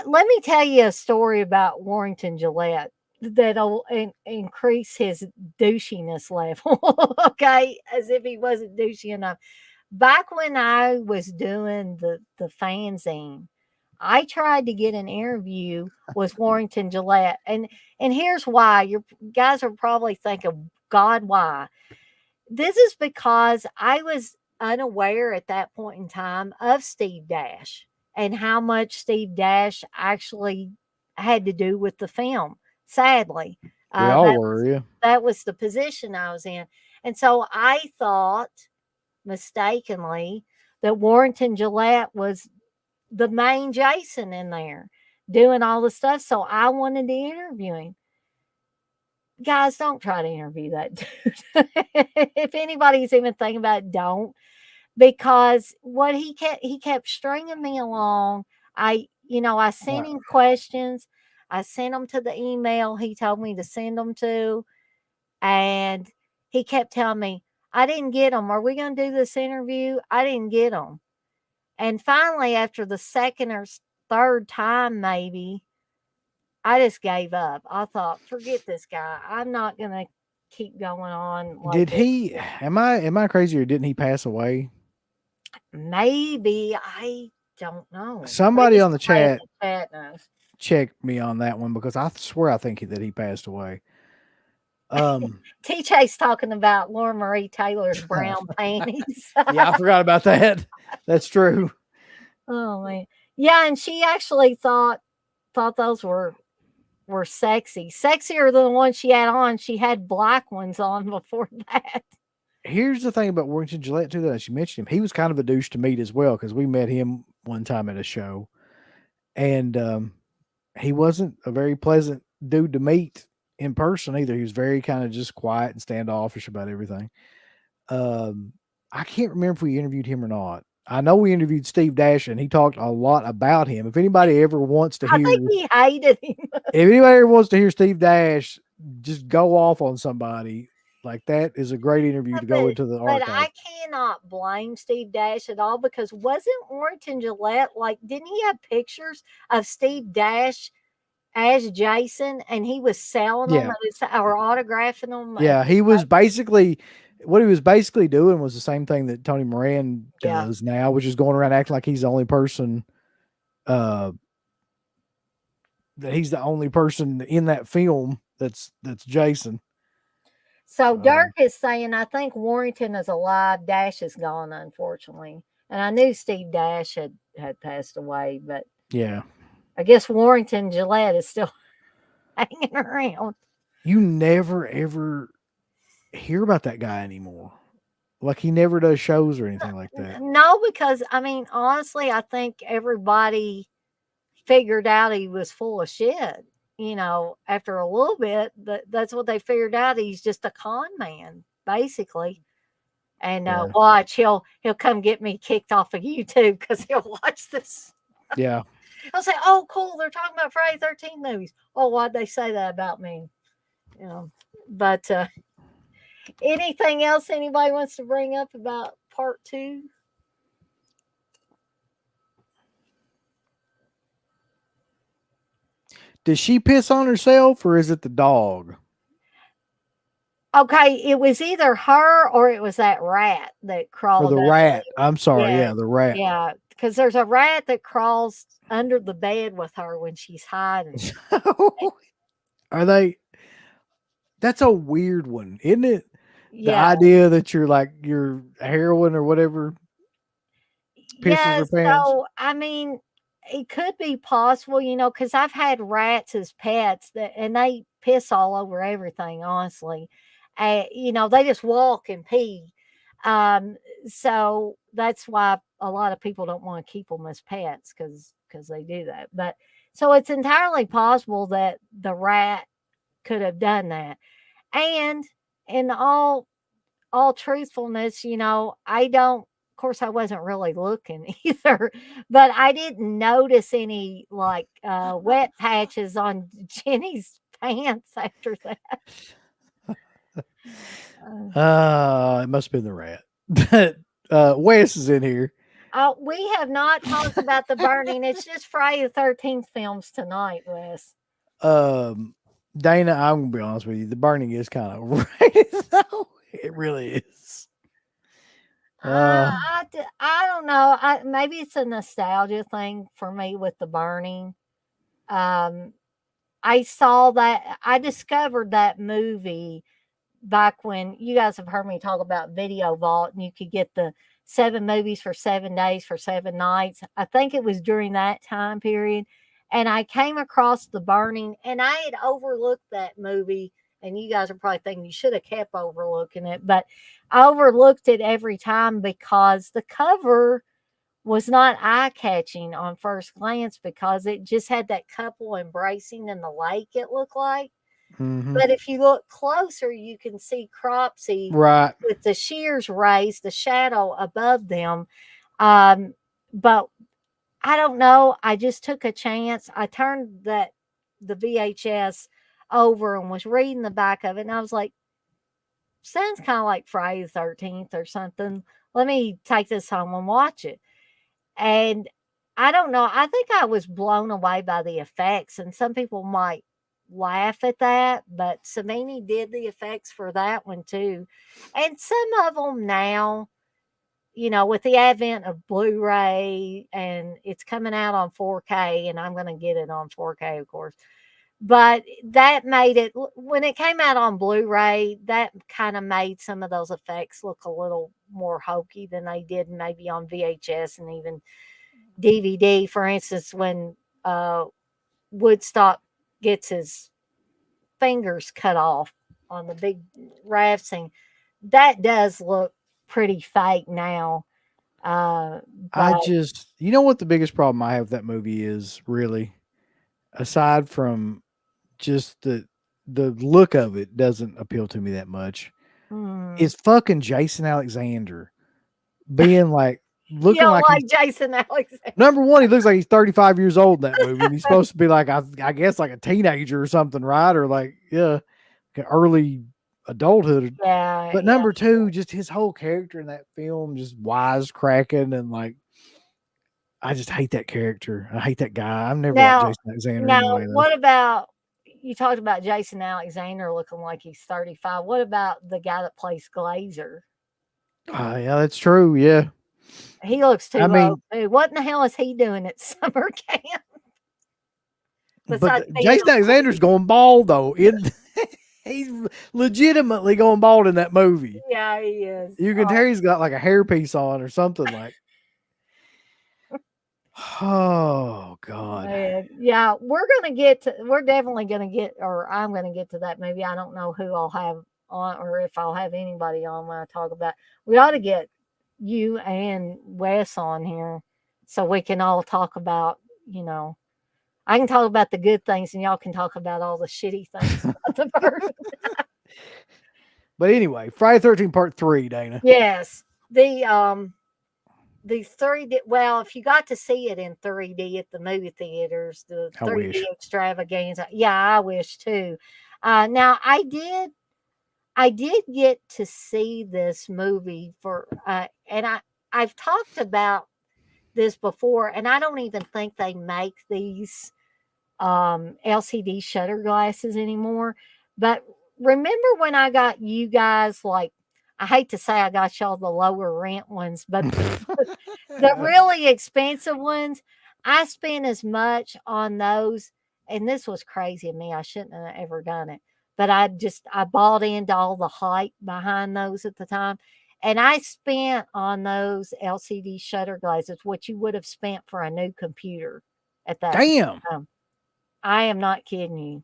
let me tell you a story about Warrington Gillette that'll increase his douchiness level, okay, as if he wasn't douchey enough. Back when I was doing the fanzine, I tried to get an interview with Warrington Gillette, and here's why. You guys are probably thinking, "God, why?" This is because I was unaware at that point in time of Steve Dash and how much Steve Dash actually had to do with the film. Sadly, We uh, all that were, yeah. that was the position I was in, and so I thought mistakenly that Warrington Gillette was the main Jason in there doing all the stuff. So I wanted to interview him. Guys, don't try to interview that dude. If anybody's even thinking about it, don't. Because what he kept stringing me along. I sent Right. him questions. I sent them to the email he told me to send them to. And he kept telling me, I didn't get them. Are we going to do this interview? I didn't get them. And finally, after the second or third time, maybe, I just gave up. I thought, forget this guy. I'm not going to keep going on like Did this. he am I crazy or didn't he pass away? Maybe. I don't know. Somebody Maybe on the somebody in chat the chat knows. checked me on that one because I swear I think that he passed away. TJ's talking about Laura Marie Taylor's brown panties. Yeah, I forgot about that. That's true. Oh man. Yeah, and she actually thought those were sexy. Sexier than the ones she had on. She had black ones on before that. Here's the thing about Warrington Gillette too. That you mentioned him, he was kind of a douche to meet as well because we met him one time at a show, and he wasn't a very pleasant dude to meet in person either. He was very kind of just quiet and standoffish about everything. I can't remember if we interviewed him or not. I know we interviewed Steve Dash, and he talked a lot about him. If anybody ever wants to I hear, think he hated him. if anybody ever wants to hear Steve Dash just go off on somebody, like that is a great interview to go but into the but archive. I cannot blame Steve Dash at all because wasn't Warrington Gillette like didn't he have pictures of Steve Dash as Jason and he was selling them Yeah. or autographing them? Yeah. He was basically, what he was basically doing was the same thing that Tony Moran Yeah. does now, which is going around acting like he's the only person, uh, that he's the only person in that film that's Jason. So Dirk is saying, I think Warrington is alive. Dash is gone, unfortunately. And I knew Steve Dash had passed away, but Yeah. I guess Warrington Gillette is still hanging around. You never ever hear about that guy anymore. Like he never does shows or anything like that. No, because I mean, honestly, I think everybody figured out he was full of shit. You know, after a little bit, that's what they figured out. He's just a con man, basically. And Yeah. watch, he'll come get me kicked off of YouTube because he'll watch this. Yeah. I'll say, "Oh, cool! They're talking about Friday 13 movies." Oh, why'd they say that about me? You know, but anything else anybody wants to bring up about part 2? Did she piss on herself or is it the dog? Okay, it was either her or it was that rat that Or crawled the under. rat? I'm sorry. Yeah, Yeah, the rat. yeah, because there's a rat that crawls under the bed with her when she's hiding. Are they? That's a weird one, isn't it? The Yeah, idea that you're like your heroin or whatever pisses yeah. her pants. So I mean, it could be possible, because I've had rats as pets and they piss all over everything. Honestly, they just walk and pee. Um, so that's why a lot of people don't want to keep them as pets because they do that. But so it's entirely possible that the rat could have done that. And in all truthfulness, I don't of course I wasn't really looking either, but I didn't notice any like wet patches on Jenny's pants after that. It must have been the rat. Wes is in here. We have not talked about the burning. It's just Friday the 13th films tonight, Wes. Dana, I'm gonna be honest with you. The burning is kind of right. though. It really is. I don't know. Maybe it's a nostalgia thing for me with the burning. Um, I discovered that movie back when you guys have heard me talk about Video Vault and you could get the 7 movies for 7 days for 7 nights. I think it was during that time period. And I came across The Burning and I had overlooked that movie. And you guys are probably thinking you should have kept overlooking it, but I overlooked it every time because the cover was not eye catching on first glance because it just had that couple embracing in the lake, it looked like. Mm-hmm. But if you look closer, you can see Cropsey Right. with the shears raised, the shadow above them. But I don't know. I just took a chance. I turned the VHS over and was reading the back of it, and I was like, sounds kind of like Friday the 13th or something. Let me take this home and watch it. And I don't know. I think I was blown away by the effects, and some people might laugh at that, but Savini did the effects for that one too. And some of them now, with the advent of Blu-ray and it's coming out on 4K, and I'm going to get it on 4K, of course. but that made it when it came out on Blu-ray, that kind of made some of those effects look a little more hokey than they did maybe on VHS and even DVD. For instance, when uh, Woodstock gets his fingers cut off on the big raft scene, that does look pretty fake now. Uh, I but just, you know what the biggest problem I have with that movie is, really, aside from just the look of it doesn't appeal to me that much. mm, Is fucking Jason Alexander being like you looking don't like he's like Jason Alexander. number one. He looks like he's 35 years old in that movie, and he's supposed to be like I guess like a teenager or something, right? Or like early adulthood. Yeah, But yeah. number two, just his whole character in that film, just wisecracking and like I just hate that character. I hate that guy. I've never liked Now Jason Alexander now anyway, though. what about you talked about Jason Alexander looking like he's 35. What about the guy that plays Glazer? Yeah, that's true. Yeah, He looks I too old mean, too. What in the hell is he doing at summer camp but besides being Jason a Alexander's going bald though. He's legitimately going bald in that movie. yeah, he is. You can tell he's got like a hairpiece on or something like. Oh God. Man, yeah, we're definitely gonna get, or I'm gonna get to that movie. I don't know who I'll have on, or if I'll have anybody on when I talk about. We ought to get you and Wes on here so we can all talk about. I can talk about the good things, and y'all can talk about all the shitty things about the version. But anyway, Friday 13 Part 3, Dana. Yes, the 3D, well, if you got to see it in 3D at the movie theaters, the I 3D wish. extravaganza, yeah, I wish too. Now I did get to see this movie and I've talked about this before, and I don't even think they make these LCD shutter glasses anymore. But remember when I got you guys, like, I hate to say I got y'all the lower rent ones, but the really expensive ones, I spent as much on those, and this was crazy of me. I shouldn't have ever done it, but I bought into all the hype behind those at the time, and I spent on those LCD shutter glasses what you would have spent for a new computer at that Damn. time. I am not kidding you.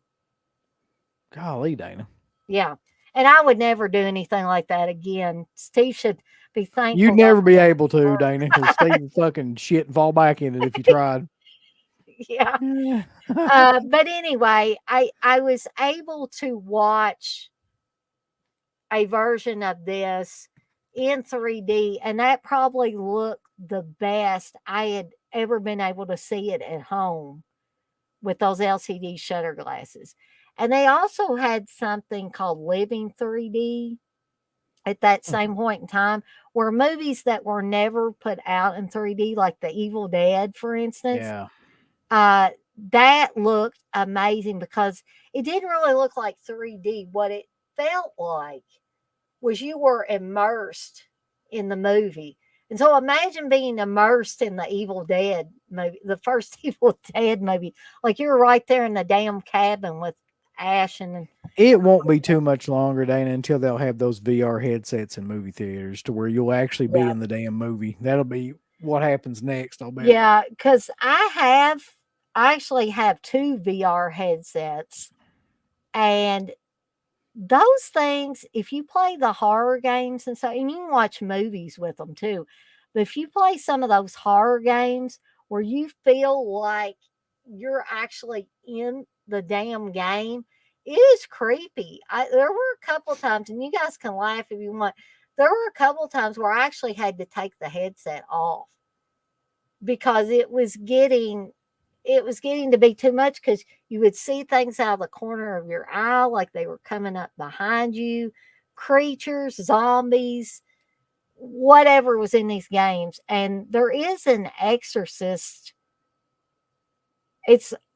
Golly, Dana. Yeah. And I would never do anything like that again. Steve should be You'd thankful never be able that to, Dana, because Steve would fucking shit and fall back in it if you tried. yeah. But anyway, I was able to watch a version of this in 3D, and that probably looked the best I had ever been able to see it at home with those LCD shutter glasses. And they also had something called Living 3D at that same point in time, where movies that were never put out in 3D, like The Evil Dead, for instance, Yeah. that looked amazing because it didn't really look like 3D. What it felt like was you were immersed in the movie. And so imagine being immersed in the Evil Dead movie, the first Evil Dead movie. Like you're right there in the damn cabin with Ash and It won't be too much longer, Dana, until they'll have those VR headsets in movie theaters to where you'll actually be yeah. in the damn movie. That'll be what happens next, I'll bet. Yeah, because I actually have two VR headsets, and those things, if you play the horror games and so, and you can watch movies with them too, but if you play some of those horror games where you feel like you're actually in the damn game, it is creepy. There were a couple times, and you guys can laugh if you want. There were a couple times where I actually had to take the headset off because it was getting to be too much because you would see things out of the corner of your eye like they were coming up behind you, creatures, zombies, whatever was in these games. And there is an exorcist.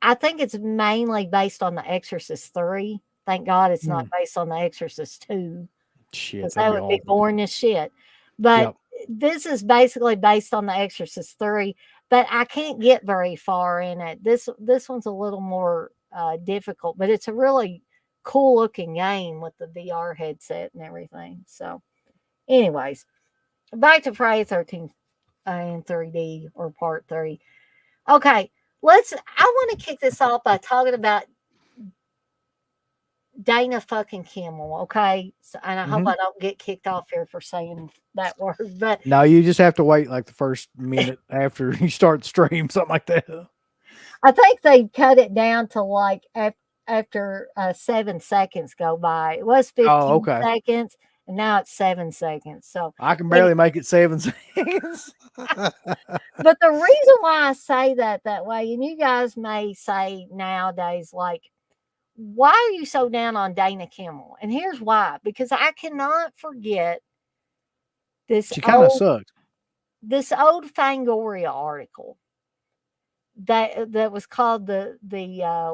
I think it's mainly based on the Exorcist 3. Thank God it's not Hmm. based on the Exorcist 2 Shit, because that'd that be would be awful. boring as shit. But Yep. this is basically based on The Exorcist 3, but I can't get very far in it. This one's a little more difficult, but it's a really cool looking game with the VR headset and everything. So, anyways, back to Friday 13th in 3D or part 3. Okay, I want to kick this off by talking about Dana fucking Kimmel, okay? So, and I hope Hmm. I don't get kicked off here for saying that word, but No, you just have to wait like the first minute after you start the stream, something like that. I think they cut it down to like after 7 seconds go by. It was Oh, 15 okay. seconds, and now it's 7 seconds. So, I can any, barely make it 7 seconds. but the reason why I say that way, and you guys may say nowadays, like, why are you so down on Dana Kimmel? And here's why: because I cannot forget this She kind of old sucked. this old Fangoria article that was called the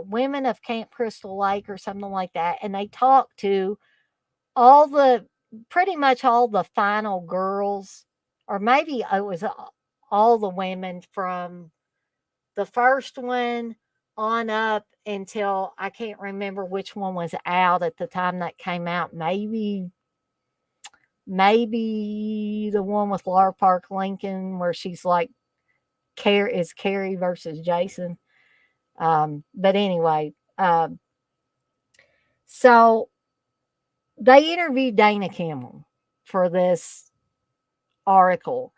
Women of Camp Crystal Lake or something like that, and they talked to all the pretty much all the final girls, or maybe it was all the women from the first one on up until I can't remember which one was out at the time that came out. Maybe the one with Laura Park Lincoln where she's like Carrie versus Jason. But anyway, so they interviewed Dana Kimmel for this article,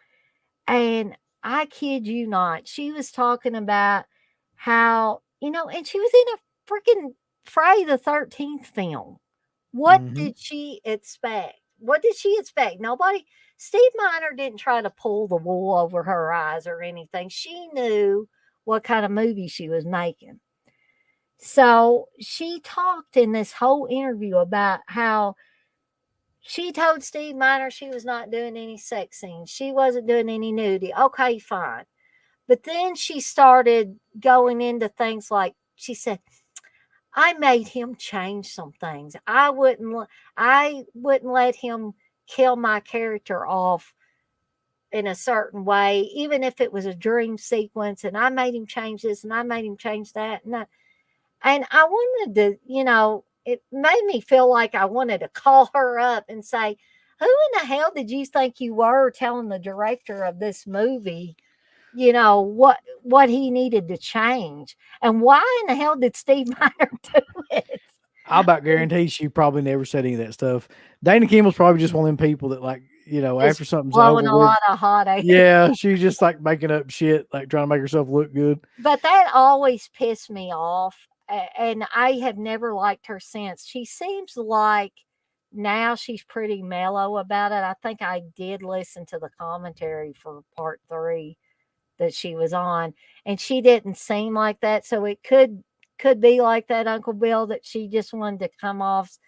and I kid you not, she was talking about how, and she was in a freaking Friday the 13th film. What Hmm. did she expect? What did she expect? Nobody, Steve Miner didn't try to pull the wool over her eyes or anything. She knew what kind of movie she was making. So she talked in this whole interview about how she told Steve Miner she was not doing any sex scenes. She wasn't doing any nudity. Okay, fine. But then she started going into things like she said, I made him change some things. I wouldn't let him kill my character off in a certain way, even if it was a dream sequence, and I made him change this and I made him change that. And I wanted to, it made me feel like I wanted to call her up and say, who in the hell did you think you were telling the director of this movie, what he needed to change? And why in the hell did Steve Miner do it? I about guarantee she probably never said any of that stuff. Dana Kimmel's probably just one of them people that, like, Just after something's blowing over a with, lot of hot air. yeah, she's just like making up shit, like trying to make herself look good. But that always pissed me off. And I have never liked her since. She seems like now she's pretty mellow about it. I think I did listen to the commentary for part 3 that she was on, and she didn't seem like that. So it could be like that, Uncle Bill, that she just wanted to come off.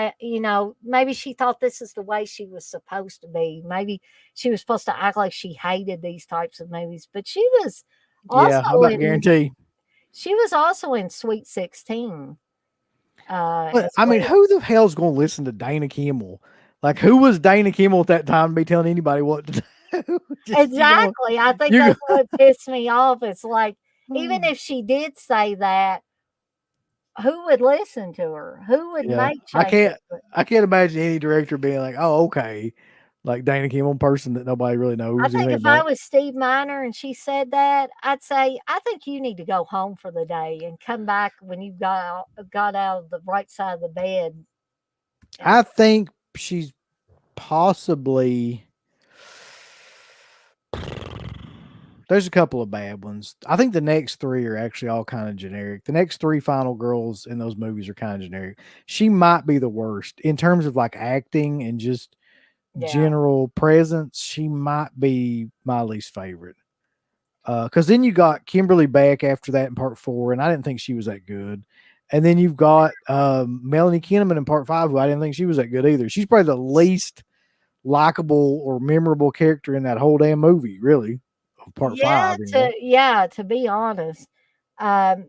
Maybe she thought this is the way she was supposed to be. Maybe she was supposed to act like she hated these types of movies, but Yeah, I also about in guarantee. she was also in Sweet 16 But as I mean, well. who the hell's going to listen to Dana Kimmel? Like, who was Dana Kimmel at that time to be telling anybody what to do? Just Exactly. I think you that's what pissed me off. It's like, even go. if she did say that, who would listen to her? Who would Yeah, make changes? I can't imagine any director being like, "Oh, okay," like Dana Kimmel, person that nobody really I knows think anything if I about. was Steve Miner and she said that, I'd say, I think you need to go home for the day and come back when you got out of the right side of the bed. And I think she's possibly there's a couple of bad ones. I think the next three are actually all kind of generic. The next three final girls in those movies are kind of generic. She might be the worst in terms of like acting and just yeah, general presence. She might be my least favorite. Because then you got Kimberly Beck after that in part 4, and I didn't think she was that good. And then you've got Melanie Kinnaman in part 5, who I didn't think she was that good either. She's probably the least likable or memorable character in that whole damn movie, really, of part yeah, 5. You know, to be honest. Um,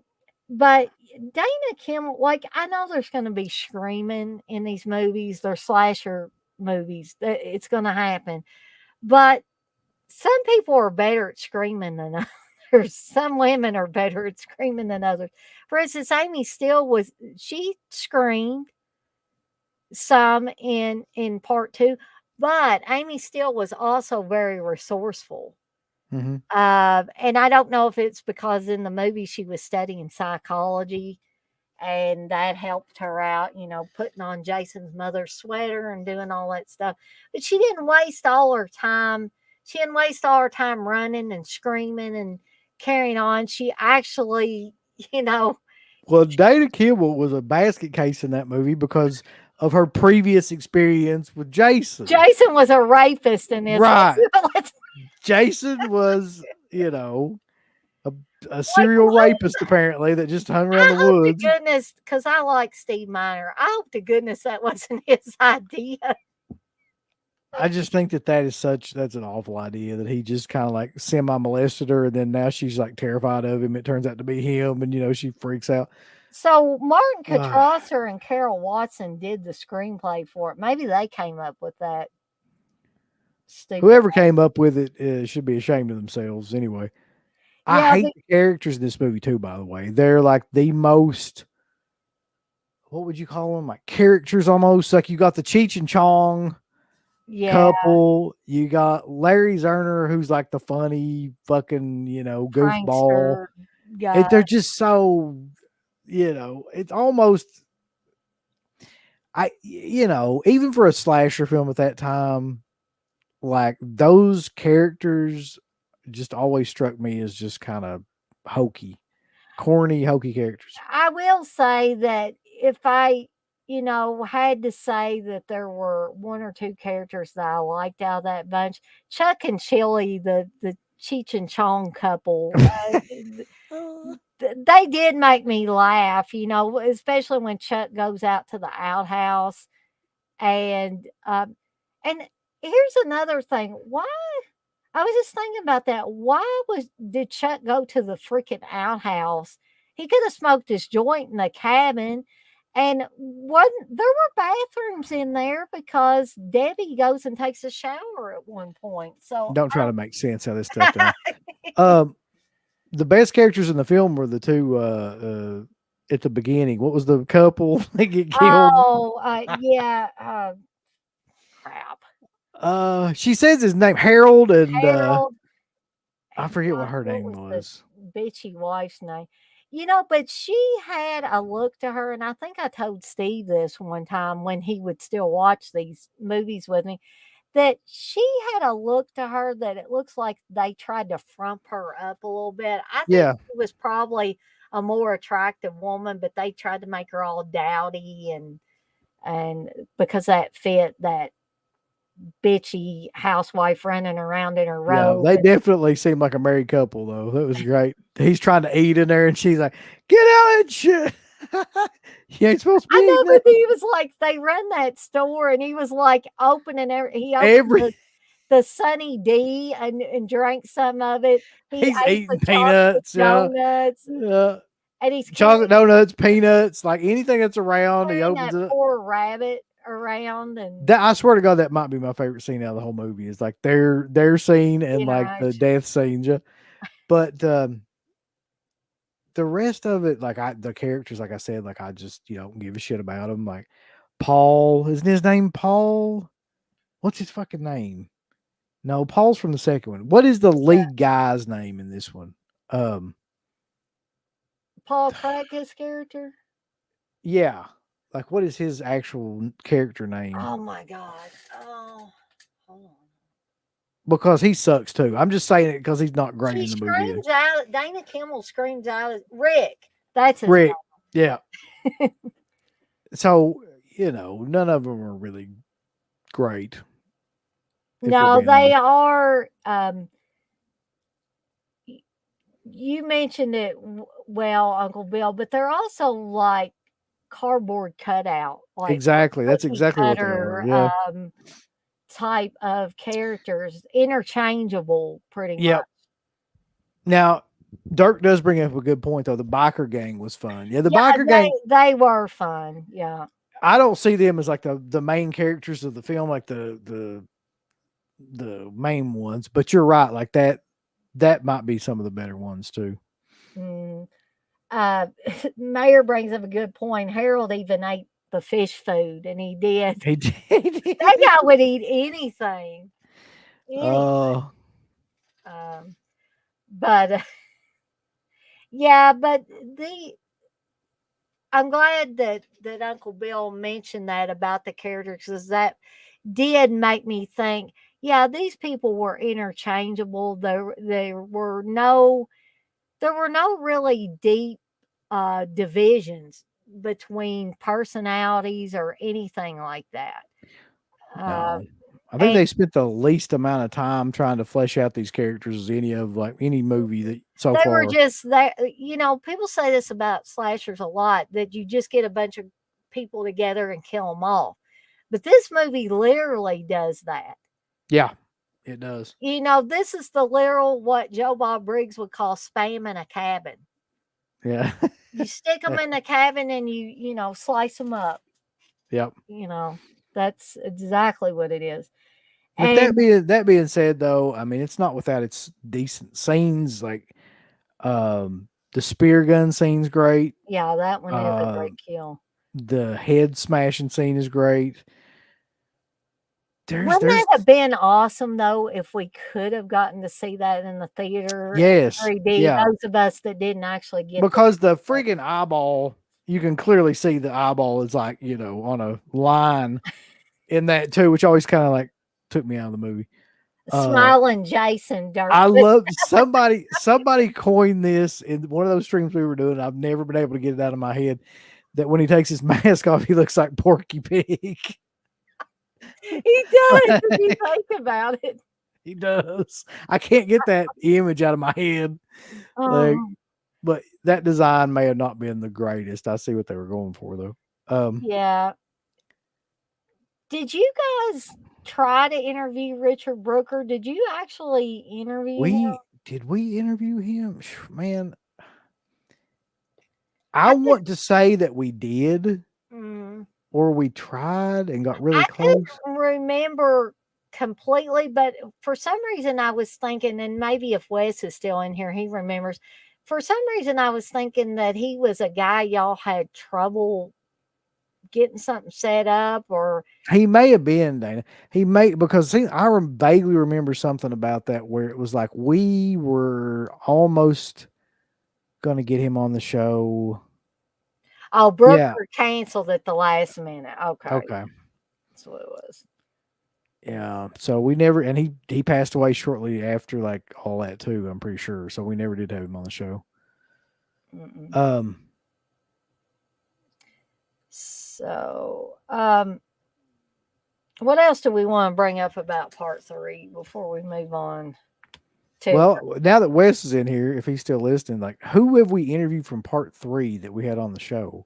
but Dana Kim, like, I know there's going to be screaming in these movies. They're slasher movies. It's going to happen. But some people are better at screaming than others. Some women are better at screaming than others. For instance, Amy Steele she screamed some in part two, but Amy Steele was also very resourceful. Mm-hmm. And I don't know if it's because in the movie she was studying psychology and that helped her out, putting on Jason's mother's sweater and doing all that stuff. But she didn't waste all her time. She didn't waste all her time running and screaming and carrying on. She actually, you know, Well, Dana Kimball was a basket case in that movie because of her previous experience with Jason. Jason was a rapist in this. Right. Let's Jason was, a, a like, serial rapist apparently that just hung around I the hope to woods. goodness, because I like Steve Miner. I hope to goodness that wasn't his idea. I just think that's an awful idea that he just kind of like semi molested her and then now she's like terrified of him. It turns out to be him and she freaks out. So Martin Ah, Katrasser and Carol Watson did the screenplay for it. Maybe they came up with that stupid. whoever came up with it should be ashamed of themselves anyway. I Yeah, hate the characters in this movie too, by the way. They're like the most, what would you call them? Like characters almost. Like you got the Cheech and Chong yeah, couple. You got Larry Zerner, who's like the funny fucking, goofball. prankster guy. They're just so, it's almost, even for a slasher film at that time, like those characters just always struck me as just kind of hokey, corny, hokey characters. I will say that if I, had to say that there were one or two characters that I liked out of that bunch, Chuck and Chili, the Cheech and Chong couple, they did make me laugh, especially when Chuck goes out to the outhouse and here's another thing. Why I was just thinking about that. Why did Chuck go to the freaking outhouse? He could have smoked his joint in the cabin. And wasn't there were bathrooms in there because Debbie goes and takes a shower at one point. So Don't try to make sense out of this stuff, Dana. The best characters in the film were the two at the beginning. What was the couple that get killed? yeah, crap. She says his name Harold, and Harold I and forget what her what name was the was. bitchy wife's name? But she had a look to her, and I think I told Steve this one time when he would still watch these movies with me, that she had a look to her that it looks like they tried to frump her up a little bit. I think Yeah, she was probably a more attractive woman, but they tried to make her all dowdy and because that fit that bitchy housewife running around in her yeah, robe. they definitely seem like a married couple though. That was great. He's trying to eat in there, and she's like, "Get out and shit! You ain't supposed to be I eating know, that." but he was like, they run that store, and he was like he opened Every the Sunny D and drank some of it. He he's ate the eating chocolate peanuts, donuts, yeah, and he's chocolate donuts, peanuts, like anything that's around. He carrying opens that it up. poor rabbit around, and That I swear to God, that might be my favorite scene out of the whole movie. Is like their scene and like the it's death scene. But the rest of it, like the characters, like I said, like I just don't give a shit about them. Like Paul, isn't his name Paul? What's his fucking name? No, Paul's from the second one. What is the lead guy's name in this one? Um, Paul Practice character. yeah, like what is his actual character name? Oh my god! Oh, hold on. Because he sucks too. I'm just saying it because he's not great She in the movie. screams out. Dana Kimmel screams out. Rick. That's his Rick, yeah. So none of them are really great. If we're No, being they honest, are. You mentioned it well, Uncle Bill, but they're also like cardboard cutout, like exactly. That's cookie exactly what they are. cutter Yeah. type of characters, interchangeable, pretty much. Yep. Now, Dirk does bring up a good point though. The biker gang was fun. Yeah, the Yeah, biker gang. they were fun. Yeah, I don't see them as like the main characters of the film, like the main ones. But you're right. Like that, that might be some of the better ones too. Mm. Uh, Mayor brings up a good point. Harold even ate the fish food, and he did. He did. That guy would eat anything, anything. Oh, Um, but yeah, but the I'm glad that Uncle Bill mentioned that about the characters, because that did make me think. Yeah, these people were interchangeable. There were no really deep divisions between personalities or anything like that. Uh, no. I think and they spent the least amount of time trying to flesh out these characters as any of like any movie that so they were far. just that, people say this about slashers a lot, that you just get a bunch of people together and kill them all. But this movie literally does that. Yeah, it does. This is the literal what Joe Bob Briggs would call spam in a cabin. Yeah. You stick them in the cabin and you slice them up. Yep. You know, that's exactly what it is. But And that being said, though, I mean, it's not without its decent scenes. Like the spear gun scene's great. yeah, that one is a Uh, great kill. the head smashing scene is great. Wouldn't There's that have been awesome though if we could have gotten to see that in the theater in yes, 3D? yeah, Those of us that didn't actually get to because the see friggin' eyeball, you can clearly see the eyeball is like on a line in that too, which always kind of like took me out of the movie. it. Uh, Smiling Jason I Dirk. love somebody coined this in one of those streams we were doing. I've never been able to get it out of my head that when he takes his mask off, he looks like Porky Pig. He does if you think about it. He does. I can't get that image out of my head. Like, Um, but that design may have not been the greatest. I see what they were going for though. yeah. Did you guys try to interview Richard Brooker? Did you actually interview him? We interview him? Man, I I want to say that we did, mm, or we tried and got really I close. couldn't remember completely, but for some reason I was thinking, and maybe if Wes is still in here, he remembers. For some reason, I was thinking that he was a guy y'all had trouble getting something set up, or He may have been, Dana. He may because vaguely remember something about that where it was like we were almost going to get him on the show. oh, Yeah. Brooker canceled at the last minute. Okay, Okay. that's what it was. Yeah. So we never, and he passed away shortly after like all that too. I'm pretty sure. So we never did have him on the show. Mm-mm. Um. So, what else do we want to bring up about part 3 before we move on to? Well, now that Wes is in here, if he's still listening, like who have we interviewed from part 3 that we had on the show?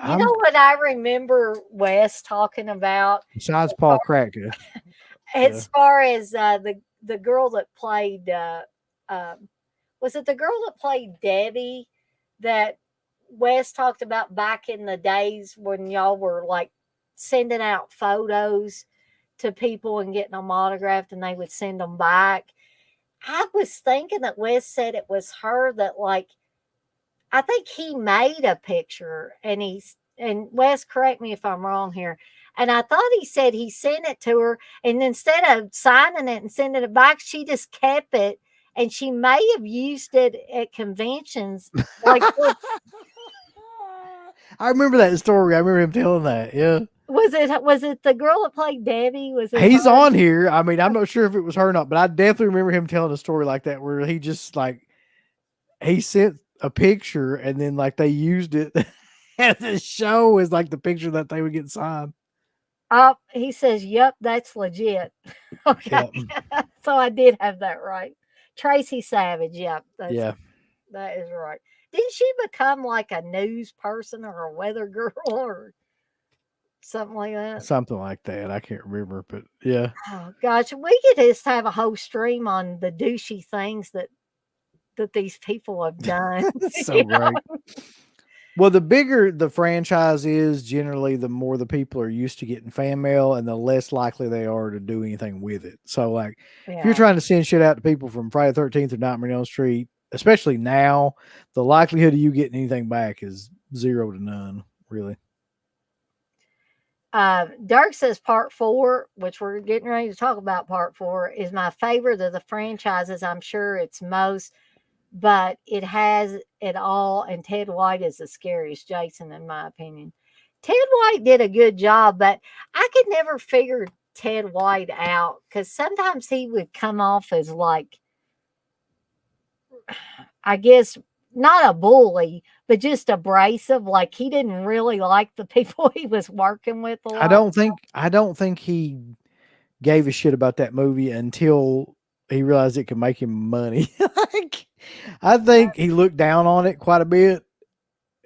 You know what I remember Wes talking about Besides Paul Kratka. as far as the girl that played um, was it the girl that played Debbie that Wes talked about back in the days when y'all were like sending out photos to people and getting them autographed and they would send them back. I was thinking that Wes said it was her that like I think he made a picture and Wes, correct me if I'm wrong here. And I thought he said he sent it to her, and instead of signing it and sending it back, she just kept it, and she may have used it at conventions. Like, I remember that story. I remember him telling that. Yeah. was it the girl that played Debbie? Was it He's her? on here. I mean, I'm not sure if it was her or not, but I definitely remember him telling a story like that where he just like he sent a picture and then like they used it at the show as like the picture that they would get signed. Oh, he says, "Yep, that's legit." Okay, Yeah. so I did have that right. Tracy Savage. Yep, Yeah. that is right. Didn't she become like a news person or a weather girl or something like that? Something like that. I can't remember, but yeah. Oh gosh, we could just have a whole stream on the douchey things that these people have done. So great. Well, the bigger the franchise is, generally, the more the people are used to getting fan mail, and the less likely they are to do anything with it. So, like, if you're Yeah. trying to send shit out to people from Friday the 13th or Nightmare on Elm Street, especially now, the likelihood of you getting anything back is 0 to none, really. Dirk says part four, which we're getting ready to talk about part four, is my favorite of the franchises. I'm sure it's most, but it has it all. And Ted White is the scariest Jason, in my opinion. Ted White did a good job, but I could never figure Ted White out because sometimes he would come off as like, I guess, not a bully, but just abrasive. Like he didn't really like the people he was working with a lot. I don't think he gave a shit about that movie until he realized it could make him money. Like, I think he looked down on it quite a bit,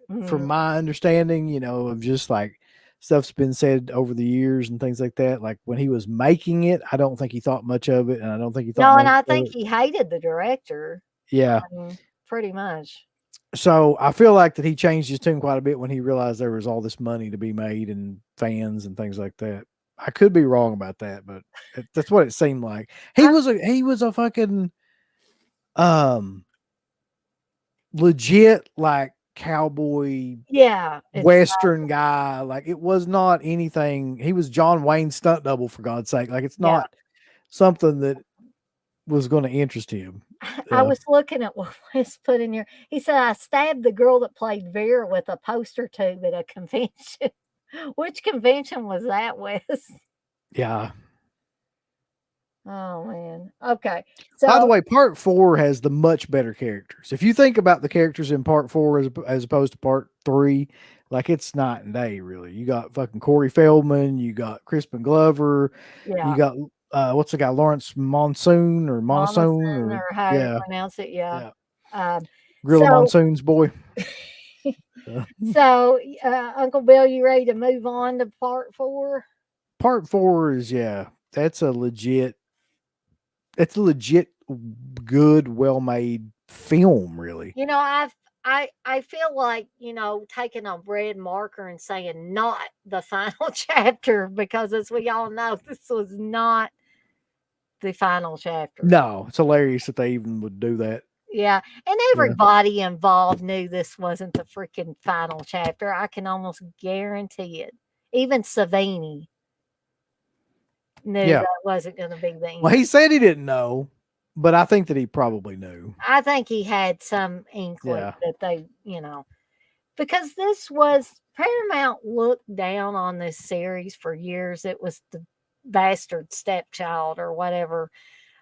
from Mhm. my understanding, of just like stuff's been said over the years and things like that. Like when he was making it, I don't think he thought much of it, and I don't think he thought No, and much I of think it. he hated the director. Yeah. Pretty much. So I feel like that he changed his tune quite a bit when he realized there was all this money to be made and fans and things like that. I could be wrong about that, but that's what it seemed like. I He was a fucking um legit like cowboy Yeah, Western guy. Like it was not anything. He was John Wayne's stunt double, for God's sake. Like it's yeah. not something that was going to interest him. I Yeah. was looking at what was put in here. He said, "I stabbed the girl that played Vera with a poster tube at a convention." Which convention was that, Wes? Yeah. Oh, man. Okay. By the So way, part four has the much better characters. If you think about the characters in part four as opposed to part three, like it's night and day, really. You got fucking Corey Feldman, you got Crispin Glover, you yeah, got what's the guy, Lawrence Monsoon, Monson or or however you yeah, pronounce it, yeah. yeah, Um, Gorilla so Monsoon's boy. Uh, Uncle Bill, you ready to move on to part 4? part four is that's a legit good, well made film, really. You know, I feel like, taking a red marker and saying not the final chapter because as we all know, this was not the final chapter. No, it's hilarious that they even would do that. Yeah, and Yeah. everybody involved knew this wasn't the freaking final chapter. I can almost guarantee it. Even Savini knew Yeah. that wasn't going to be the Well, end. he said he didn't know, but I think that he probably knew. I think he had some inkling Yeah. that because this was Paramount looked down on this series for years. It was the bastard stepchild or whatever,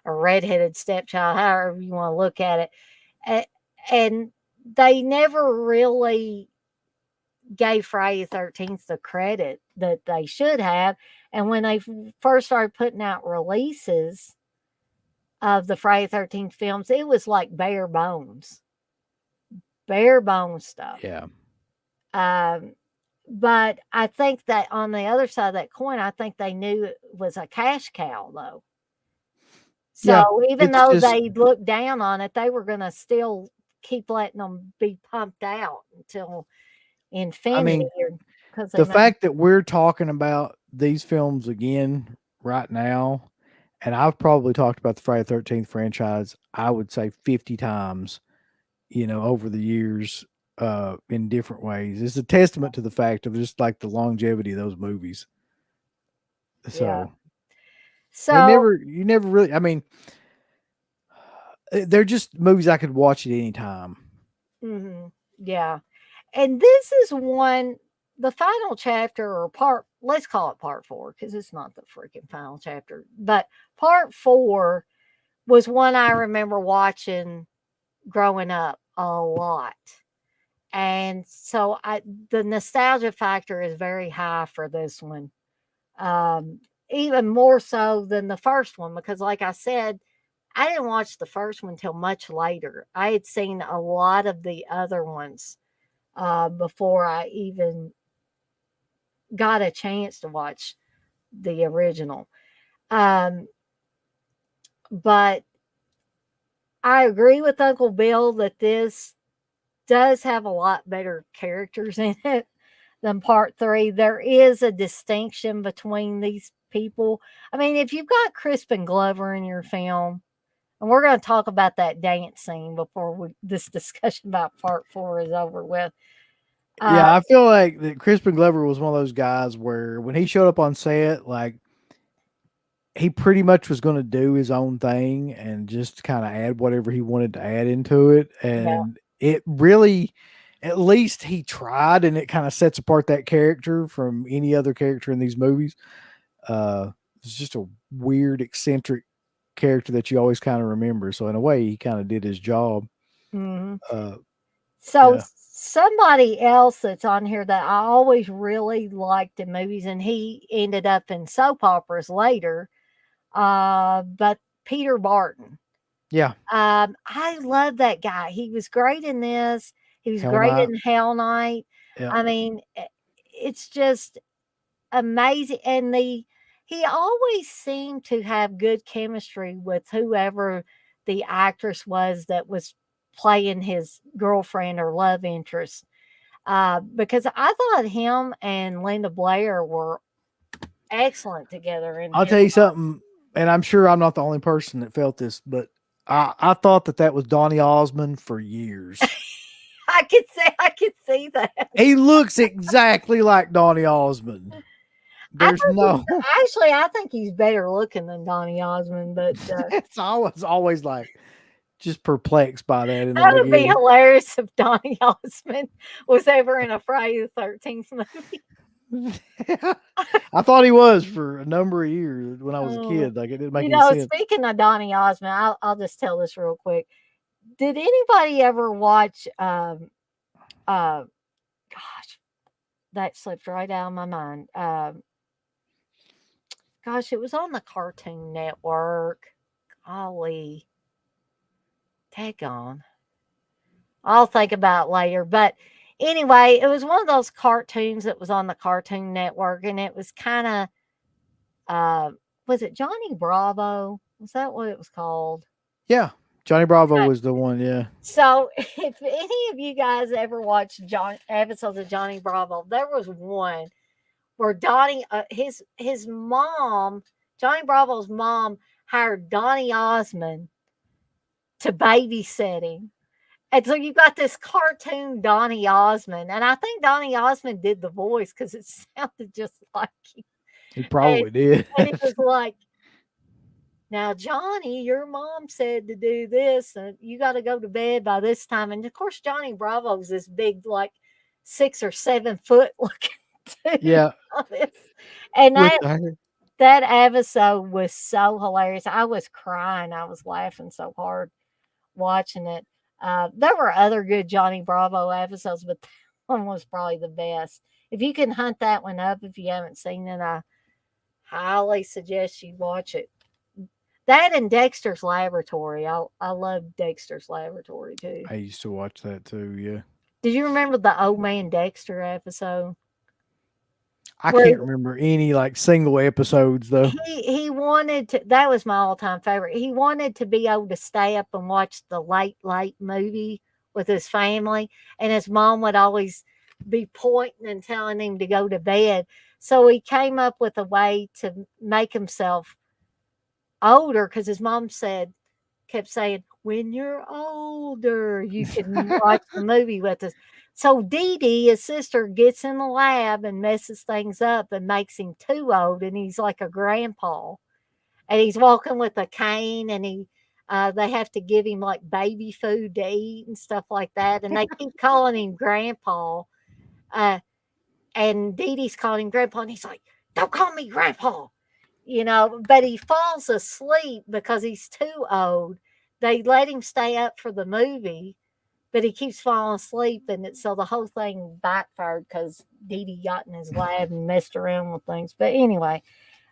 or redheaded stepchild, however you want to look at it. And they never really gave Friday the 13th the credit that they should have. And when they first started putting out releases of the Friday the 13th films, it was like bare bones stuff. Yeah. Um, but I think that on the other side of that coin, I think they knew it was a cash cow, though. Yeah. So even It's though just, they looked down on it, they were going to still keep letting them be pumped out until I infinity, mean, because they the made. fact that we're talking about these films again right now, and I've probably talked about the Friday the 13th franchise, I would say 50 times, over the years, in different ways. It's a testament to the fact of just like the longevity of those movies. Yeah. So So, you never really, I mean, they're just movies I could watch at any time. yeah. And this is one, the final chapter or part, let's call it part 4 because it's not the freaking final chapter, but part 4 was one I remember watching growing up a lot. And so the nostalgia factor is very high for this one. Um, Even more so than the first one because like I said, I didn't watch the first one till much later. I had seen a lot of the other ones before I even got a chance to watch the original. Um, but I agree with Uncle Bill that this does have a lot better characters in it than part three. There is a distinction between these people. I mean, if you've got Crispin Glover in your film, and we're going to talk about that dance scene before this discussion about part four is over with. Yeah, I feel like that Crispin Glover was one of those guys where when he showed up on set, like he pretty much was going to do his own thing and just kind of add whatever he wanted to add into it. Yeah. And it really, at least he tried, and it kind of sets apart that character from any other character in these movies. It's just a weird, eccentric character that you always kind of remember. So in a way, he kind of did his job. Mm-hmm. Uh, So yeah, somebody else that's on here that I always really liked in movies, and he ended up in soap operas later, but Peter Barton. yeah, I love that guy. He was great in this. He was Hell great Night. in Hell Night. Yeah, I mean, it's just amazing. And he always seemed to have good chemistry with whoever the actress was that was playing his girlfriend or love interest. Because I thought him and Linda Blair were excellent together in I'll Hell tell you Night. something, and I'm sure I'm not the only person that felt this, but I thought that was Donny Osmond for years. I could see that. He looks exactly like Donny Osmond. I There's think no. I think he's better looking than Donny Osmond, but It's always like just perplexed by that in the that would be beginning. hilarious if Donny Osmond was ever in a Friday the 13th movie. I thought he was for a number of years when I was a Oh, kid. Like it didn't make any sense. speaking of Donny Osmond, I'll just tell this real quick. Did anybody ever watch? Gosh, that slipped right out of my mind. Gosh, it was on the Cartoon Network. Golly, daggone. I'll think about it later. But anyway, it was one of those cartoons that was on the Cartoon Network, and it was kind of, was it Johnny Bravo? Was that what it was called? Yeah, Johnny Bravo was the one. Yeah, So, if any of you guys ever watched episodes of Johnny Bravo, there was one where Donnie, his mom, Johnny Bravo's mom, hired Donny Osmond to babysit him. And so you got this cartoon Donny Osmond, and I think Donny Osmond did the voice because it sounded just like him. he And, probably did. and he was like, "Now, Johnny, your mom said to do this, and you got to go to bed by this time." And of course, Johnny Bravo's this big, like 6 or 7 foot looking dude. Yeah, And with that episode was so hilarious. I was crying. I was laughing so hard watching it. There were other good Johnny Bravo episodes, but that one was probably the best. If you can hunt that one up, if you haven't seen it, I highly suggest you watch it. That and Dexter's Laboratory. I love Dexter's Laboratory too. I used to watch that too. Yeah, Did you remember the Old Man Dexter episode? I Where can't remember any like single episodes though. he wanted to, that was my all-time favorite. He wanted to be able to stay up and watch the late movie with his family, and his mom would always be pointing and telling him to go to bed. So he came up with a way to make himself older because his mom kept saying, "When you're older, you can watch the movie with us." So Dee Dee, his sister, gets in the lab and messes things up and makes him too old, and he's like a grandpa. And he's walking with a cane, and they have to give him like baby food to eat and stuff like that. And they keep calling him grandpa. Uh, and Dee Dee's calling him grandpa, and he's like, "Don't call me grandpa." But he falls asleep because he's too old. They let him stay up for the movie, but he keeps falling asleep, and so the whole thing backfired because Dee Dee got in his lab and messed around with things. But anyway,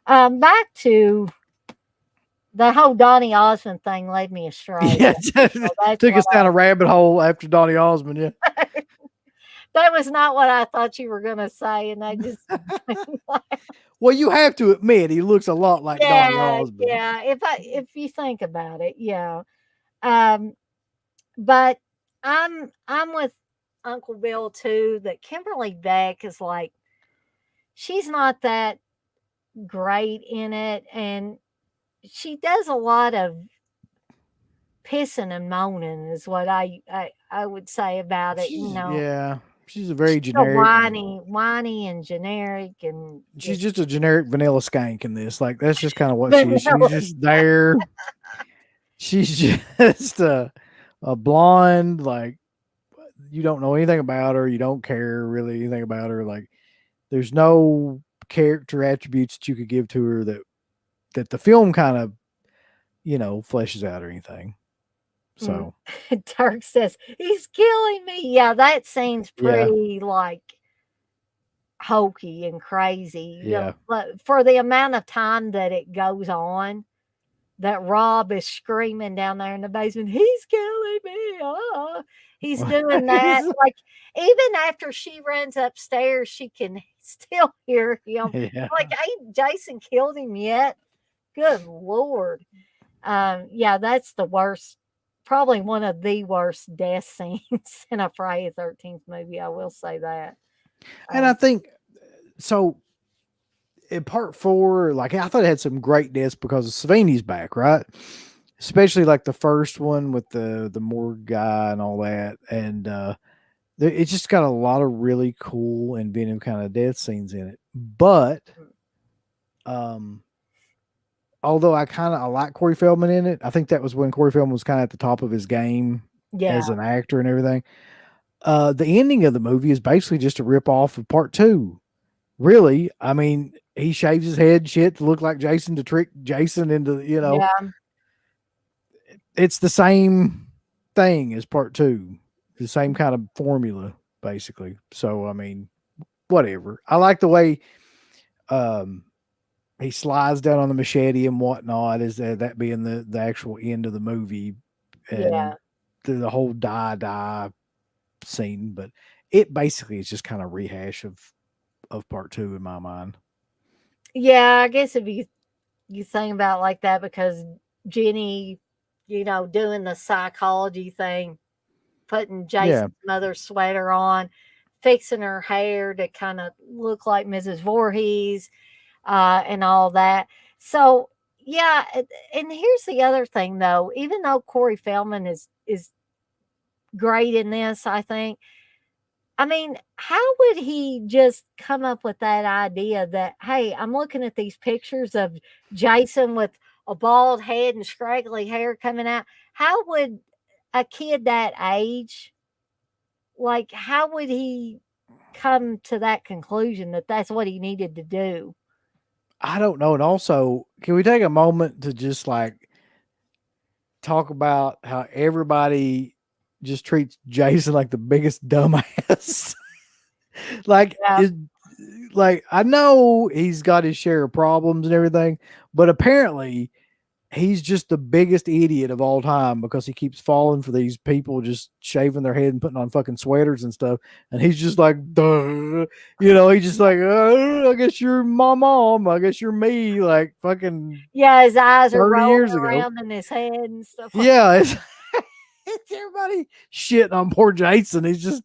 back to the whole Donny Osmond thing led me astray. Yeah, So that's took us what down a rabbit hole after Donny Osmond. Yeah, that was not what I thought you were gonna say, and I just well, you have to admit he looks a lot like Donny yeah, Osmond. yeah. If you think about it, yeah. Um, but I'm with Uncle Bill too that Kimberly Beck is like, she's not that great in it, and she does a lot of pissing and moaning is what I would say about it. You know, Yeah, she's a she's very a generic. whiny and generic and She's just just a generic vanilla skank in this. Like that's just kind of what she is. She's vanilla. just there. She's just a blonde. Like you don't know anything about her. You don't care really anything about her. Like there's no character attributes that you could give to her that the film kind of fleshes out or anything. Mm. So Dirk says he's killing me. Yeah, that scene's yeah, pretty like hokey and crazy. yeah. But for the amount of time that it goes on, that Rob is screaming down there in the basement, "He's killing me!" Oh, he's doing that. Like even after she runs upstairs, she can still hear him. Yeah. Like, ain't Jason killed him yet? Good Lord. Yeah, that's the worst, probably one of the worst death scenes in a Friday the 13th movie. I will say that. And I think so. In part four, like I thought it had some great deaths because Savini's back, right? Especially like the first one with the morgue guy and all that, and it's just got a lot of really cool and venom kind of death scenes in it. But um, although I like Corey Feldman in it, I think that was when Corey Feldman was kind of at the top of his game Yeah, as an actor and everything. The ending of the movie is basically just a rip off of part two. Really, I mean, he shaves his head shit to look like Jason to trick Jason into, yeah, it's the same thing as part two, the same kind of formula, basically. So, I mean, whatever. I like the way um, he slides down on the machete and whatnot, is that being the actual end of the movie and yeah. the whole die scene. But it basically is just kind of rehash of part two in my mind. Yeah, I guess if you think about it like that, because Jenny, doing the psychology thing, putting Yeah. Jason's mother's sweater on, fixing her hair to kind of look like Mrs. Voorhees, and all that. So yeah, and here's the other thing though. Even though Corey Feldman is great in this, I think. I mean, how would he just come up with that idea that, hey, I'm looking at these pictures of Jason with a bald head and scraggly hair coming out. How would a kid that age, like, how would he come to that conclusion that that's what he needed to do? I don't know. And also, can we take a moment to just like talk about how everybody just treats Jason like the biggest dumbass? like Yeah. is like I know he's got his share of problems and everything, but apparently he's just the biggest idiot of all time because he keeps falling for these people just shaving their head and putting on fucking sweaters and stuff. And he's just like, duh. He's just like, I guess you're my mom. I guess you're me. Like fucking Yeah, his eyes are 30 rolling years ago. around in his head and stuff like Yeah. It's everybody shitting on poor Jason. He's just,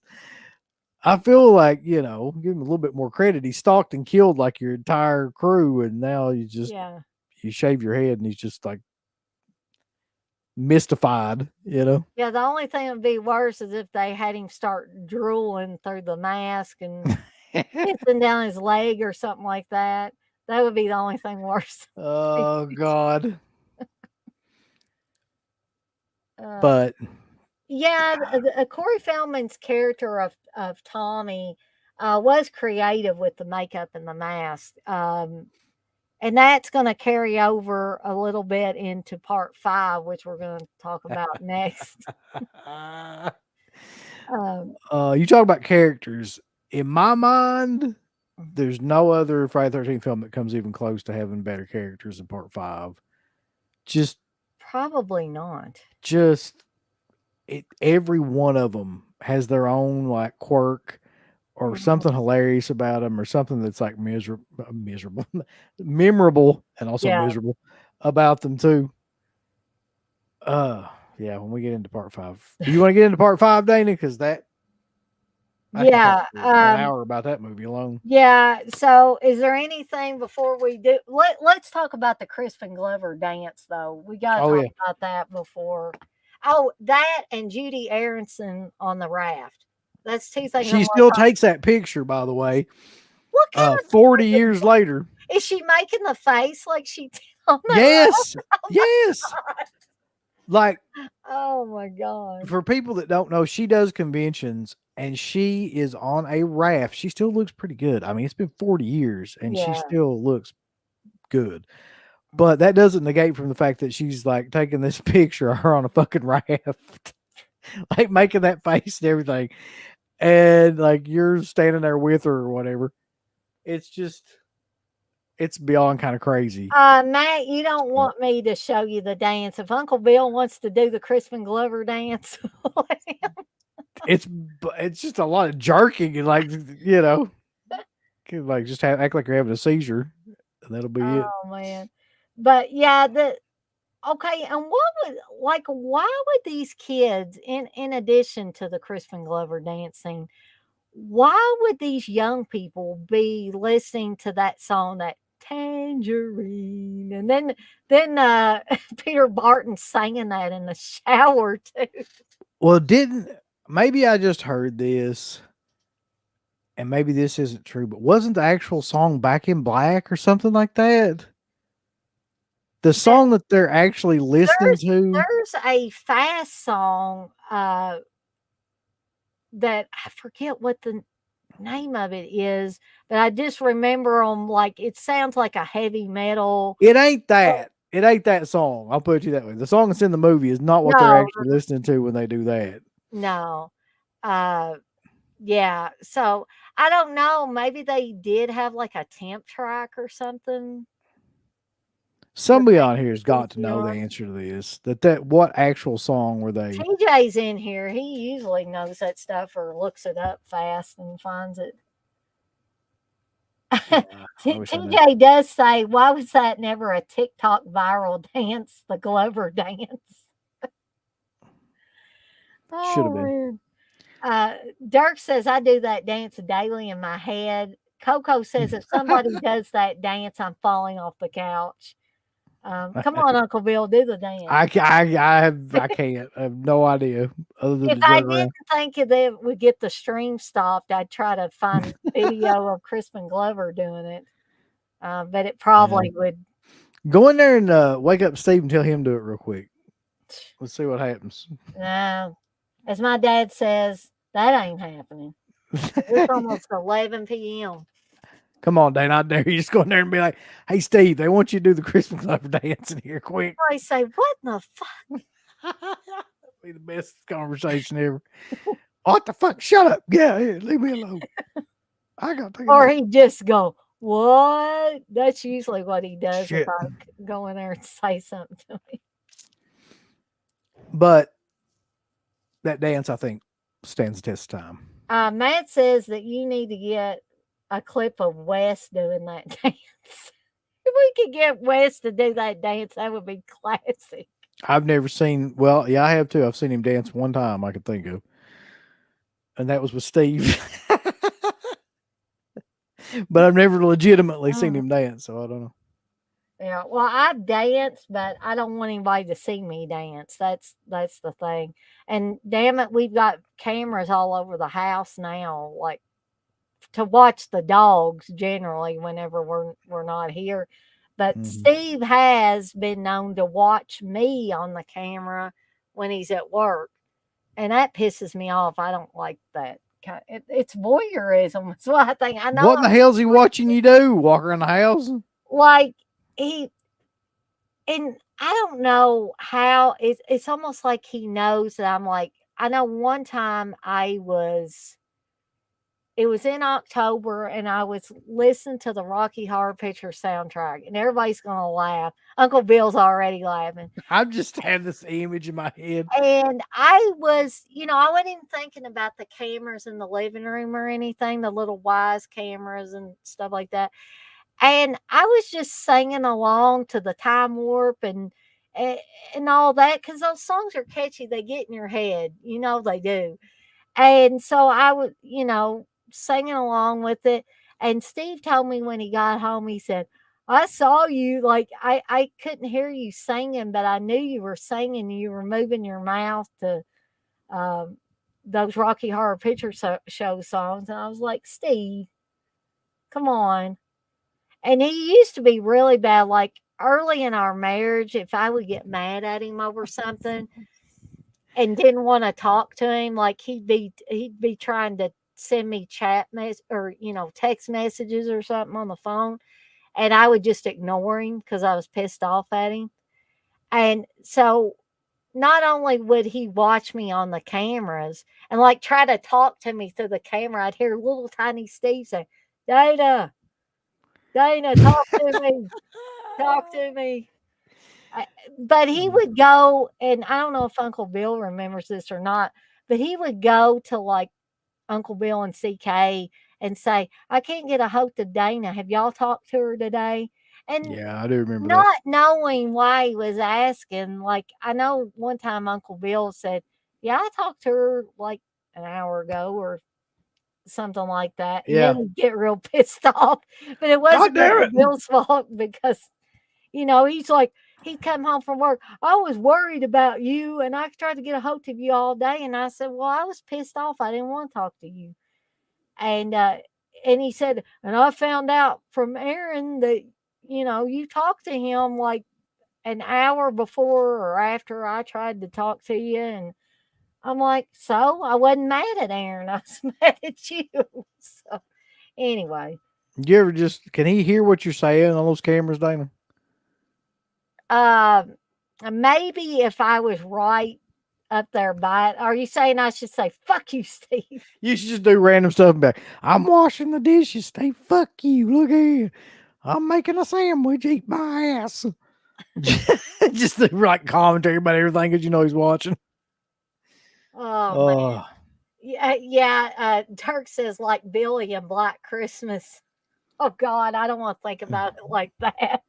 I feel like, give him a little bit more credit. He stalked and killed like your entire crew. And now yeah. you shave your head and he's just like, mystified. Yeah, the only thing that would be worse is if they had him start drooling through the mask and pissing down his leg or something like that. That would be the only thing worse. Oh God. Uh, But yeah, Corey Feldman's character of Tommy was creative with the makeup and the mask. And that's going to carry over a little bit into part five, which we're going to talk about next. Um, you talk about characters. In my mind, there's no other Friday 13th film that comes even close to having better characters than part five. Just Probably not. just every one of them has their own like quirk or something Mhm. hilarious about them or something that's like miserable, memorable and also Yeah. miserable about them too. Uh yeah, when we get into part five. Do you want to get into part five, Dana? Because that I can talk Yeah. for an hour about that movie alone. Yeah. So, is there anything before we do? Let's talk about the Crispin Glover dance, though. We got to Oh talk yeah, about that before. Oh, that and Judy Aronson on the raft. That's two things I she want to still talk. takes that picture, by the way. What kind of 40 years later. is she making the face like she did on the raft? Yes, Oh my yes. god! Like Oh my god! for people that don't know, she does conventions and she is on a raft. She still looks pretty good. I mean, it's been 40 years and she Yeah. still looks good. But that doesn't negate from the fact that she's like taking this picture of her on a fucking raft, like making that face and everything. And like you're standing there with her or whatever. It's just, it's beyond kind of crazy. Matt, you don't want me to show you the dance. If Uncle Bill wants to do the Crispin Glover dance, let him. It's just a lot of jerking and like, you know, like just act like you're having a seizure and that'll be it. Oh man. But yeah, the okay, and what would like why would these kids in addition to the Crispin Glover dancing, why would these young people be listening to that song, that tangerine? And then Peter Barton singing that in the shower too. Well, didn't maybe I just heard this and maybe this isn't true, but wasn't the actual song Back in Black or something like that? The That song that they're actually listening to, there's a fast song that I forget what the name of it is, but I just remember them like it sounds like a heavy metal. it ain't Oh, that. It ain't that song. I'll put it to you that way. The song that's in the movie is not what they're no, actually listening to when they do that. no. Uh, yeah. So I don't know. Maybe they did have like a temp track or something that Somebody they on here has could got to be know the on. answer to this. That what actual song were they? TJ's in here. He usually knows that stuff or looks it up fast and finds it. Yeah, I wish I knew. TJ does say, "Why was that never a TikTok viral dance? The Glover dance." Should have Oh been. man. Uh, Dirk says I do that dance daily in my head. Coco says if somebody does that dance, I'm falling off the couch. Come on, Uncle Bill, do the dance. I can't. I have no idea other than If to I jerk didn't around. think that would get the stream stopped, I'd try to find video of Crispin Glover doing it. But it Yeah. probably would. Go in there and wake up Steve and tell him to do it real quick. Let's see what happens. As my dad says, that ain't happening. It's almost 11 p.m. Come on, Dane. I dare you. Just go in there and be like, "Hey, Steve, they want you to do the Christmas Clover dance in here quick." I say, what in the fuck? Be the best conversation ever. What the fuck? Shut up. Yeah, here, leave me alone. I got to take a Or nap. he just go, what? That's usually what he does if Shit. I go in there and say something to him. But that dance, I think, stands the test of time. Matt says that you need to get a clip of Wes doing that dance. If we could get Wes to do that dance, that would be classic. I've never seen. Well, yeah, I have too. I've seen him dance one time I could think of, and that was with Steve. But I've never legitimately seen Oh, him dance, so I don't know. yeah, well, I dance, but I don't want anybody to see me dance. That's the thing. And damn it, we've got cameras all over the house now, like to watch the dogs generally whenever we're not here. But Mhm. Steve has been known to watch me on the camera when he's at work, and that pisses me off. I don't like that. It's voyeurism. That's what I think. I know What in the hell's he watching you do? Walk around the house? like he and I don't know how it's almost like he knows that I'm like I know one time it was in October and I was listening to the Rocky Horror Picture soundtrack and everybody's gonna laugh. Uncle Bill's already laughing. I just have this image in my head. And I was, I wasn't even thinking about the cameras in the living room or anything, the little wise cameras and stuff like that. And I was just singing along to the Time Warp and all that because those songs are catchy. They get in your head, they do. And so I was, singing along with it. And Steve told me when he got home, he said, I saw you, like, I couldn't hear you singing, but I knew you were singing. You were moving your mouth to um, those Rocky Horror Picture Show songs. And I was like, Steve, come on. And he used to be really bad. Like early in our marriage, if I would get mad at him over something and didn't want to talk to him, like he'd be trying to send me or text messages or something on the phone, and I would just ignore him because I was pissed off at him. And so not only would he watch me on the cameras and like try to talk to me through the camera, I'd hear little tiny Steve say, Dana, Dana, talk to me. I, but he would go, and I don't know if Uncle Bill remembers this or not, but he would go to like Uncle Bill and CK and say, I can't get a hold of Dana. Have y'all talked to her today? And Yeah, I do remember that. not knowing why he was asking, like, I know one time Uncle Bill said, yeah, I talked to her like an hour ago or something like that. And then Yeah. he'd get real pissed off. But it God wasn't damn Uncle it. Bill's fault because he's like, he'd come home from work. I was worried about you and I tried to get a hold of you all day. And I said, well, I was pissed off. I didn't want to talk to you. And, and he said, and I found out from Aaron that, you talked to him like an hour before or after I tried to talk to you. And I'm like, so I wasn't mad at Aaron. I was mad at you. So anyway, You ever can he hear what you're saying on those cameras, Dana? Um, maybe if I was right up there by it. Are you saying I should say, "Fuck you, Steve"? You should just do random stuff and be like, I'm washing the dishes. Stay fuck you. Look here. I'm making a sandwich. Eat my ass. Just the right commentary about everything because you know he's watching. Oh, man. Oh, Yeah, yeah, Dirk says, like Billy in Black Christmas. Oh god, I don't wanna think about it like that.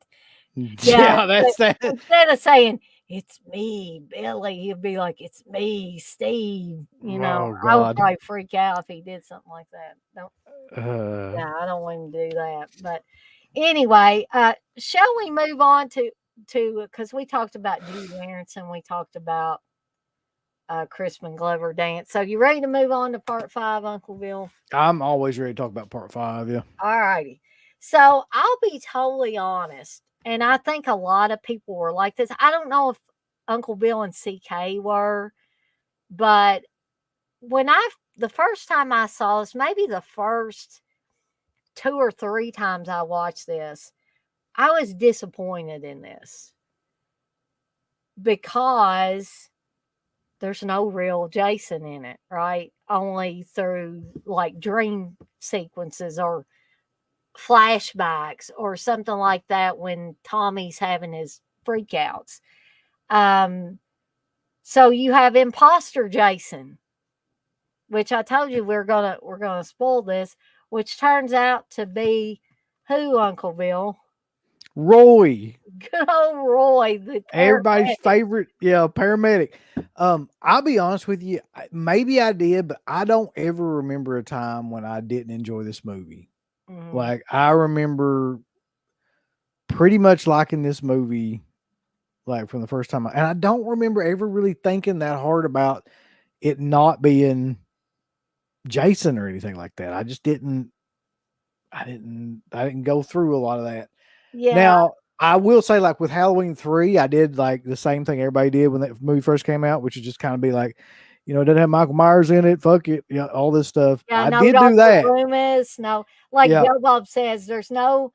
Yeah, yeah, but that's that. instead of saying, "It's me, Billy," he'd be like, "It's me, Steve," Oh I would God. probably freak out if he did something like that. Don't Uh, Yeah, I don't want him to do that, but anyway, shall we move on to because we talked about Judy Aronson, we talked about, Crispin Glover dance. So you ready to move on to part 5, Uncle Bill? I'm always ready to talk about part 5. Yeah. Alrighty. So I'll be totally honest, and I think a lot of people were like this. I don't know if Uncle Bill and CK were, but the first time I saw this, maybe the first 2 or 3 times I watched this, I was disappointed in this because there's no real Jason in it, right? Only through like dream sequences or flashbacks or something like that when Tommy's having his freakouts. Um, so you have imposter Jason, which I told you we're gonna spoil this, which turns out to be who, Uncle Bill? Roy, Good old Roy, the everybody's paramedic. favorite, yeah, paramedic. I'll be honest with you, maybe I did, but I don't ever remember a time when I didn't enjoy this movie. Mhm. Like I remember pretty much liking this movie like from the first time, and I don't remember ever really thinking that hard about it not being Jason or anything like that. I just didn't. I didn't go through a lot of that. Yeah, Now, I will say, like with Halloween 3, I did like the same thing everybody did when that movie first came out, which is just kind of be like, it doesn't have Michael Myers in it. Fuck it. All this stuff. yeah, I no did do Dr. that. Loomis, no, like Yeah. Joe Bob says, there's no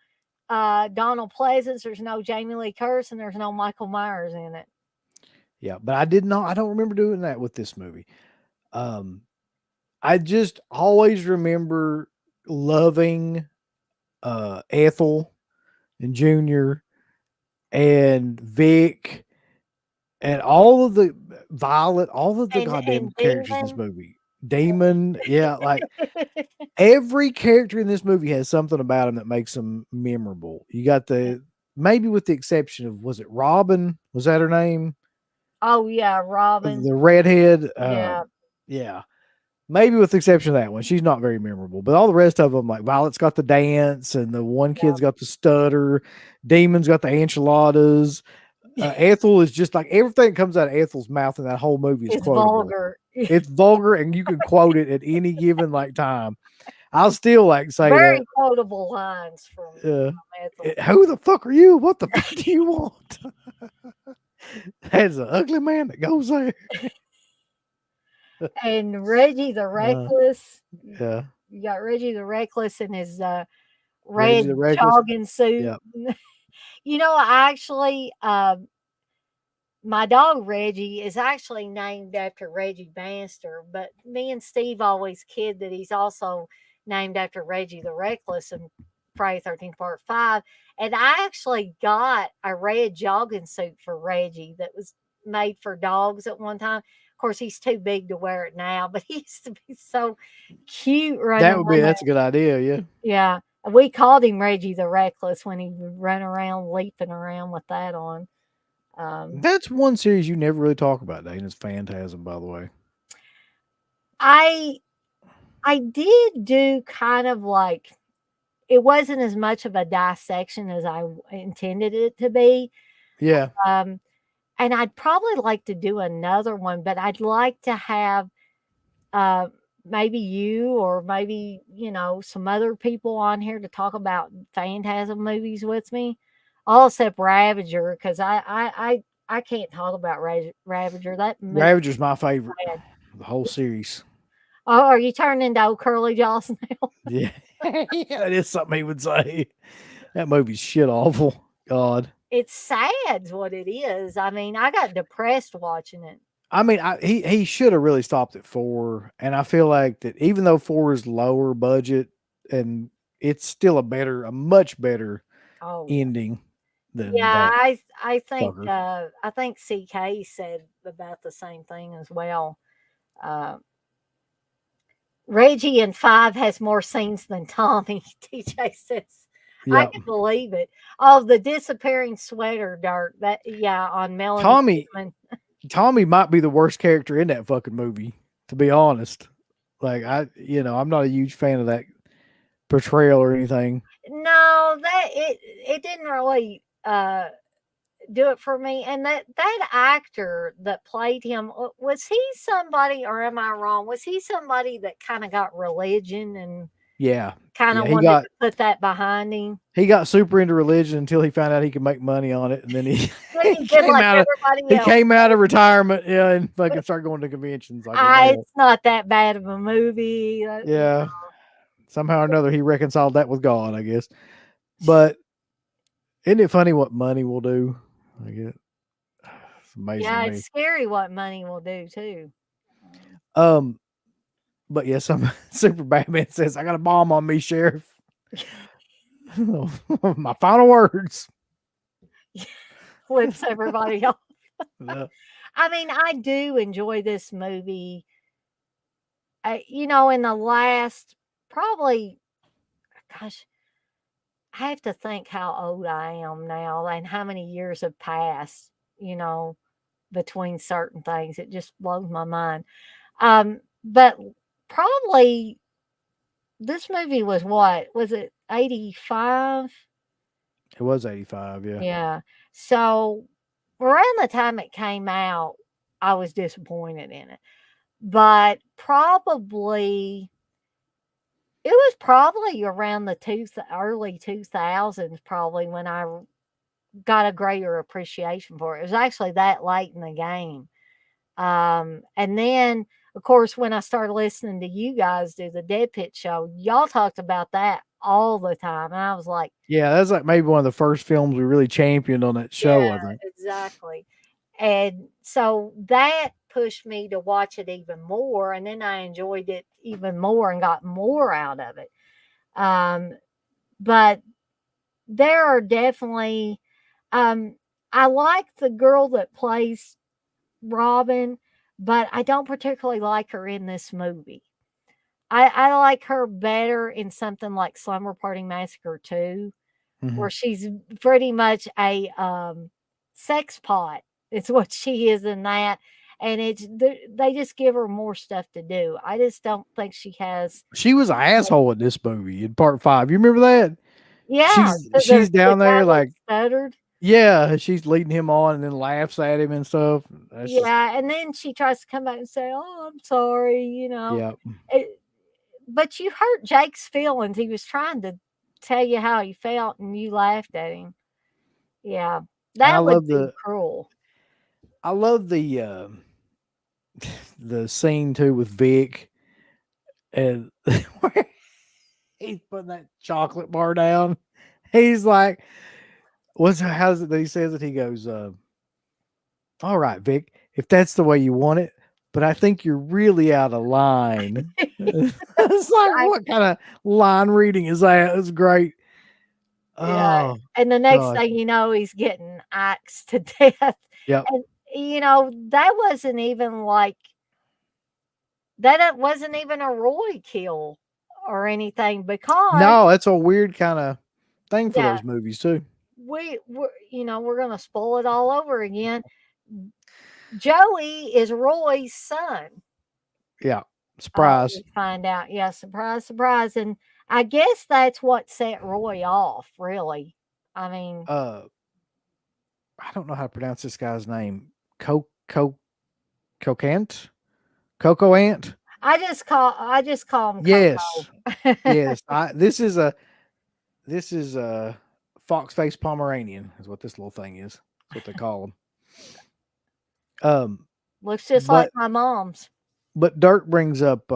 Donald Pleasance, there's no Jamie Lee Curtis, and there's no Michael Myers in it. Yeah. But I don't remember doing that with this movie. Um, I just always remember loving Ethel and Junior and Vic and all of the Violet, all of the And goddamn characters in this Demon. movie. Damon, yeah, like every character in this movie has something about him that makes them memorable. You got maybe with the exception of, was it Robin? Was that her name? Oh, yeah, Robin. The redhead. Yeah. Yeah. Maybe with the exception of that one, she's not very memorable. But all the rest of them, like Violet's got the dance, and the one Yeah. kid's got the stutter. Demon's got the enchiladas. Ethel is just like everything that comes out of Ethel's mouth in that whole movie is It's quotable. vulgar. It's vulgar, and you can quote it at any given like time. I'll still like say that. Very quotable lines from Ethel. Who the fuck are you? What the fuck do you want? That's an ugly man that goes there. And Reggie the Uh, Reckless. yeah, You got Reggie the Reckless in his Reggie red the Reckless. jogging suit. Yeah, I actually my dog Reggie is actually named after Reggie Bannister, but me and Steve always kid that he's also named after Reggie the Reckless in Friday 13th Part 5. And I actually got a red jogging suit for Reggie that was made for dogs at one time. Of course, he's too big to wear it now, but he used to be so cute running around. that's a good idea. Yeah. Yeah. We called him Reggie the Reckless when he would run around leaping around with that on. That's one series you never really talk about, Dane. It's Phantasm, by the way. I I did do kind of like it wasn't as much of a dissection as I intended it to be. Yeah. Um, and I'd probably like to do another one, but I'd like to have uh, maybe you or maybe, some other people on here to talk about Phantasm movies with me. All except Ravager, because I can't talk about Ravager. That movie. Ravager's my favorite. The whole series. Oh, are you turning into old Curly Jaws now? Yeah. Yeah, that is something he would say. That movie's shit awful. God. It's sad, is what it is. I mean, I got depressed watching it. I mean, he should have really stopped at 4, and I feel like that even though 4 is lower budget, and it's still a much better Oh yeah, ending than yeah. that I think fucker. I think CK said about the same thing as well. Uh, Reggie in 5 has more scenes than Tommy. TJ says, I Yeah, can believe it. Oh, the disappearing sweater dart. That yeah, on Melanie Tommy Goodman. Tommy might be the worst character in that fucking movie. To be honest, like I'm not a huge fan of that portrayal or anything. No, it didn't really do it for me. And that actor that played him, was he somebody, or am I wrong? Was he somebody that kind of got religion and Yeah, kind yeah, of wanted to put that behind him? he got super into religion until he found out he could make money on it, and then he Then he he did came like out of everybody else. retirement, yeah, and fucking started going to conventions like everybody else. It's not that bad of a movie. Yeah, somehow or another he reconciled that with God, I guess. But isn't it funny what money will do? Like it's amazing Yeah, to it's me. scary what money will do too. Um, but yeah, some super Batman says, "I got a bomb on me, Sheriff." My final words. Flips everybody off. Yeah. I mean, I do enjoy this movie. In the last probably, gosh, I have to think how old I am now and how many years have passed, between certain things. It just blows my mind. But probably this movie was what? Was it 85? It was 85, yeah. Yeah. So around the time it came out, I was disappointed in it. But probably it was probably around the early 2000s, probably when I got a greater appreciation for it. It was actually that late in the game. And then, of course, when I started listening to you guys do the Deadpit show, y'all talked about that all the time. And I was like, Yeah, that's like maybe one of the first films we really championed on that yeah, show, I think. exactly. And so that pushed me to watch it even more. And then I enjoyed it even more and got more out of it. Um, but there are definitely, um, I like the girl that plays Robin, but I don't particularly like her in this movie. I like her better in something like Slumber Party Massacre 2, Mhm. where she's pretty much a sex pot. It's what she is in that. and they just give her more stuff to do. I just don't think she has. She was an asshole in this movie in part 5. You remember that? Yeah, She's the down guy there that like, stuttered. yeah, she's leading him on and then laughs at him and stuff. That's just, Yeah, and then she tries to come back and say, "Oh, I'm sorry," yeah. It, but you hurt Jake's feelings. He was trying to tell you how he felt, and you laughed at him. Yeah, And that would be cruel. I love the scene too with Vic and where he's putting that chocolate bar down. He's like, how's it that he says it? He goes, all right, Vic, if that's the way you want it, but I think you're really out of line. It's like, Right? what kind of line reading is that? It's great. Yeah, Oh and the next gosh. thing you know, he's getting axed to death, Yep. and, that wasn't even like wasn't even a Roy kill or anything because No, that's a weird kind of thing for yeah, those movies too. we're gonna spoil it all over again. Joey is Roy's son. Yeah. Surprise. We find out, yeah, surprise, surprise, and I guess that's what set Roy off, really. I mean, Uh I don't know how to pronounce this guy's name. Co Cocant? Coco Ant? I just call him Yes. Coco. Yes. This is a fox face Pomeranian is what this little thing is. That's what they call them. Looks just like But my mom's. Dirk brings up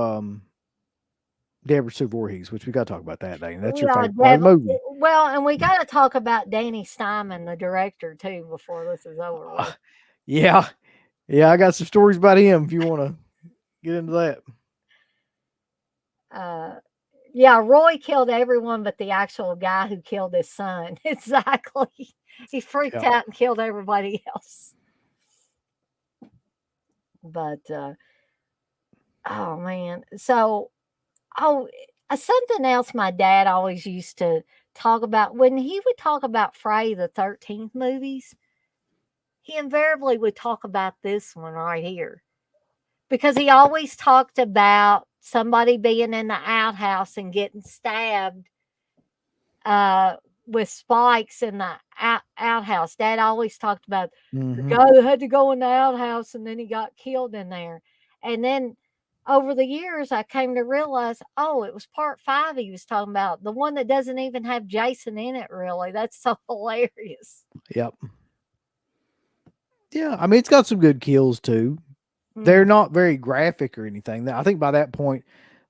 Deborah Sue Voorhees, which we got to talk about that day. And that's your Yeah, favorite part of the movie. well, and we gotta talk about Danny Steinman, the director, too, before this is over with. Yeah, yeah, I got some stories about him if you want to get into that. Yeah, Roy killed everyone but the actual guy who killed his son. Exactly. He freaked Yeah. out and killed everybody else. But oh man. So oh something else my dad always used to talk about when he would talk about Friday the 13th movies, he invariably would talk about this one right here. Because he always talked about somebody being in the outhouse and getting stabbed uh, with spikes in the outhouse. Dad always talked about the Mm-hmm. guy who had to go in the outhouse and then he got killed in there. And then over the years, I came to realize, oh, it was part 5 he was talking about, the one that doesn't even have Jason in it, really. That's so hilarious. Yep. Yeah, I mean it's got some good kills too. They're Mm. not very graphic or anything. I think by that point,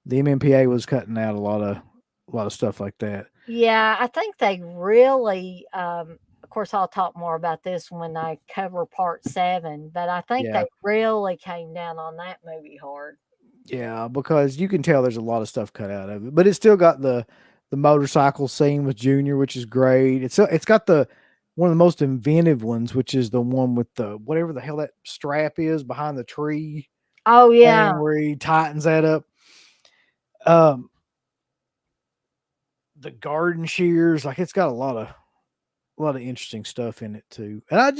the MMPA was cutting out a lot of stuff like that. Yeah, I think they really, of course, I'll talk more about this when I cover part 7, but I think Yeah, they really came down on that movie hard. yeah, because you can tell there's a lot of stuff cut out of it, but it's still got the motorcycle scene with Junior, which is great. It's got the one of the most inventive ones, which is the one with the whatever the hell that strap is behind the tree Oh, yeah. thing where he tightens that up. Um, the garden shears, like it's got a lot of interesting stuff in it too. And I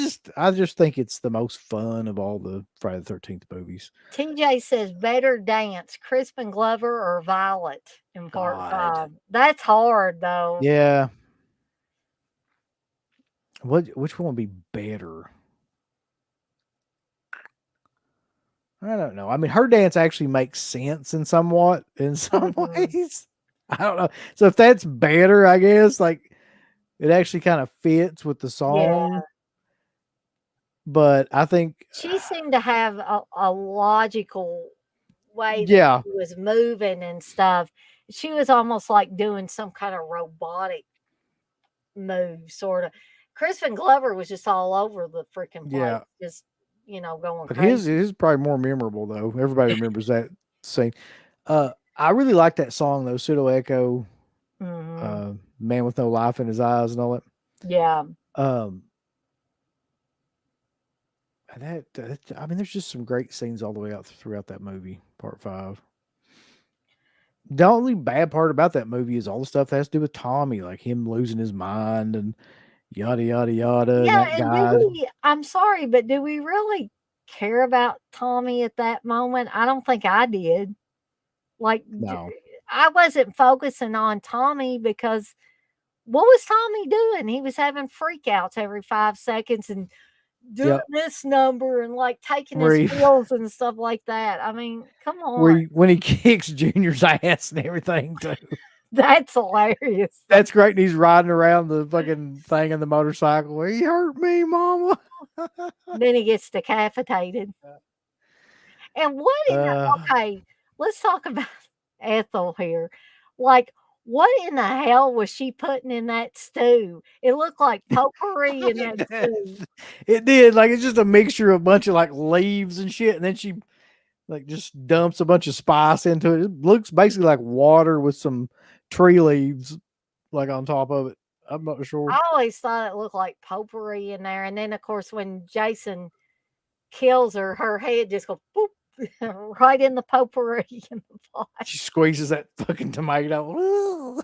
just think it's the most fun of all the Friday the 13th movies. TJ says better dance, Crispin Glover or Violet in part God. 5. That's hard, though. Yeah. Which one would be better? I don't know. I mean, her dance actually makes sense in some Mhm. ways. I don't know. So if that's better, I guess like it actually kind of fits with the Yeah. song. But I think, She seemed to have a logical way that yeah, she was moving and stuff. She was almost like doing some kind of robotic move, sort of. Crispin Glover was just all over the freaking place, yeah. just going But crazy. his is probably more memorable though. Everybody remembers that scene. I really like that song though, Pseudo Echo, Hmm. Man with No Life in His Eyes and all that. Yeah, Um, and I mean, there's just some great scenes all the way out throughout that movie, part 5. The only bad part about that movie is all the stuff that has to do with Tommy, like him losing his mind and yada yada yada, and yeah. that And do guy. we? I'm sorry, but do we really? care about Tommy at that moment. I don't think I did. Like, No. I wasn't focusing on Tommy because what was Tommy doing? He was having freakouts every 5 seconds and doing Yep. this number and like taking Where his he pills and stuff like that. I mean, come where on. he, when he kicks Junior's ass and everything too. That's hilarious. That's great. And he's riding around the fucking thing in the motorcycle. He hurt me, mama. Then he gets decapitated. And what in the Uh, okay, let's talk about Ethel here. Like, what in the hell was she putting in that stew? It looked like potpourri in that stew. it did. Like it's just a mixture of a bunch of like leaves and shit, and then she like just dumps a bunch of spice into it. It looks basically like water with some tree leaves like on top of it. I'm not sure. I always thought it looked like potpourri in there. And then, of course, when Jason kills her, her head just goes boop right in the potpourri in the pot. She squeezes that fucking tomato.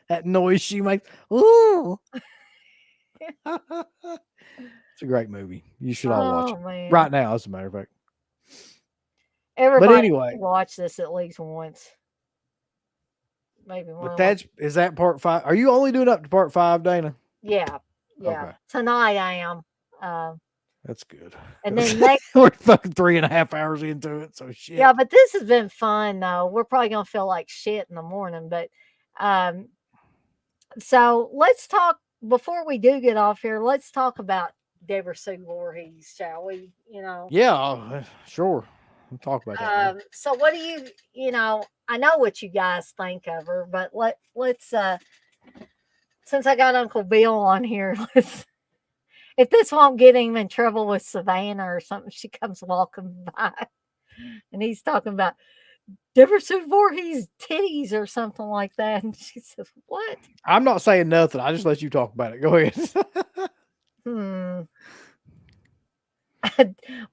that noise she makes. Ooh. It's a great movie. You should all watch Oh it man. right now, as a matter of fact. Everybody anyway. watch this at least once. Maybe But one. is that part 5? Are you only doing up to part 5, Dana? Yeah. Yeah. Okay. Tonight I am. That's good. And then next we're fucking 3.5 hours into it, so shit. yeah, but this has been fun though. We're probably gonna feel like shit in the morning, but so let's talk before we do get off here. Let's talk about Deborah Sue Voorhees, shall we? You know. Yeah, sure. We'll talk about that. So what do you know? I know what you guys think of her, but let's since I got Uncle Bill on here, let's if this won't get him in trouble with Savannah or something, she comes walking by and he's talking about Deborah Sue Voorhees titties or something like that. And she says, what? I'm not saying nothing. I just let you talk about it. Go ahead.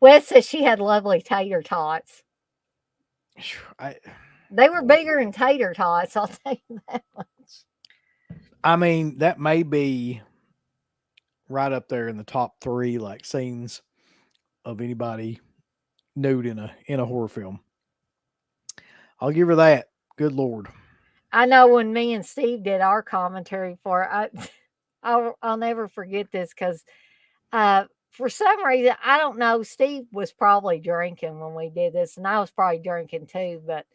Wes says she had lovely tater tots. They were bigger than tater tots, I'll tell you that much. I mean, that may be right up there in the top 3 like scenes of anybody nude in a horror film. I'll give her that. Good Lord. I know when me and Steve did our commentary for it, I'll never forget this because for some reason, I don't know, Steve was probably drinking when we did this, and I was probably drinking too, but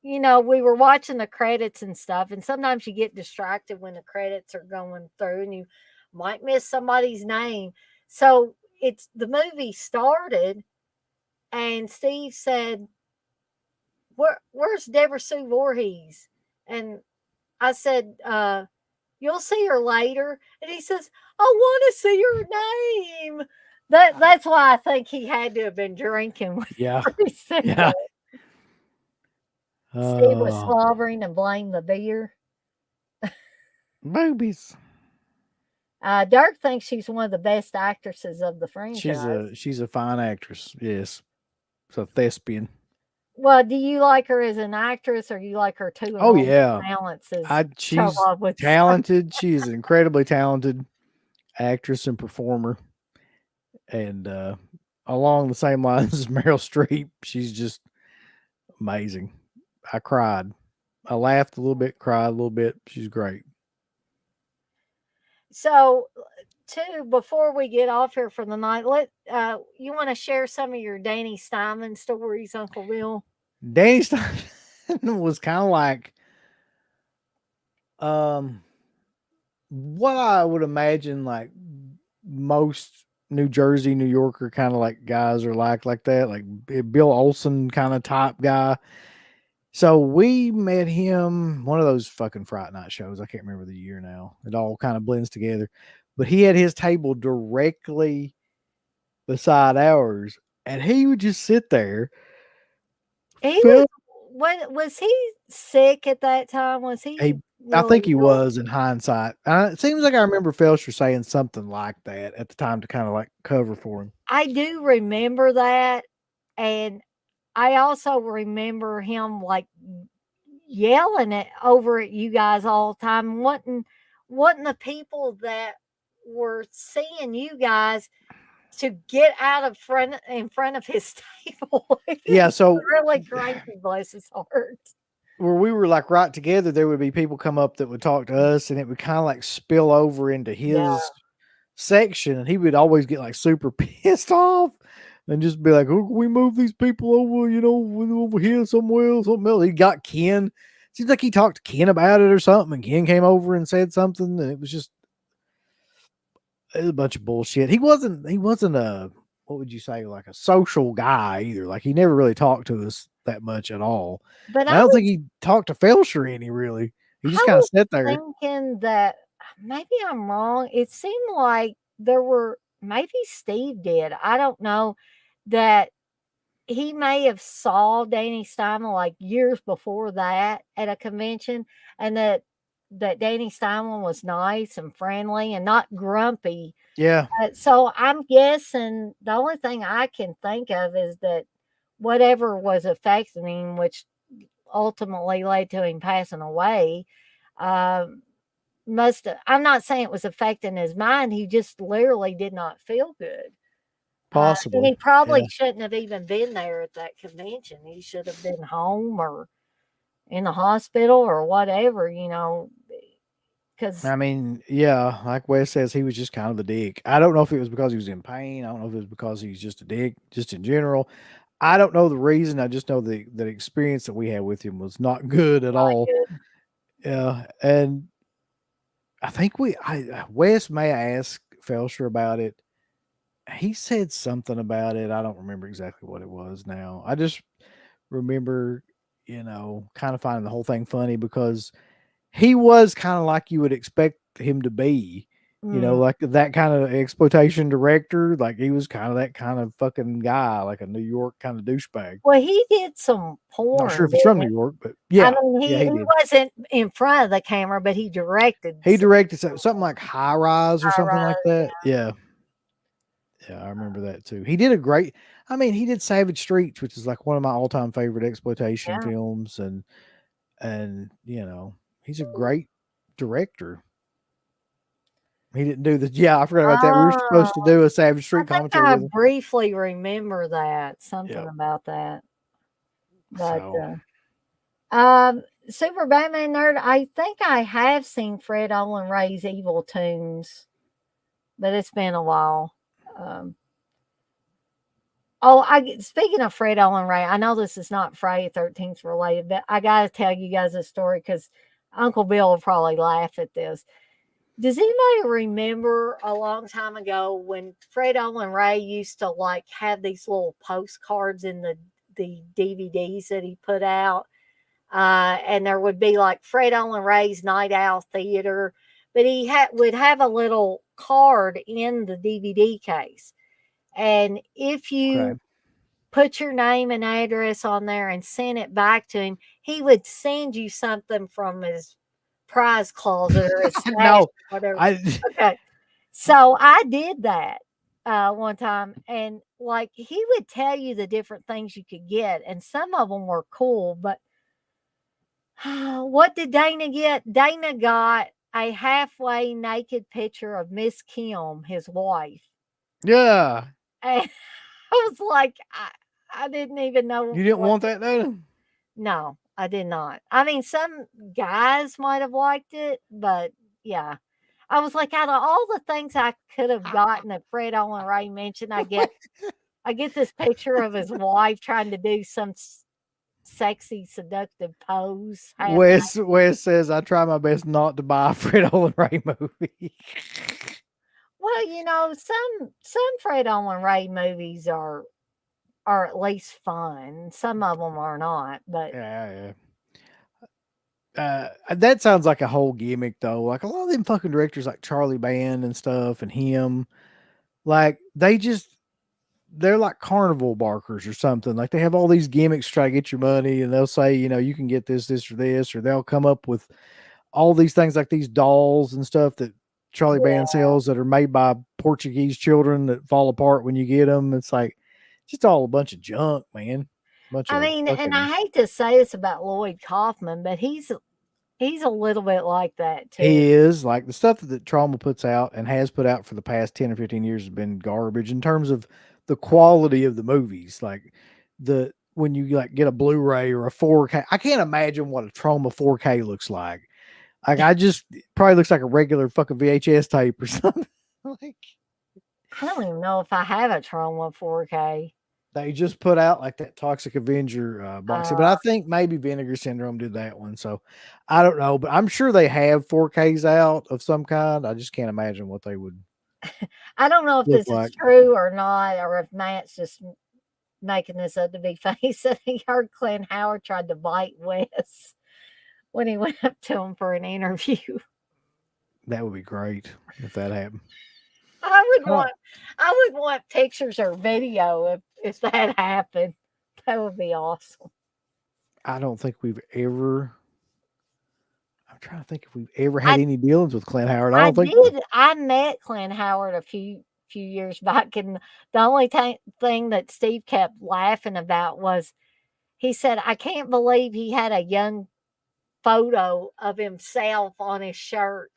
you know, we were watching the credits and stuff, and sometimes you get distracted when the credits are going through and you might miss somebody's name. So it's the movie started, and Steve said, where's Deborah Sue Voorhees? And I said, you'll see her later. And he says, I want to see her name. That's why I think he had to have been drinking when Yeah. he said that. Steve was Oh, slobbering and blamed the beer. boobies. Dirk thinks she's one of the best actresses of the franchise. She's a fine actress. Yes. It's a thespian. Well, do you like her as an actress, or you like her too? Oh yeah, talents she's talented. She's an incredibly talented actress and performer, and along the same lines as Meryl Streep, she's just amazing. I cried. I laughed a little bit, cried a little bit. She's great. So, too, before we get off here for the night, you want to share some of your Danny Steinman stories, Uncle Bill? Danny Steinman was kind of like what I would imagine like most New Jersey, New Yorker kind of like guys are like that, like Bill Olsen kind of type guy. So we met him one of those fucking Fright Night shows. I can't remember the year now. It all kind of blends together. But he had his table directly beside ours, and he would just sit there. Was he sick at that time? Was he? I think he was in hindsight. It seems like I remember Felcher saying something like that at the time to kind of like cover for him. I do remember that, and I also remember him like yelling over at you guys all the time, wanting the people that were seeing you guys to get out of front in front of his table. It Yeah, was so really crazy, bless his heart. where we were like right together, there would be people come up that would talk to us, and it would kind of like spill over into Yeah. his section, and he would always get like super pissed off and just be like, "Oh, can we move these people over? You know, over here somewhere else, something else." He got Ken. Seems like he talked to Ken about it or something, and Ken came over and said something, and it was a bunch of bullshit. He wasn't a, what would you say, like a social guy either. Like he never really talked to us that much at all. But And I don't think he talked to Felsher any really. He just I kind of was sat there. thinking that maybe I'm wrong. It seemed like there were maybe Steve did. I don't know that he may have saw Danny Steinman like years before that at a convention, and that Danny Steinman was nice and friendly and not grumpy. Yeah, So I'm guessing the only thing I can think of is that whatever was affecting him, which ultimately led to him passing away, um, I'm not saying it was affecting his mind. He just literally did not feel good. And possibly. he probably Yeah. shouldn't have even been there at that convention. He should have been home or in the hospital or whatever, because I mean, yeah, like Wes says, he was just kind of a dick. I don't know if it was because he was in pain. I don't know if it was because he was just a dick, just in general. I don't know the reason. I just know the experience that we had with him was not good at not all. good. Yeah, and I think Wes may ask Felsher about it. He said something about it. I don't remember exactly what it was now. I just remember, kind of finding the whole thing funny because he was kind of like you would expect him to be, Mm. like that kind of exploitation director. Like he was kind of that kind of fucking guy, like a New York kind of douchebag. Well, he did some Not sure porn, if he's from didn't New he? York, but I yeah, mean, yeah, he he did. wasn't in front of the camera, but he directed He some directed something like High Rise or high something like rise. that. Yeah, yeah, I remember that too. He did a great. I mean, he did Savage Streets, which is like one of my all-time favorite exploitation Yeah. films, and he's a great director. He didn't do the. Yeah, I forgot about that. We were Ah, supposed to do a Savage I Street think commentary I with him. briefly remember that, something Yep. about that. But So Super Batman Nerd, I think I have seen Fred Olin Ray's Evil Tunes, but it's been a while. Um, speaking of Fred Olin Ray, I know this is not Friday 13th related, but I got to tell you guys a story because Uncle Bill will probably laugh at this. Does anybody remember a long time ago when Fred Olin Ray used to like have these little postcards in the DVDs that he put out? And there would be like Fred Olin Ray's Night Owl Theater, but would have a little card in the DVD case. And if okay. you put your name and address on there and sent it back to him, he would send you something from his prize closet or his stash, No, whatever. I Okay. So I did that one time, and like he would tell you the different things you could get, and some of them were cool, but what did Dana get? Dana got a halfway naked picture of Miss Kim, his wife. yeah. And I was like, I didn't even know You didn't what. want that, Dana? No, I did not. I mean, some guys might have liked it, but yeah. I was like, out of all the things I could have gotten that Fred Olin Ray mentioned, I get this picture of his wife trying to do some sexy, seductive pose. Half Wes says I try my best not to buy a Fred Olin Ray movie. Well, some Fred Olin Ray movies are at least fun. Some of them are not, but Yeah, yeah. That sounds like a whole gimmick though. Like a lot of them fucking directors like Charlie Band and stuff and him, like they're like carnival barkers or something. Like they have all these gimmicks to try to get your money, and they'll say, you can get this or this, or they'll come up with all these things like these dolls and stuff that Charlie Band yeah. sells that are made by Portuguese children that fall apart when you get them. It's like just all a bunch of junk, man. Bunch I of mean, and fucking I hate to say this about Lloyd Kaufman, but he's He's a little bit like that too. He is like the stuff that Trauma puts out and has put out for the past 10 or 15 years has been garbage in terms of the quality of the movies. Like the when you like get a Blu-ray or a 4K, I can't imagine what a Trauma 4K looks like. Like I just probably looks like a regular fucking VHS tape or something. Like I don't even know if I have a Trauma 4K. they just put out like that Toxic Avenger box set, but Uh, I think maybe Vinegar Syndrome did that one. So I don't know, but I'm sure they have 4Ks out of some kind. I just can't imagine what they would I don't know if look this is like. true or not, or if Matt's just making this up to be funny. Said he heard Clint Howard tried to bite Wes when he went up to him for an interview. That would be great if that happened. I would Huh. want, I would want pictures or video if that happened. That would be awesome. I don't think we've ever. I'm trying to think if we've ever had I any dealings with Clint Howard. I I don't think so. did. I met Clint Howard a few years back, and the only thing that Steve kept laughing about was he said, "I can't believe he had a young photo of himself on his shirt."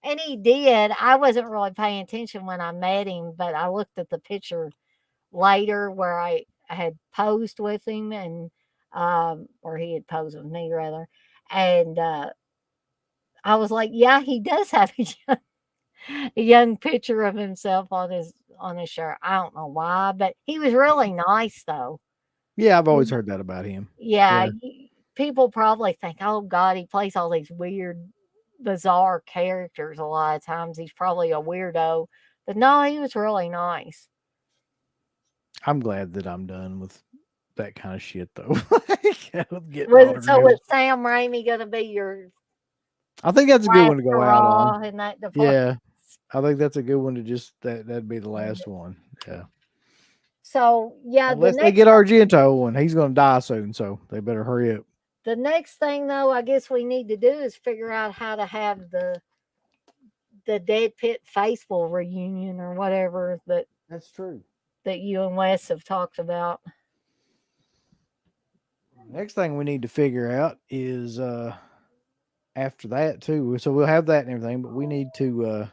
And he did. I wasn't really paying attention when I met him, but I looked at the picture later where I had posed with him and or he had posed with me rather. And I was like, yeah, he does have a young picture of himself on his shirt. I don't know why, but he was really nice though. Yeah, I've always Mm. heard that about him. Yeah, Yeah, people probably think, "Oh God, he plays all these weird, bizarre characters." A lot of times, he's probably a weirdo, but no, he was really nice. I'm glad that I'm done with that kind of shit though. Getting Was so autographs. was Sam Raimi going to be your I think that's a good last one to go out on. hurrah in that department? Yeah, I think that's a good one to just that'd be the last one. Yeah. So yeah, Unless they get Argento and he's going to die soon, so they better hurry up. the next thing though, I guess we need to do is figure out how to have the Dead Pit Faithful reunion or whatever That's true. that you and Wes have talked about. Next thing we need to figure out is after that too. So we'll have that and everything, but we need to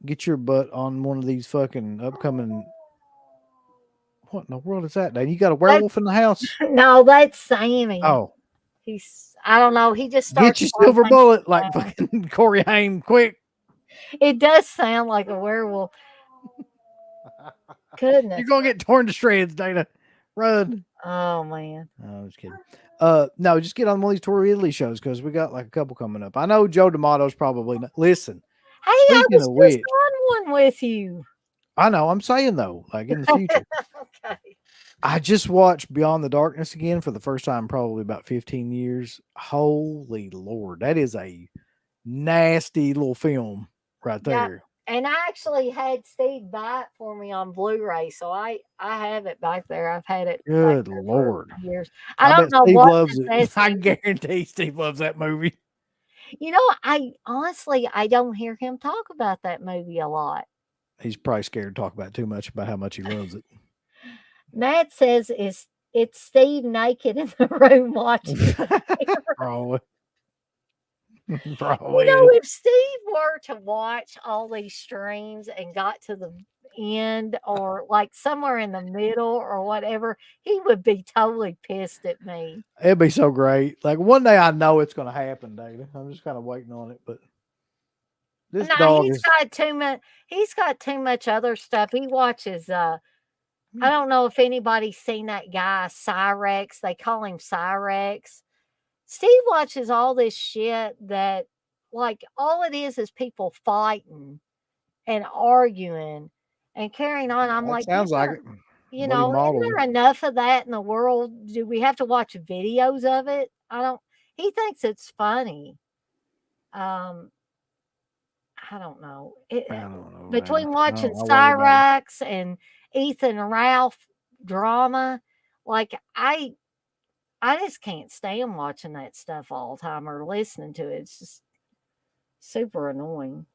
get your butt on one of these fucking upcoming. What in the world is that, Dan? You got a That, werewolf in the house? no, that's Sammy. Oh, I don't know. He just get starts your silver barking. bullet like fucking Corey Haim, quick! It does sound like a werewolf. You're Goodness. gonna get torn to shreds, Dana. Run! Oh man. No, I'm just kidding. No, just get on one of these Tour Italy shows because we got like a couple coming up. I know Joe D'Amato's probably not. Listen, Hey, I speaking was of just which, on one with you. I know I'm saying though, like in the future. Okay. I just watched Beyond the Darkness again for the first time, probably about 15 years. Holy Lord, that is a nasty little film right Yeah. there. And I actually had Steve buy it for me on Blu-ray, so I have it back there. I've had it back Good there for Lord. years. I I don't bet know Steve what loves it. possessed I him. guarantee Steve loves that movie. You know, I honestly I don't hear him talk about that movie a lot. He's probably scared to talk about too much about how much he loves it. Matt says it's Steve naked in the room watching it. Probably. You Probably is. know, if Steve were to watch all these streams and got to the end or like somewhere in the middle or whatever, he would be totally pissed at me. It'd be so great. Like one day I know it's going to happen, David. I'm just kind of waiting on it. But this No, dog is. he's got too much other stuff. He watches I don't know if anybody's seen that guy Cyrex. They call him Cyrex. Steve watches all this shit that like all it is people fighting and arguing and carrying on. I'm That like, sounds like it. you What he know, isn't models. there enough of that in the world? Do we have to watch videos of it? He thinks it's funny. Um, I don't know. I don't know, man. Between watching I worry about him. Cyrax and Ethan and Ralph drama, like I just can't stand watching that stuff all the time or listening to it. It's just super annoying.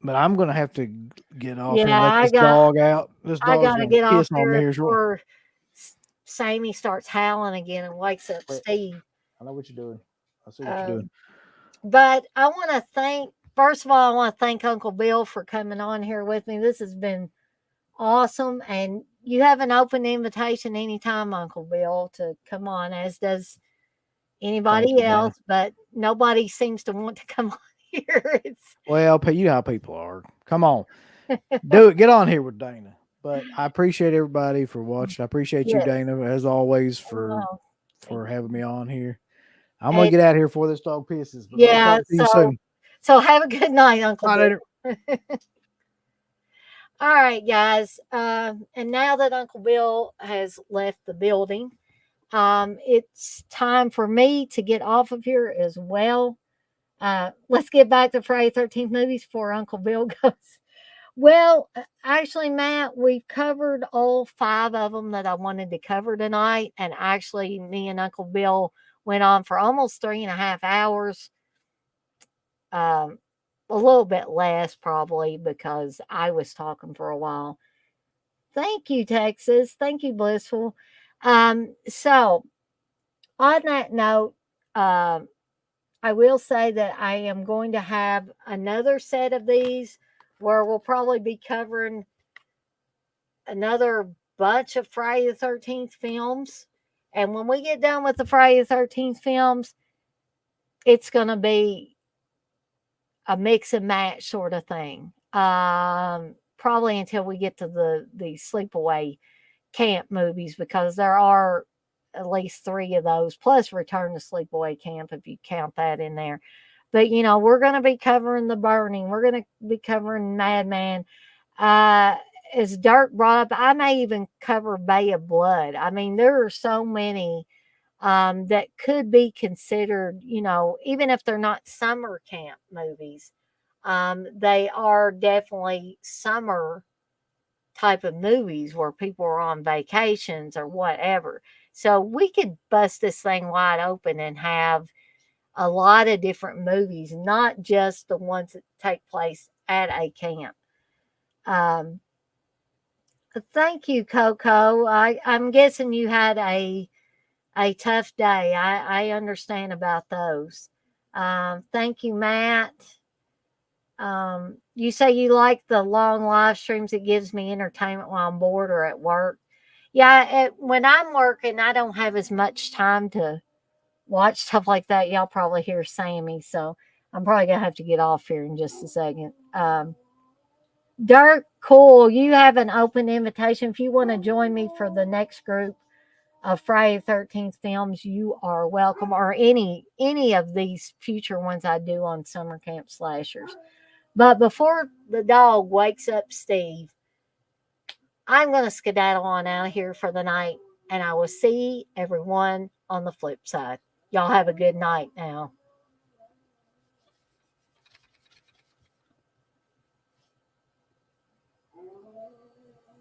But I'm gonna have to get off here Yeah, and let this dog out. This I dog's gotta gonna get off piss on me here here short. before Sammy starts howling again and wakes up Wait, Steve. I know what you're doing. I see what you're doing. Um, but I want to first of all, I want to thank Uncle Bill for coming on here with me. This has been awesome. And you have an open invitation anytime, Uncle Bill, to come on, as does Thank anybody you, Dana. else. But nobody seems to want to come on here. It's, Well, you know how people are. Come on, do it. Get on here with Dana. But I appreciate everybody for watching. I appreciate you, yes. Dana, as always, Well, thank for having me on here. I'm gonna and get out of here before this dog pisses, but I'll yeah, talk to you soon. so have a good night, Uncle Bye, later. Bill. All right, guys. And now that Uncle Bill has left the building, it's time for me to get off of here as well. Let's get back to Friday 13th movies before Uncle Bill goes. Well, actually, Matt, we've covered all 5 of them that I wanted to cover tonight. And actually, me and Uncle Bill went on for almost 3.5 hours. Um, a little bit less, probably, because I was talking for a while. Thank you, Texas. Thank you, Blissful. So, on that note, um, I will say that I am going to have another set of these where we'll probably be covering another bunch of Friday the 13th films. And when we get done with the Friday the 13th films, it's going to be a mix and match sort of thing. Probably until we get to the sleepaway camp movies, because there are at least 3 of those, plus Return to Sleepaway Camp, if you count that in there. But, we're going to be covering The Burning. We're going to be covering Madman. Uh, as Dirk brought up, I may even cover Bay of Blood. I mean, there are so many that could be considered, even if they're not summer camp movies, they are definitely summer type of movies where people are on vacations or whatever. So we could bust this thing wide open and have a lot of different movies, not just the ones that take place at a camp. Um, Thank you, Coco. I'm guessing you had a tough day. I understand about those. Thank you, Matt. You say you like the long live streams. It gives me entertainment while I'm bored or at work. Yeah, when I'm working, I don't have as much time to watch stuff like that. Y'all probably hear Sammy, so I'm probably gonna have to get off here in just a second. Dirk, cool. You have an open invitation. If you want to join me for the next group of Friday the 13th films, you are welcome, or any of these future ones I do on summer camp slashers. But before the dog wakes up Steve, I'm going to skedaddle on out of here for the night, and I will see everyone on the flip side. Y'all have a good night now.